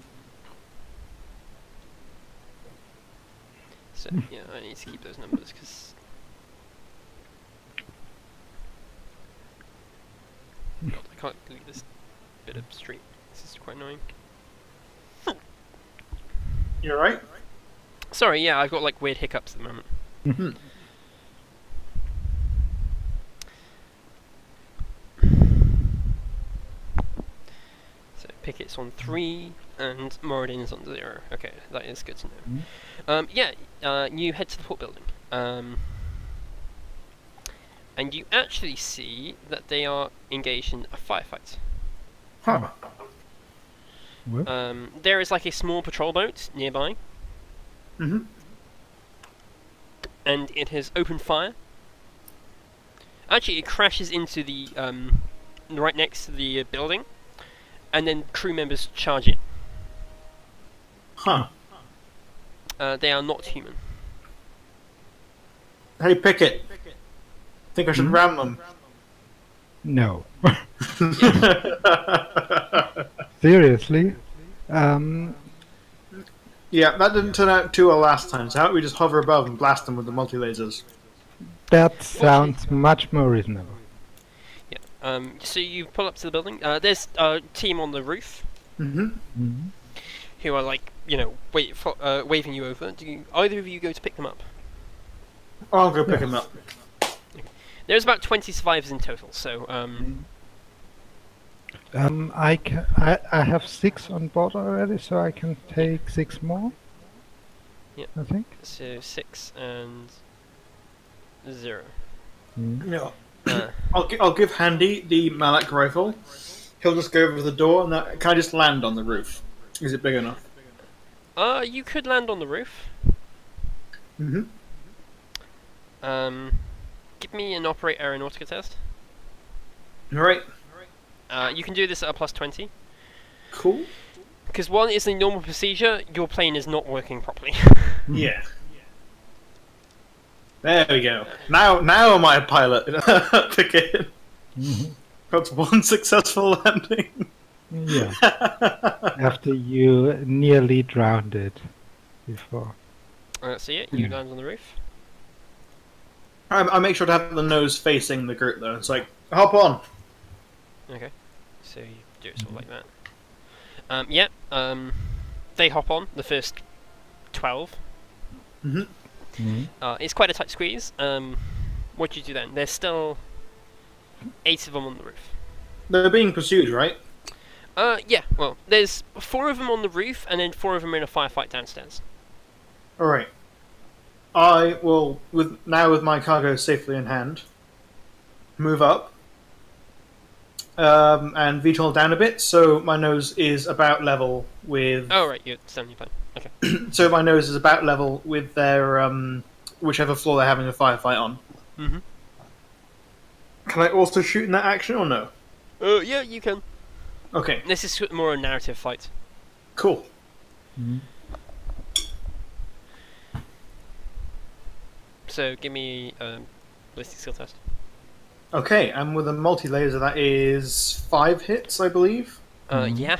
So yeah, I need to keep those numbers because I can't delete this bit of street. This is quite annoying. You're right. Sorry, yeah, I've got like weird hiccups at the moment. Mhm. So Pickett's on 3 and Moradin's on 0. Okay, that is good to know. Mhm. You head to the port building. And you actually see that they are engaged in a firefight. Huh. Well, There is like a small patrol boat nearby, Mm-hmm. and it has opened fire. Actually, it crashes into the right next to the building, and then crew members charge it. Huh. They are not human. Hey, Pickett. Think I should ram them? no. Seriously? Yeah, that didn't turn out too well last time, so how about we just hover above and blast them with the multi-lasers? That sounds much more reasonable. Yeah. So you pull up to the building. There's a team on the roof Mm-hmm. Mhm. who are like, waving you over. Do either of you go to pick them up? I'll go pick them up. There's about 20 survivors in total. So I have 6 on board already, so I can take 6 more. Yep. I think. So 6 and 0. Mhm. No. Uh, I'll give Handy the Malak rifle. He'll just go over the door, and can I just land on the roof? Is it big enough? you could land on the roof. Mm-hmm. Give me an operate aeronautica test. All right. You can do this at a +20. Cool. Because one is a normal procedure, your plane is not working properly. Yeah. There we go. Now am I a pilot? Pickett. Mhm. That's one successful landing. Yeah. After you nearly drowned it before. So yeah, you land on the roof. I make sure to have the nose facing the group, though. It's like, hop on. Okay. So you do it sort of like that. They hop on, the first 12. Mm-hmm. Mhm. It's quite a tight squeeze. What do you do then? There's still 8 of them on the roof. They're being pursued, right? Yeah, well, there's 4 of them on the roof, and then 4 of them are in a firefight downstairs. All right. I will, with my cargo safely in hand, move up and VTOL down a bit, so my nose is about level with. Oh, right, you're standing your plane. Okay. So my nose is about level with their whichever floor they're having a firefight on. Mm-hmm. Can I also shoot in that action or no? Yeah, you can. Okay, This is more a narrative fight. cool. Mhm. So give me a ballistic skill test. Okay, and with a multi-laser, that is 5 hits, I believe. Yeah.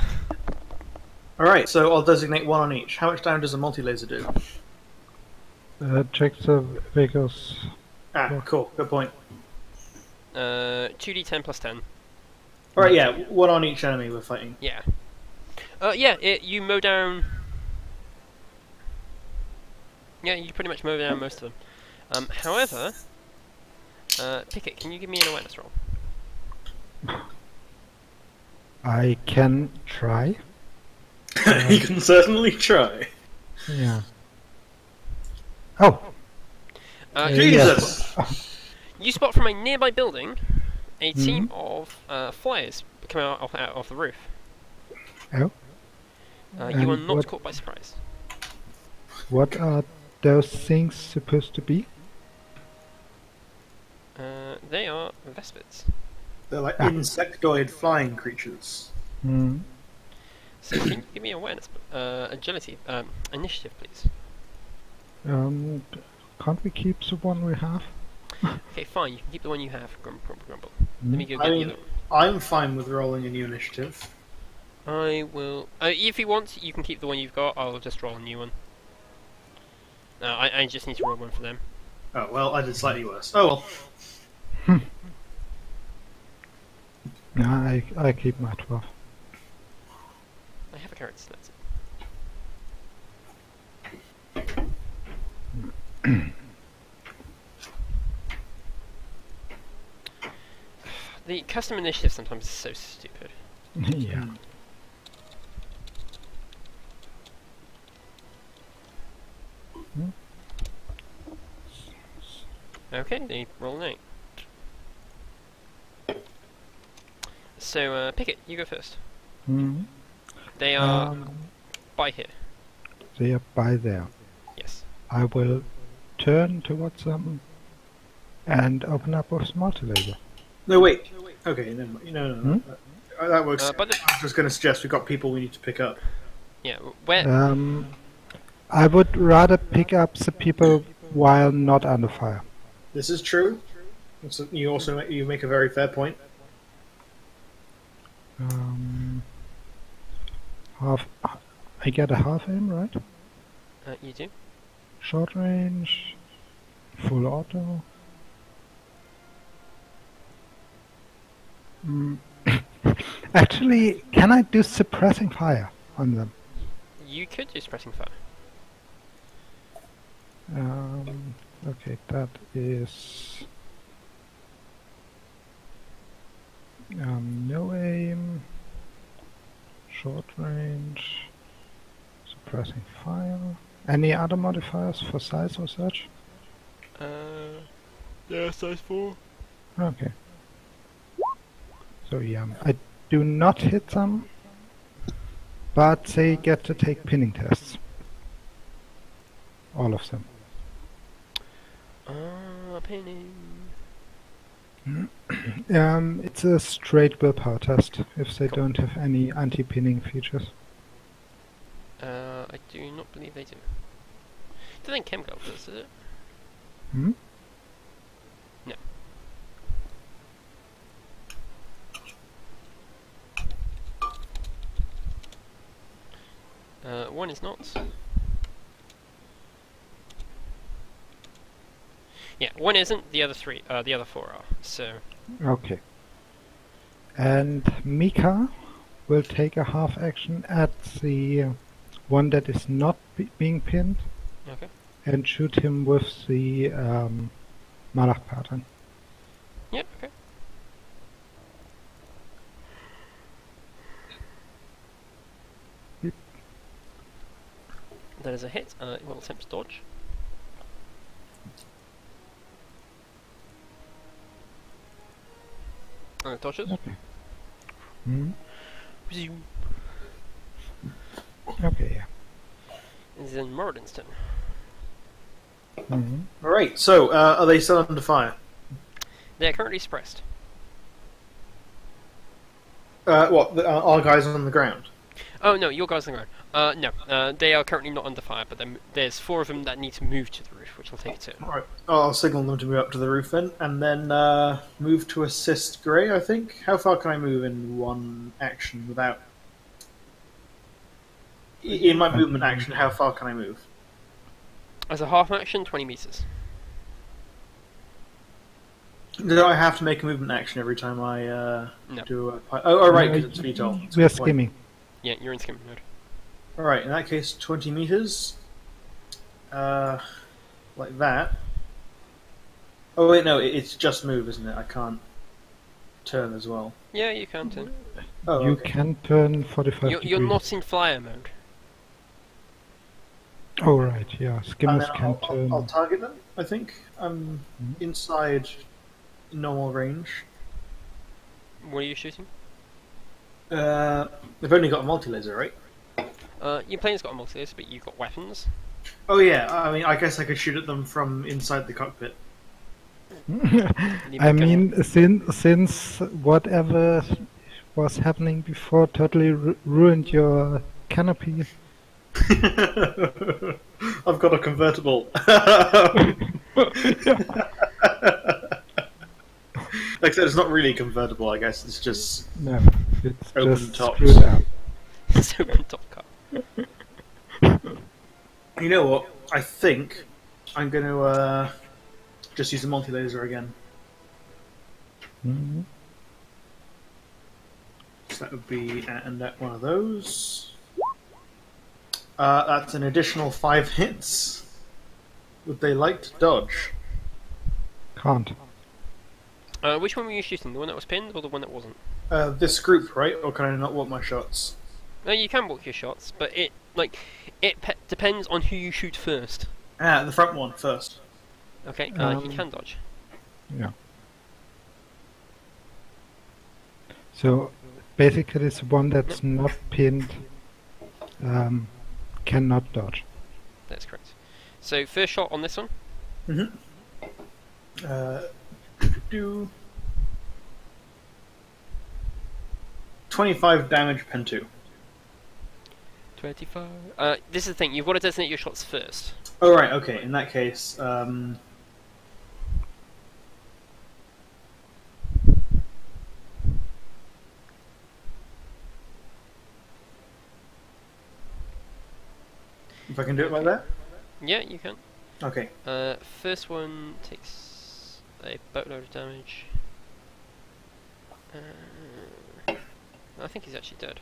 All right, so I'll designate 1 on each. How much damage does a multi-laser do? Check the figures. Ah, cool. Good point. 2d10 plus 10. All right, yeah, 1 on each enemy we're fighting. Yeah. You mow down. Yeah, you pretty much mow down most of them. However, Pickett, can you give me an awareness roll? I can try. You can certainly try. Yeah. Oh, Jesus! You spot from a nearby building a team Mhm. of flyers coming out of the roof. Oh. You are And not caught by surprise. what are those things supposed to be? They are Vespids. They're like Ah. insectoid flying creatures. Hmm. So can you give me awareness, agility, initiative, please? Can't we keep the one we have? Okay, fine. You can keep the one you have. Grumble, grumble, grumble. Hmm? Let me go I get the mean, other one. I'm fine with rolling a new initiative. I will. If you want, you can keep the one you've got. I'll just roll a new one. I just need to roll one for them. Oh, well, I did slightly worse. Oh, well. Yeah, I keep my 12. I have a character, so that's it. The custom initiative sometimes is so stupid. Yeah. Okay, they roll an 8. So, Pickett, you go first. Hmm. They are Um, by here. they are by there. Yes. I will turn towards them and open up with multi-laser. No, wait. Okay, never mind. No. That works. But the, I was just going to suggest we've got people we need to pick up. yeah, where? I would rather pick up the people while not under fire. This is true. You also you make a very fair point. Half. I get a half aim, right? You do. Short range, full auto. Actually, can I do suppressing fire on them? You could do suppressing fire. Okay, that is no aim, short range, suppressing fire. Any other modifiers for size or such? Yeah, size 4. Okay. So yeah, I do not hit them, but they get to take pinning tests. All of them. Pinning. It's a straight willpower test if they don't have any anti-pinning features. I do not believe they do. I don't think Chemgulf does, is it? Hmm? No. One is not. Yeah, one isn't. The other three, the other 4 are. So. Okay. And Mika will take a half action at the one that is not being pinned Okay. and shoot him with the Malach pattern. Yeah. Okay. Yep. That is a hit. It will attempt to dodge. Dodges. Okay. Hmm. Resume. Okay, yeah. This is in Moradin's turn. Hmm. Alright, so are they still under fire? They are currently suppressed. Our guys on the ground? Oh no, your guys on the ground. No, they are currently not under fire, but there's 4 of them that need to move to the roof, which will take a turn. Alright, I'll signal them to move up to the roof then, and then move to assist Grey, I think. How far can I move in one action without... In my movement action, how far can I move? As a half action, 20 meters. Do I have to make a movement action every time I No. do a... Oh, right, because it's VTOL. That's a We are good point. skimming. Yeah, you're in skim mode. Alright, in that case, 20 meters. Like that. Oh wait, no, it's just move, isn't it? I can't... turn as well. Yeah, you can turn. Oh, You okay. can turn 45 You're degrees. not in flyer mode. Oh, right, yeah. And Skimmers then can I'll turn. target them, I think. I'm inside normal range. What are you shooting? They've only got a multi-laser, right? Your plane's got a multi-laser, but you've got weapons. Oh yeah, I mean, I guess I could shoot at them from inside the cockpit. I mean, since whatever was happening before totally ruined your canopy. I've got a convertible. Like I said, it's not really convertible, I guess. It's just No, it's Open just tops. screwed up. It's open top car. You know what? I think I'm going to just use the multi-laser again. Mhm. So that would be and that one of those. That's an additional 5 hits. Would they like to dodge? Can't. Which one were you shooting? The one that was pinned or the one that wasn't? This group, right? Or can I not walk my shots? No, you can walk your shots, but it depends on who you shoot first. The front one first. Okay, he can dodge. Yeah. So basically, it's one that's not pinned. Cannot dodge. That's correct. So first shot on this one. Do 25 damage pen 2. 25. This is the thing. You've got to designate your shots first. Oh right, okay. In that case, if I can do it like that. Yeah, you can. Okay. First one takes a boatload of damage. I think he's actually dead.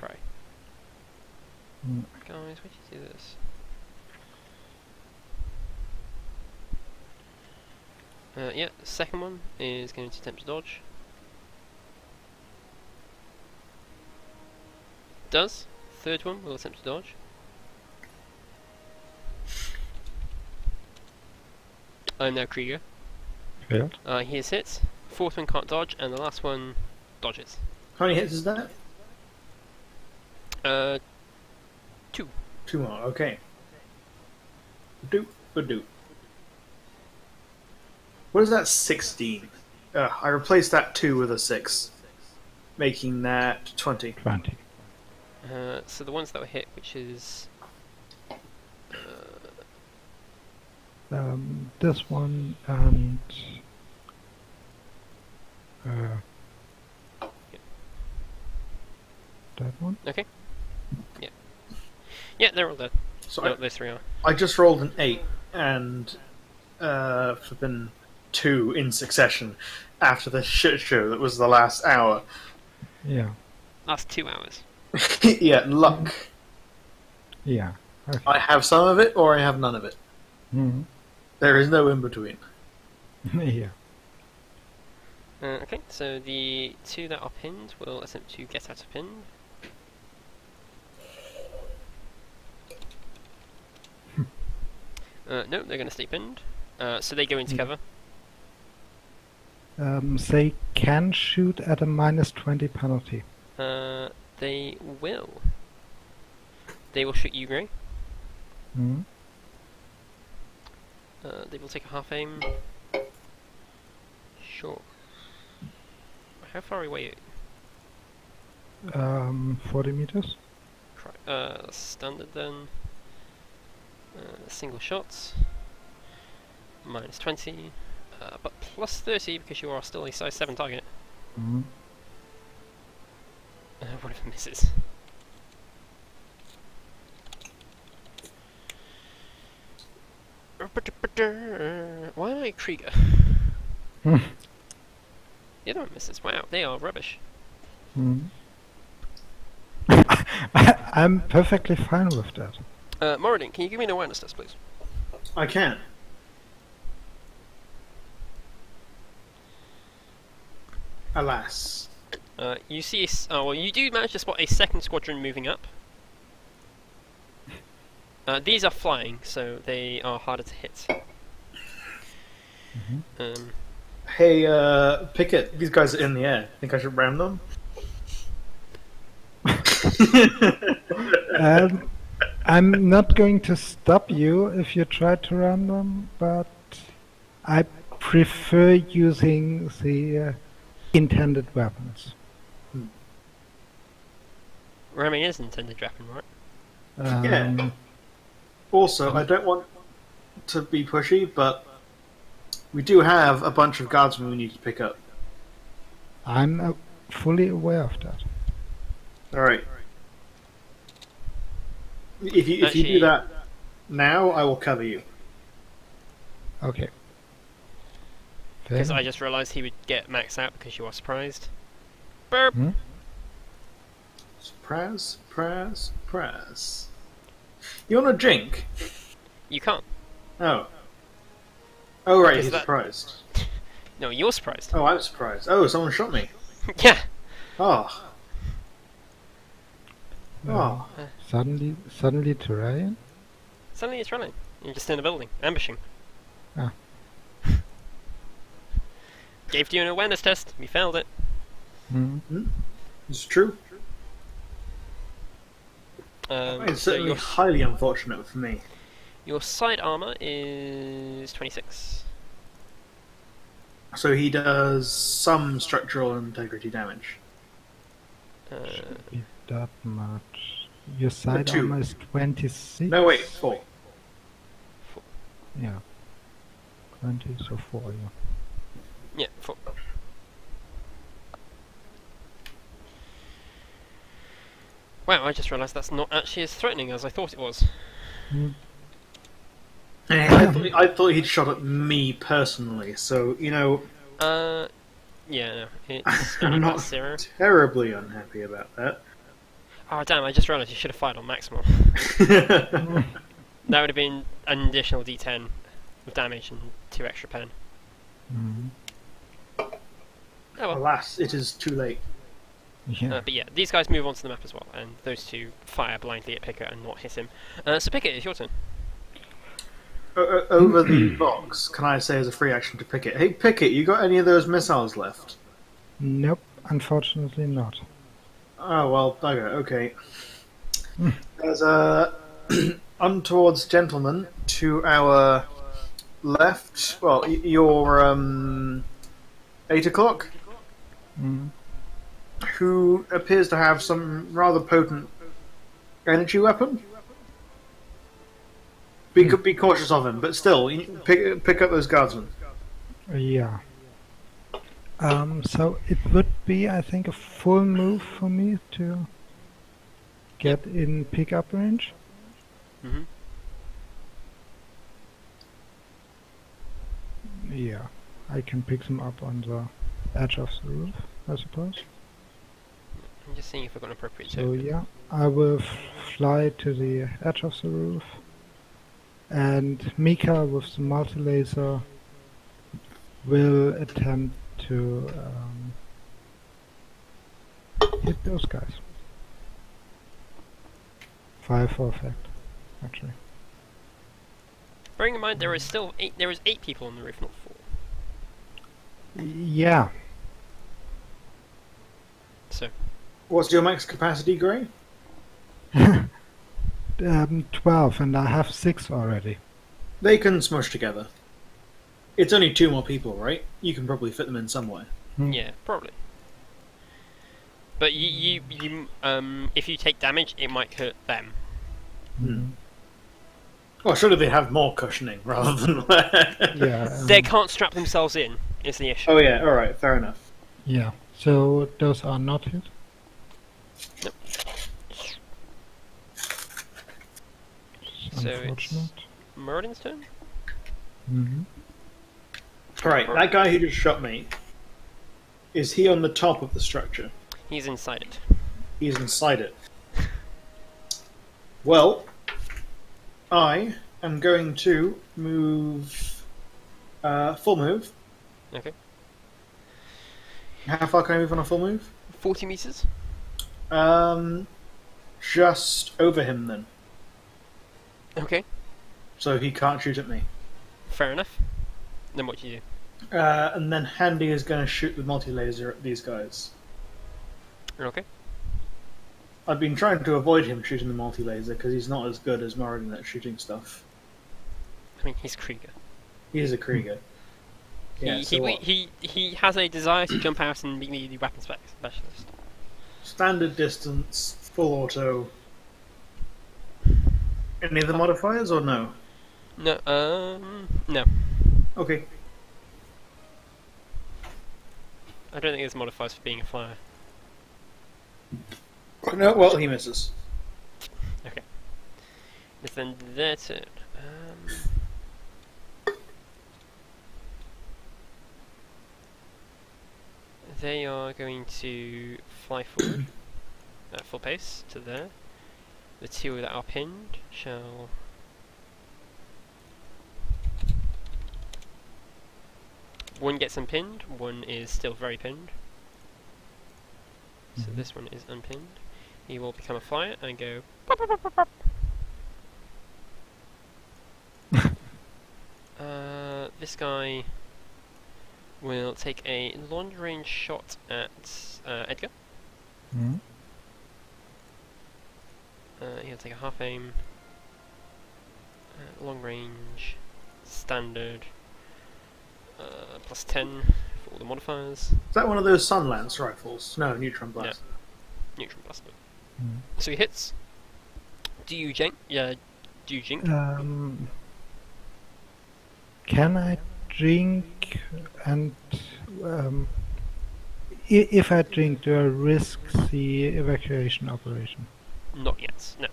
Right. Guys, why did you do this? Yeah, the second one is going to attempt to dodge. Does. Third one will attempt to dodge. I'm now Krieger. Failed. He is hit. Fourth one can't dodge, and the last one dodges. How many hits is that? 2. 2 more. Okay. Doop, doop. What is that? 16. I replaced that 2 with a 6, making that 20. 20. So the ones that were hit, which is This one and that one. okay. Yeah, they're all dead. So No, those 3 are. I just rolled an 8 and flipping 2 in succession after the shit show that was the last hour. Yeah. Last 2 hours. Yeah, luck. Yeah. Okay. I have some of it or I have none of it. Mhm. There is no in between. Yeah. Okay, so the 2 that are pinned will attempt to get out of pin. No, they're going to stay pinned. So they go into cover. They can shoot at a -20 penalty. They will. They will shoot you, Grey. Mhm. They will take a half aim. Sure. How far away are you? 40 meters. Standard then. Single shots. -20. But +30 because you are still a size 7 target. Mhm. What if it misses? Why am I Krieger? The other one misses. Wow, they are rubbish. Mhm. I'm perfectly fine with that. Moradin, can you give me an awareness test, please? I can. Alas. You see, well, you do manage to spot a second squadron moving up. These are flying, so they are harder to hit. Hey, Pickett, these guys are in the air. Think I should ram them? I'm not going to stop you if you try to run them, but I prefer using the intended weapons. Ramming is intended weapon, right? Yeah. Also, I don't want to be pushy, but we do have a bunch of guardsmen we need to pick up. I'm fully aware of that. Alright. If you do that now, I will cover you. Okay. Because I just realised he would get Max out because you are surprised. Burp! Hmm? Surprise, surprise, surprise. You want a drink? You can't. Oh. Oh, right, Is he's that- surprised. No, you're surprised. Oh, I'm surprised. Oh, someone shot me. Yeah! Oh. Oh. Suddenly terrain? Suddenly it's running. You're just in a building, ambushing. Ah. Gave you an awareness test. We failed it. It's true. It's So certainly highly unfortunate for me. your side armor is 26. So he does some structural integrity damage. Be that much. Your side 2. armor is 26? No, wait, 4. Yeah. 20, so 4, yeah. Yeah, 4. Wow, I just realised that's not actually as threatening as I thought it was. I thought he'd shot at me personally, so, you know, Yeah, no, it's only I'm about not 0. terribly unhappy about that. Oh damn, I just realised you should have fired on maximal. That would have been an additional d10 of damage and 2 extra pen. Oh well. Alas, it is too late. Yeah. But yeah, these guys move onto the map as well, and those two fire blindly at Pickett and not hit him. So Pickett, it's your turn. Over the box, can I say as a free action to Pickett, hey Pickett, you got any of those missiles left? Nope, unfortunately not. Oh, well, okay. There's a untowards gentleman to our left. Well, you're 8 o'clock, who appears to have some rather potent energy weapon. Be cautious of him, but still, you pick up those guardsmen. Yeah. So it would be, I think, a full move for me to get in pickup range. Mm-hmm. Yeah, I can pick them up on the edge of the roof, I suppose. I'm just seeing if I've got an appropriate So token. yeah, I will fly to the edge of the roof, and Mika with the multi-laser will attempt to hit those guys. 5 for effect, actually. Bearing in mind there is still 8. There is 8 people on the roof, not 4. Yeah. So What's your max capacity, Gray? 12, and I have 6 already. They can smush together. It's only 2 more people, right? You can probably fit them in somewhere. yeah, probably. But you if you take damage, it might hurt them. Well, surely they have more cushioning rather than Yeah. They can't strap themselves in. Is the issue? Oh yeah, alright, fair enough. Yeah. So those are not hit. Nope. It's So it's- unfortunate. Muradin's turn. Alright, that guy who just shot me, is he on the top of the structure? He's inside it. He's inside it. Well, I am going to move, full move. Okay. How far can I move on a full move? 40 meters. Just over him then, Okay, so he can't shoot at me. fair enough. Then what do you do? And then Handy is going to shoot the multi-laser at these guys. Okay. I've been trying to avoid him shooting the multi-laser because he's not as good as Moradin at shooting stuff. I mean, he's Krieger. He is a Krieger. Yeah, so what? He has a desire to jump out and be the weapon specialist. Standard distance, full auto. Any other modifiers or no? No, no. Okay. I don't think there's modifiers for being a flyer. No, well, he misses. Okay. It's then their turn. They are going to fly forward at full pace to there. The two that are pinned shall... One gets unpinned, one is still very pinned. So this one is unpinned. He will become a flyer and go... Pop, pop, pop, pop, pop. This guy will take a long range shot at Edgar. Mm. He'll take a half aim. Long range, standard, plus 10 for all the modifiers. Is that one of those Sunlance rifles? No, Neutron Blast. Neutron blaster. Mm. So he hits. Do you jink? Yeah. Do you jink? Can I drink and if I drink, do I risk the evacuation operation? Not yet. No.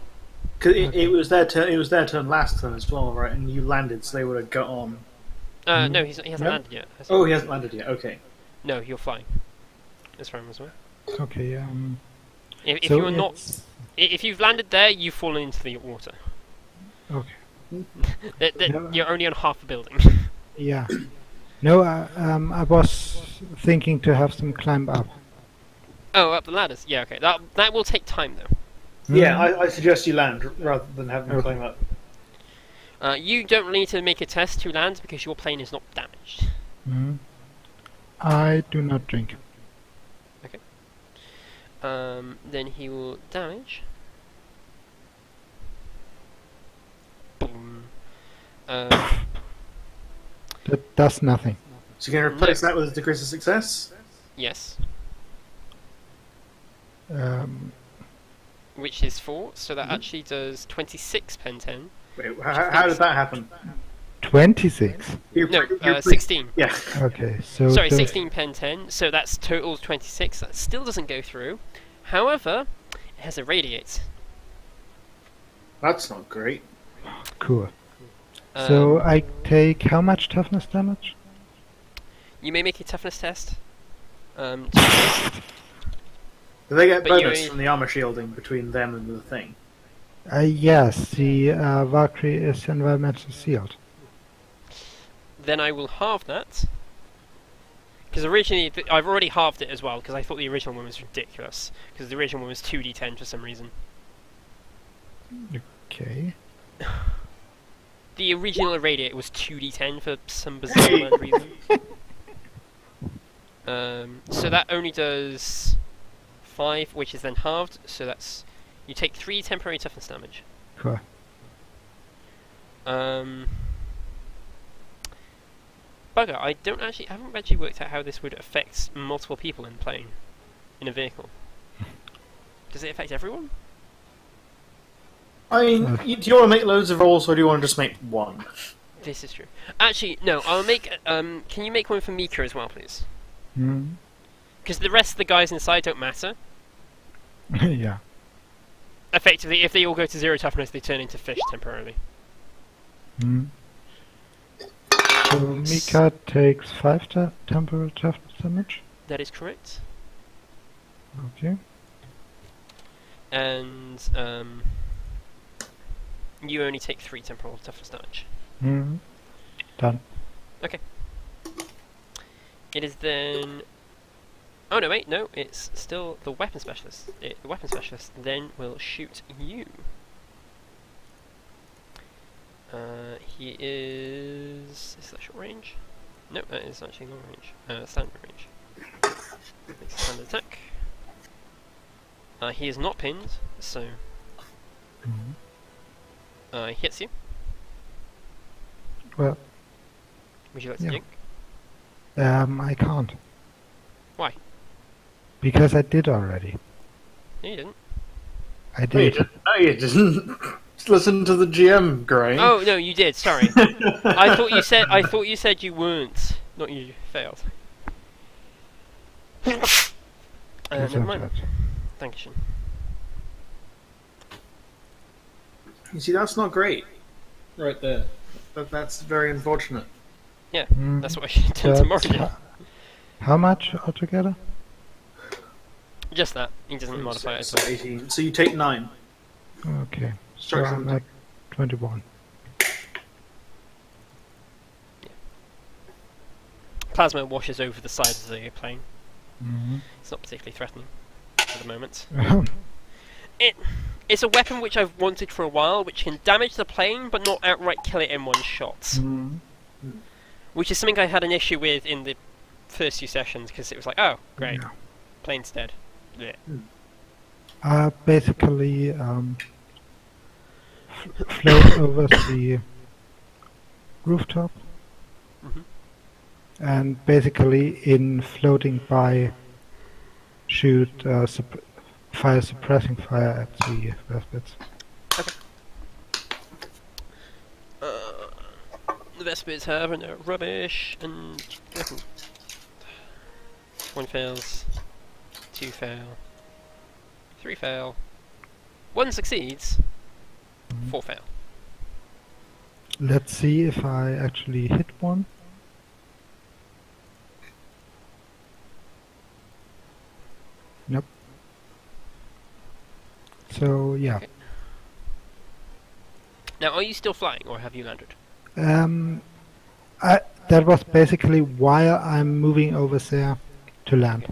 Cause it was their turn. It was their turn last turn as well, right? And you landed, so they would have got on. No, he hasn't No? landed yet. has he? Oh, he hasn't landed yet. Okay. No, you're flying. This round as well. Okay. If So you're not, it's- if you've landed there, you've fallen into the water. Okay. No. You're only on half a building. Yeah. No, I was thinking to have them climb up. Oh, up the ladders. Yeah, okay. That will take time though. Yeah, I suggest you land rather than have them Okay. climb up. You don't need to make a test to land because your plane is not damaged. Mhm. I do not drink. Then he will damage. Boom. That does nothing. So you're going to replace that with a decrease of success? Yes. Which Which is 4, so that actually does 26 pen 10. Wait, how did that happen? 26. No, 16. Yeah. Okay, so Sorry, the- 16 pen 10, so that's total 26. That still doesn't go through. However, it has a radiate. That's not great. Cool. So I take how much toughness damage? You may make a toughness test. Do they get But you bonus only- from the armor shielding between them and the thing? Yes, the Valkyrie is environmental sealed. Then I will halve that. Because originally, I've already halved it as well, because I thought the original one was ridiculous. Because the original one was 2d10 for some reason. Okay. The original irradiate was 2d10 for some bizarre reason. So that only does 5, which is then halved, so that's... You take 3 temporary toughness damage. Cool. Bugger, I haven't actually worked out how this would affect multiple people in plane, in a vehicle. Does it affect everyone? I mean, do you want to make loads of rolls, or do you want to just make one? This is true. Actually, no, I'll make, can you make one for Mika as well, please? Mm. Because the rest of the guys inside don't matter. Yeah. Effectively, if they all go to 0 toughness, they turn into fish temporarily. Mm. So Mika takes 5 temporal toughness damage. That is correct. Okay. And, you only take 3 temporal toughness damage. Mm. Done. It is then Oh no, wait, no, it's still the weapon specialist. The weapon specialist then will shoot you. He is that short range? No, that is actually long range. Standard range. Makes a standard attack. He is not pinned, so he hits you. Well, Would you like to yeah. drink? I can't. Why? Because I did already. No, you didn't. I No, you did. didn't. No, you didn't. Just listen to the GM, Gray. Oh no, you did. Sorry. I thought you said you weren't. Not you failed. Never mind. Thank you. You see, that's not great. Right there. That's very unfortunate. Yeah, that's what I should have done tomorrow. How much altogether? Just that. He doesn't modify it at all. 18. So you take 9. Okay. So Strike I'm at 21. Plasma washes over the sides of the plane. Mhm. It's not particularly threatening at the moment. It's a weapon which I've wanted for a while, which can damage the plane but not outright kill it in one shot. Mhm. Which is something I had an issue with in the first few sessions, because it was like, oh, great, Yeah. plane's dead. Yeah. Basically, float over the rooftop, and basically, in floating by, shoot fire suppressing fire at the Vespids. The Vespids have no rubbish, and one fails, 2 fail, 3 fail, 1 succeeds, 4 fail. Let's see if I actually hit one. Nope. So yeah. Okay. Now, are you still flying, or have you landed? That was basically while I'm moving over there to land.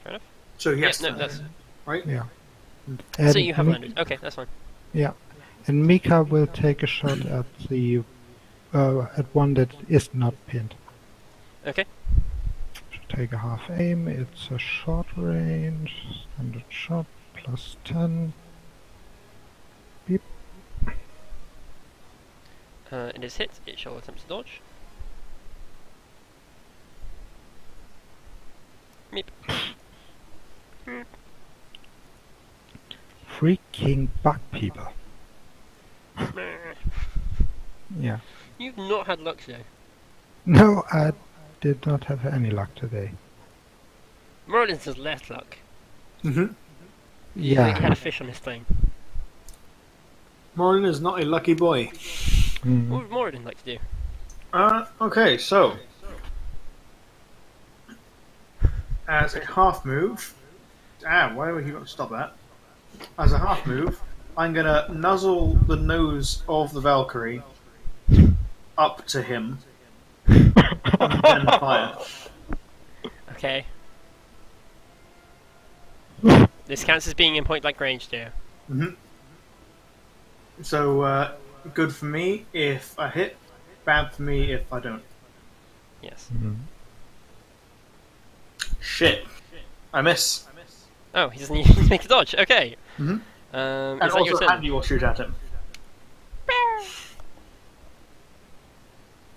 Fair enough. So yes, Yeah, no, that's right? Yeah. so you have landed. Okay, that's fine. Yeah. And Mika will take a shot at the at one that is not pinned. Okay. Should take a half aim. It's a short range, standard shot, plus 10. Beep. It is hit. It shall attempt to dodge. Meep. Freaking bug people. Yeah. You've not had luck today. No, I did not have any luck today. Merlin's has less luck. Mm-hmm. He had Yeah. a fish on his plane. Morin is not a lucky boy. Mm. What would Moradin like to do? Okay, so as a half move, why would he want to stop that? As a half move, I'm gonna nuzzle the nose of the Valkyrie up to him and then fire. Okay. This counts as being in point blank range, dear. Mm-hmm. So good for me if I hit, bad for me if I don't. Yes. Mm. Shit, I miss. Oh, he doesn't need to make a dodge. Okay. Mm-hmm. Is And that your also turn? Andy will shoot at him.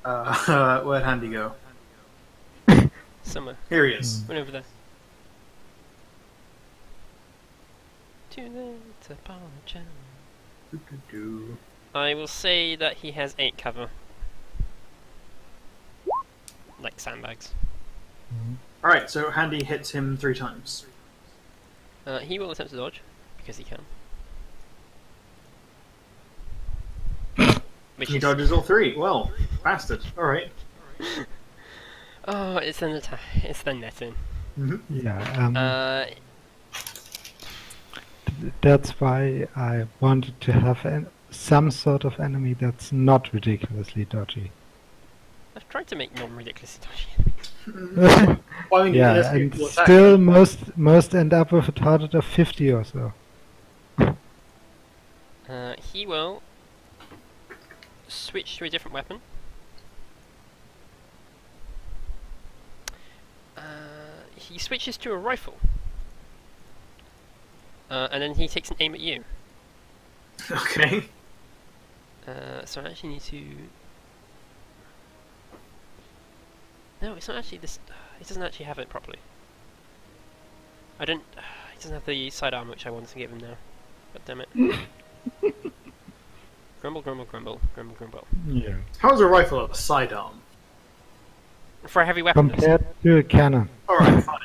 Where'd Handy go? Somewhere. Here he is. Went over there. To the apologize. Doo-doo-doo. I will say that he has 8 cover. Like sandbags. Alright, so Handy hits him 3 times. He will attempt to dodge, because he can. Which He is... dodges all 3. Well, bastard. Alright. Oh, it's an attack. It's then netting. Yeah. That's why I wanted to have some sort of enemy that's not ridiculously dodgy. I've tried to make non-ridiculously dodgy enemies. Well, I mean, Yeah, that's and people attack. still most end up with a target of 50 or so. He will switch to a different weapon. He switches to a rifle. And then he takes an aim at you. Okay. So I actually need to... No, it's not actually this... He doesn't actually have it properly. I don't... He doesn't have the sidearm which I wanted to give him now. God damn it. Grumble, grumble, grumble, grumble, grumble. Yeah. How's a rifle a sidearm? For a heavy weapon. Compared to a cannon. Alright, fine.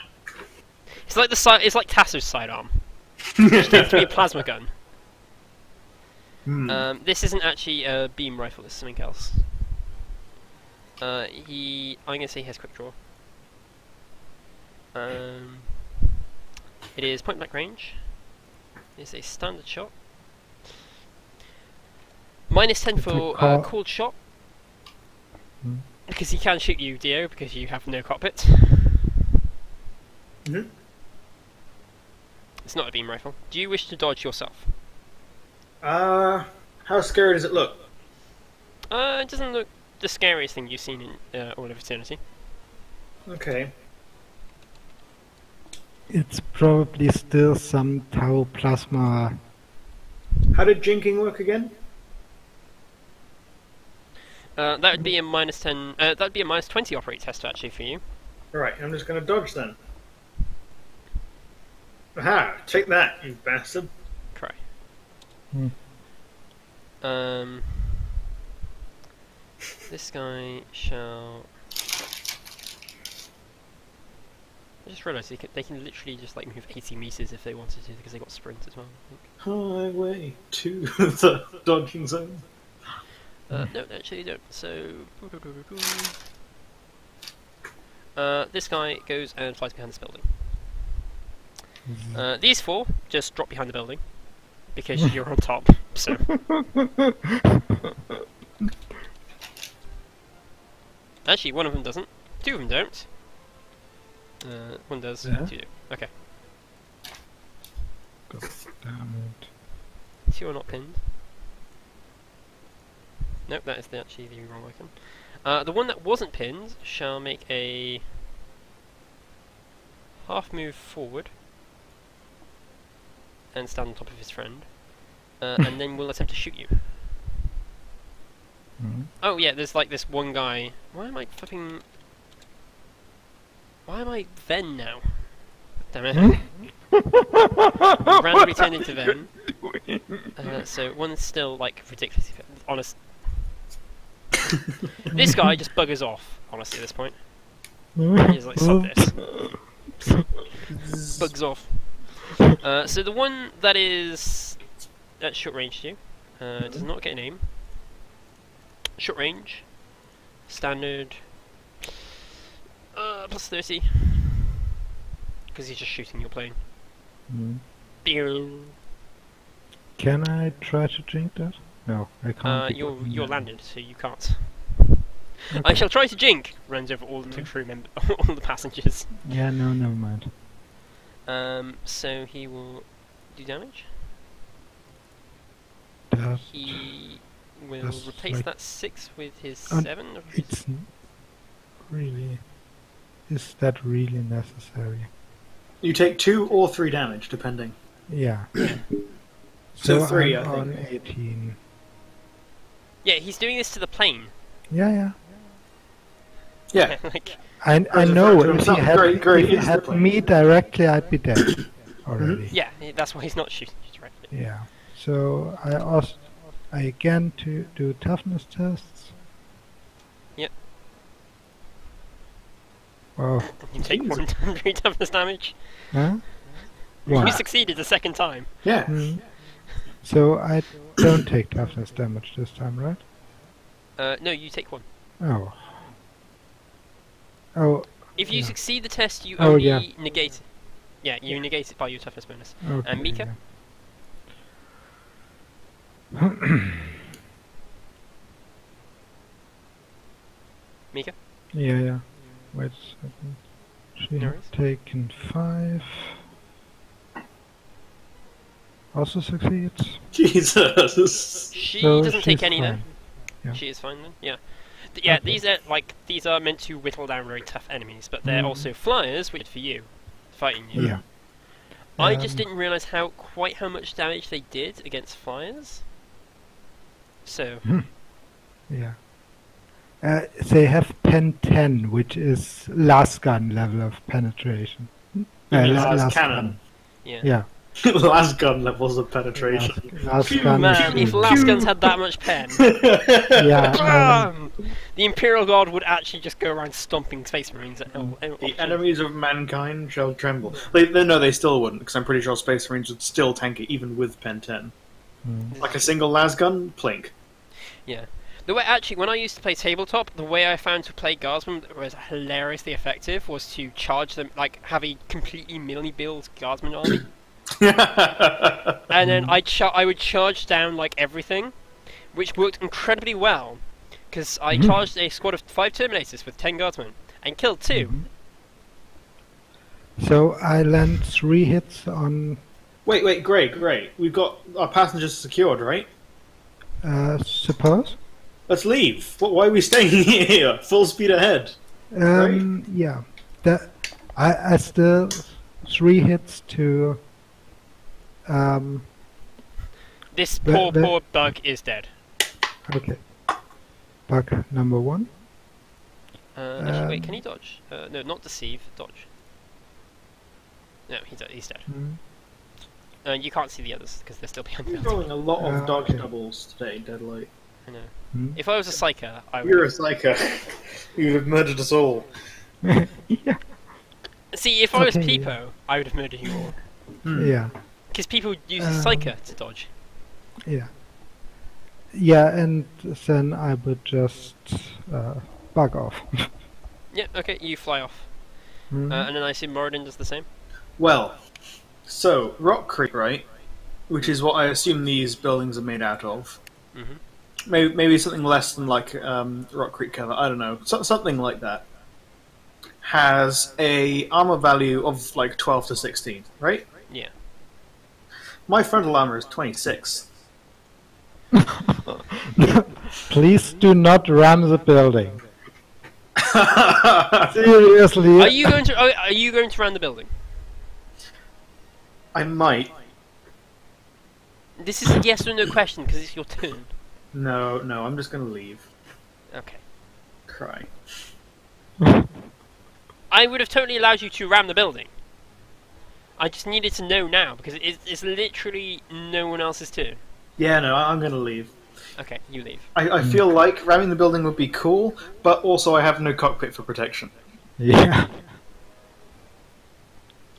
It's like it's like Tasso's sidearm. Which tends to be a plasma gun. This isn't actually a beam rifle, it's something else. I'm gonna say he has quick draw. It is point blank range. It's a standard shot. Minus 10 for cooled shot. Because he can shoot you, Dio, because you have no cockpit. It's not a beam rifle. Do you wish to dodge yourself? How scary does it look? It doesn't look the scariest thing you've seen in all of eternity. Okay. It's probably still some tau plasma. How did jinking work again? That would be a minus 10. That would be a minus 20 operate test actually for you. Alright, I'm just gonna dodge then. Aha! Take that, you bastard. Try. Hmm. This guy shall. I just realised they can literally just like move 80 meters if they wanted to because they got sprint as well. I think. Highway to the dodging zone. No, actually don't. So. This guy goes and flies behind this building. These four just drop behind the building because you're on top. So. Actually, one of them doesn't. Two of them don't. One does. Yeah. Two do. Okay. God damn it. Two are not pinned. Nope, that is actually the wrong icon. The one that wasn't pinned shall make a half move forward and stand on top of his friend, and then will attempt to shoot you. Oh yeah, there's like this one guy. Why am I flipping? Why am I Ven now? Damn it! Randomly turned into Ven. So one's still like ridiculously honest. This guy just buggers off. Honestly, at this point, he's like, "Stop this." Bugs off. So the one that is at short range to you does not get an aim. Short range, standard, plus 30, because he's just shooting your plane. Pew. Can I try to drink that? No, I can't. You're landed, so you can't. I shall try to jink. Runs over all the two crew members, all the passengers. Yeah, no, never mind. So he will do damage. That He will That's replace like- that 6 with his 7. Or his it's really. Is that really necessary? You take 2 or 3 damage, depending. Yeah. So 3, I'm I think. on 18. Yeah, he's doing this to the plane. Yeah, yeah. Yeah. Like, I As know referred to if he himself, had, great if he is the had plane. me directly, I'd be dead already. yeah, that's why he's not shooting you directly. Yeah. So I again to do toughness tests. Yep. Oh, You take Jesus. 1 3 toughness damage. huh? You Wow. succeeded the second time. Yeah. So I don't take toughness damage this time, right? No, you take 1. Oh. Oh. If you Yeah. succeed the test, you Oh, only yeah. negate it. Yeah, you negate it by your toughness bonus. Okay. And Mika? Yeah, yeah. Wait a second. She No had worries. taken 5. Also succeeds. Jesus. She So doesn't take she's any then. fine. Yeah. She is fine then. Yeah. Yeah. Okay. These are meant to whittle down very tough enemies, but they're Mhm. also flyers, which are for you, fighting you. Yeah. I just Um, didn't realise quite how much damage they did against flyers. So Yeah. They have pen 10, which is last gun level of penetration. You mean last last cannon? gun. yeah. Yeah. Last gun levels of penetration. Last Phew, gun. Man, if is- last guns had that much pen, yeah. bam! The Imperial Guard would actually just go around stomping Space Marines. The enemies of mankind shall tremble. They still wouldn't, because I'm pretty sure Space Marines would still tank it, even with Pen 10. Like a single las gun, plink. Yeah. The way actually, when I used to play tabletop, the way I found to play Guardsmen that was hilariously effective was to charge them, like have a completely melee build Guardsman army, and then I would charge down like everything, which worked incredibly well, because I charged a squad of 5 Terminators with 10 Guardsmen and killed 2. So I land 3 hits on Wait, Greg. We've got our passengers secured, right? suppose. Let's leave. Why are we staying here? Full speed ahead. Yeah. I still 3 hits to This But- poor bug is dead. okay. Bug number 1. Actually, wait, can he dodge? No, not deceive, dodge. No, he's dead. You can't see the others because they're still behind the You're building. rolling a lot of dodge okay. doubles today, Deadlight. I know. Hmm. If I was a psyker, I would. You're a psycho. You'd have murdered us all. Yeah. See, if I was Okay, Peepo, I would have murdered you all. Yeah. Because people use a psyker to dodge. Yeah. Yeah, and then I would just bug off. Yeah, okay, you fly off. Mhm. And then I assume Moradin does the same? Well, so, Rock Creek, right? Which is what I assume these buildings are made out of. Mm-hmm. Maybe something less than like Rock Creek cover. I don't know, something like that. Has a armor value of like 12 to 16, right? Yeah. My frontal armor is 26. Please do not run the building. Seriously. Are you going to run the building? I might. This is a yes or no question because it's your turn. No, I'm just gonna leave. Okay. Cry. I would have totally allowed you to ram the building. I just needed to know now because it's literally no one else's turn. Yeah, no, I'm gonna leave. Okay, you leave. I feel like ramming the building would be cool, but also I have no cockpit for protection. Yeah.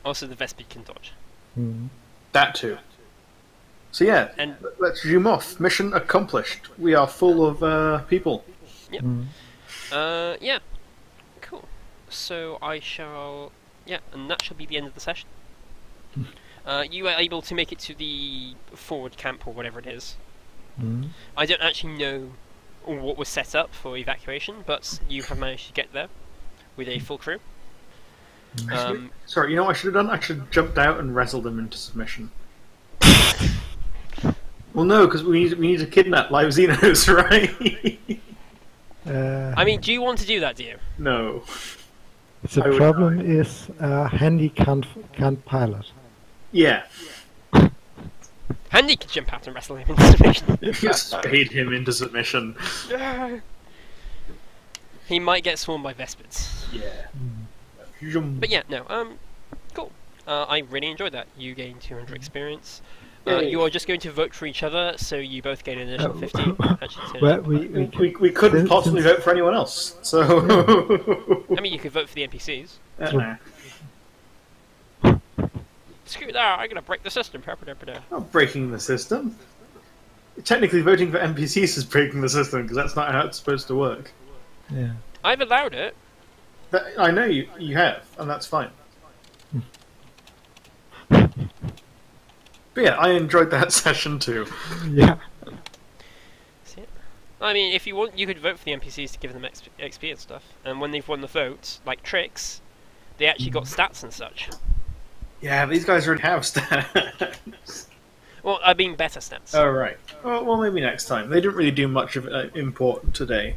Also, the Vespid can dodge. Mhm. That too. So yeah, And let's zoom off. Mission accomplished. We are full of people. Mhm. yeah. Cool. So I shall... Yeah, and that shall be the end of the session. You were able to make it to the forward camp or whatever it is. Mhm. I don't actually know what was set up for evacuation, but you have managed to get there with a full crew. Sorry, you know what I should have done? I should have jumped out and wrestled them into submission. Well, no, because we need to kidnap live Xenos, right? I mean, do you want to do that, do you? No. The I would problem is Handy can't pilot. Yeah. Handy can jump out and wrestle him into submission. Spade him into submission. He might get swarmed by Vespids. Yeah. But yeah, no, cool. I really enjoyed that. You gained 200 experience. Yay. You are just going to vote for each other, so you both gain an additional 50. Actually, Well, we couldn't since- possibly vote for anyone else, so... I mean, you could vote for the NPCs. Nah. Screw that, I'm gonna break the system. Not breaking the system. Technically, voting for NPCs is breaking the system, because that's not how it's supposed to work. Yeah. I've allowed it. I know you have, and that's fine. But yeah, I enjoyed that session too. Yeah. See it? I mean, if you want, you could vote for the NPCs to give them XP and stuff. And when they've won the vote, like tricks, they actually got stats and such. Yeah, these guys already have stats. Well, I mean better stats. Oh, right. Well, maybe next time. They didn't really do much of import today.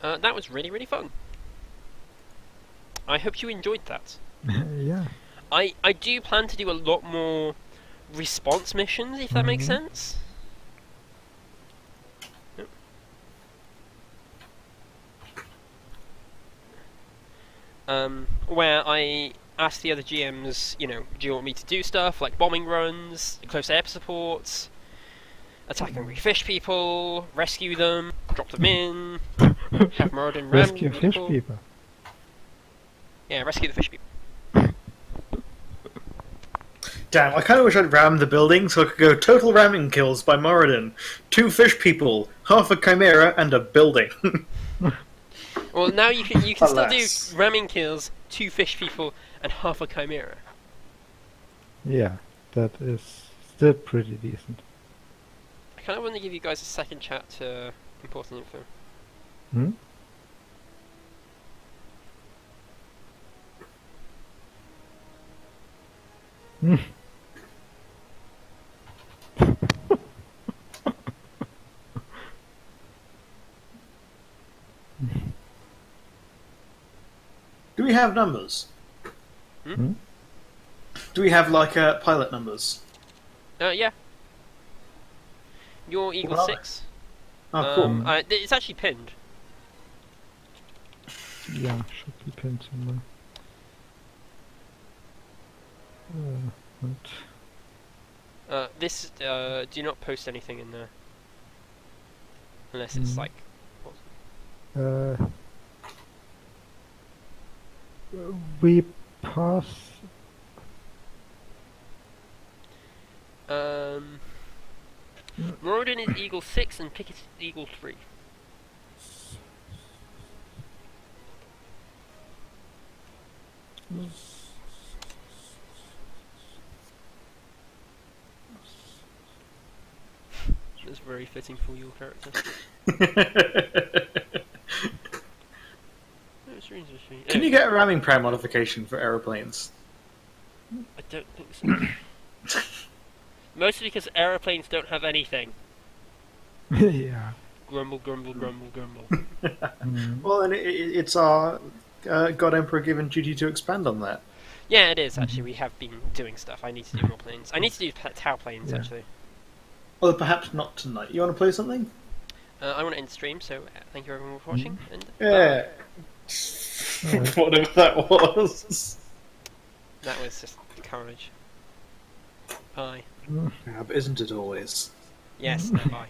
That was really, really fun. I hope you enjoyed that. Yeah. I do plan to do a lot more response missions, if that makes sense. Yep. Where I ask the other GMs, you know, do you want me to do stuff like bombing runs, close air supports, attack and refish people, rescue them, drop them in, have Moradin ram Rescue fish people. people. Yeah, rescue the fish people. Damn, I kind of wish I'd rammed the building so I could go total ramming kills by Moradin. 2 fish people, half a chimera, and a building. Well, now you can still do Alas. ramming kills, 2 fish people, and half a chimera. Yeah, that is still pretty decent. I kind of want to give you guys a second chat to important info. Hmm? Do we have numbers? Hmm? Do we have, like, pilot numbers? Yeah. You're Eagle What are 6. Oh, cool. It's actually pinned. Yeah, should be pinned somewhere. What? Do not post anything in there. Unless it's like... We pass. Moradin is Eagle 6 and Pickett is Eagle 3. That's very fitting for your character. Can you get a ramming pram modification for aeroplanes? I don't think so. Mostly because aeroplanes don't have anything. Yeah. Grumble, grumble, grumble, grumble. Well, and it's our God Emperor given duty to expand on that. Yeah, it is actually. We have been doing stuff. I need to do more planes. I need to do tower planes Yeah. actually. Well, perhaps not tonight. You want to play something? I want to end stream, so thank you everyone for watching. And Yeah. Whatever that was. that was just carnage. Bye. Yeah, but isn't it always? Yes, no, bye.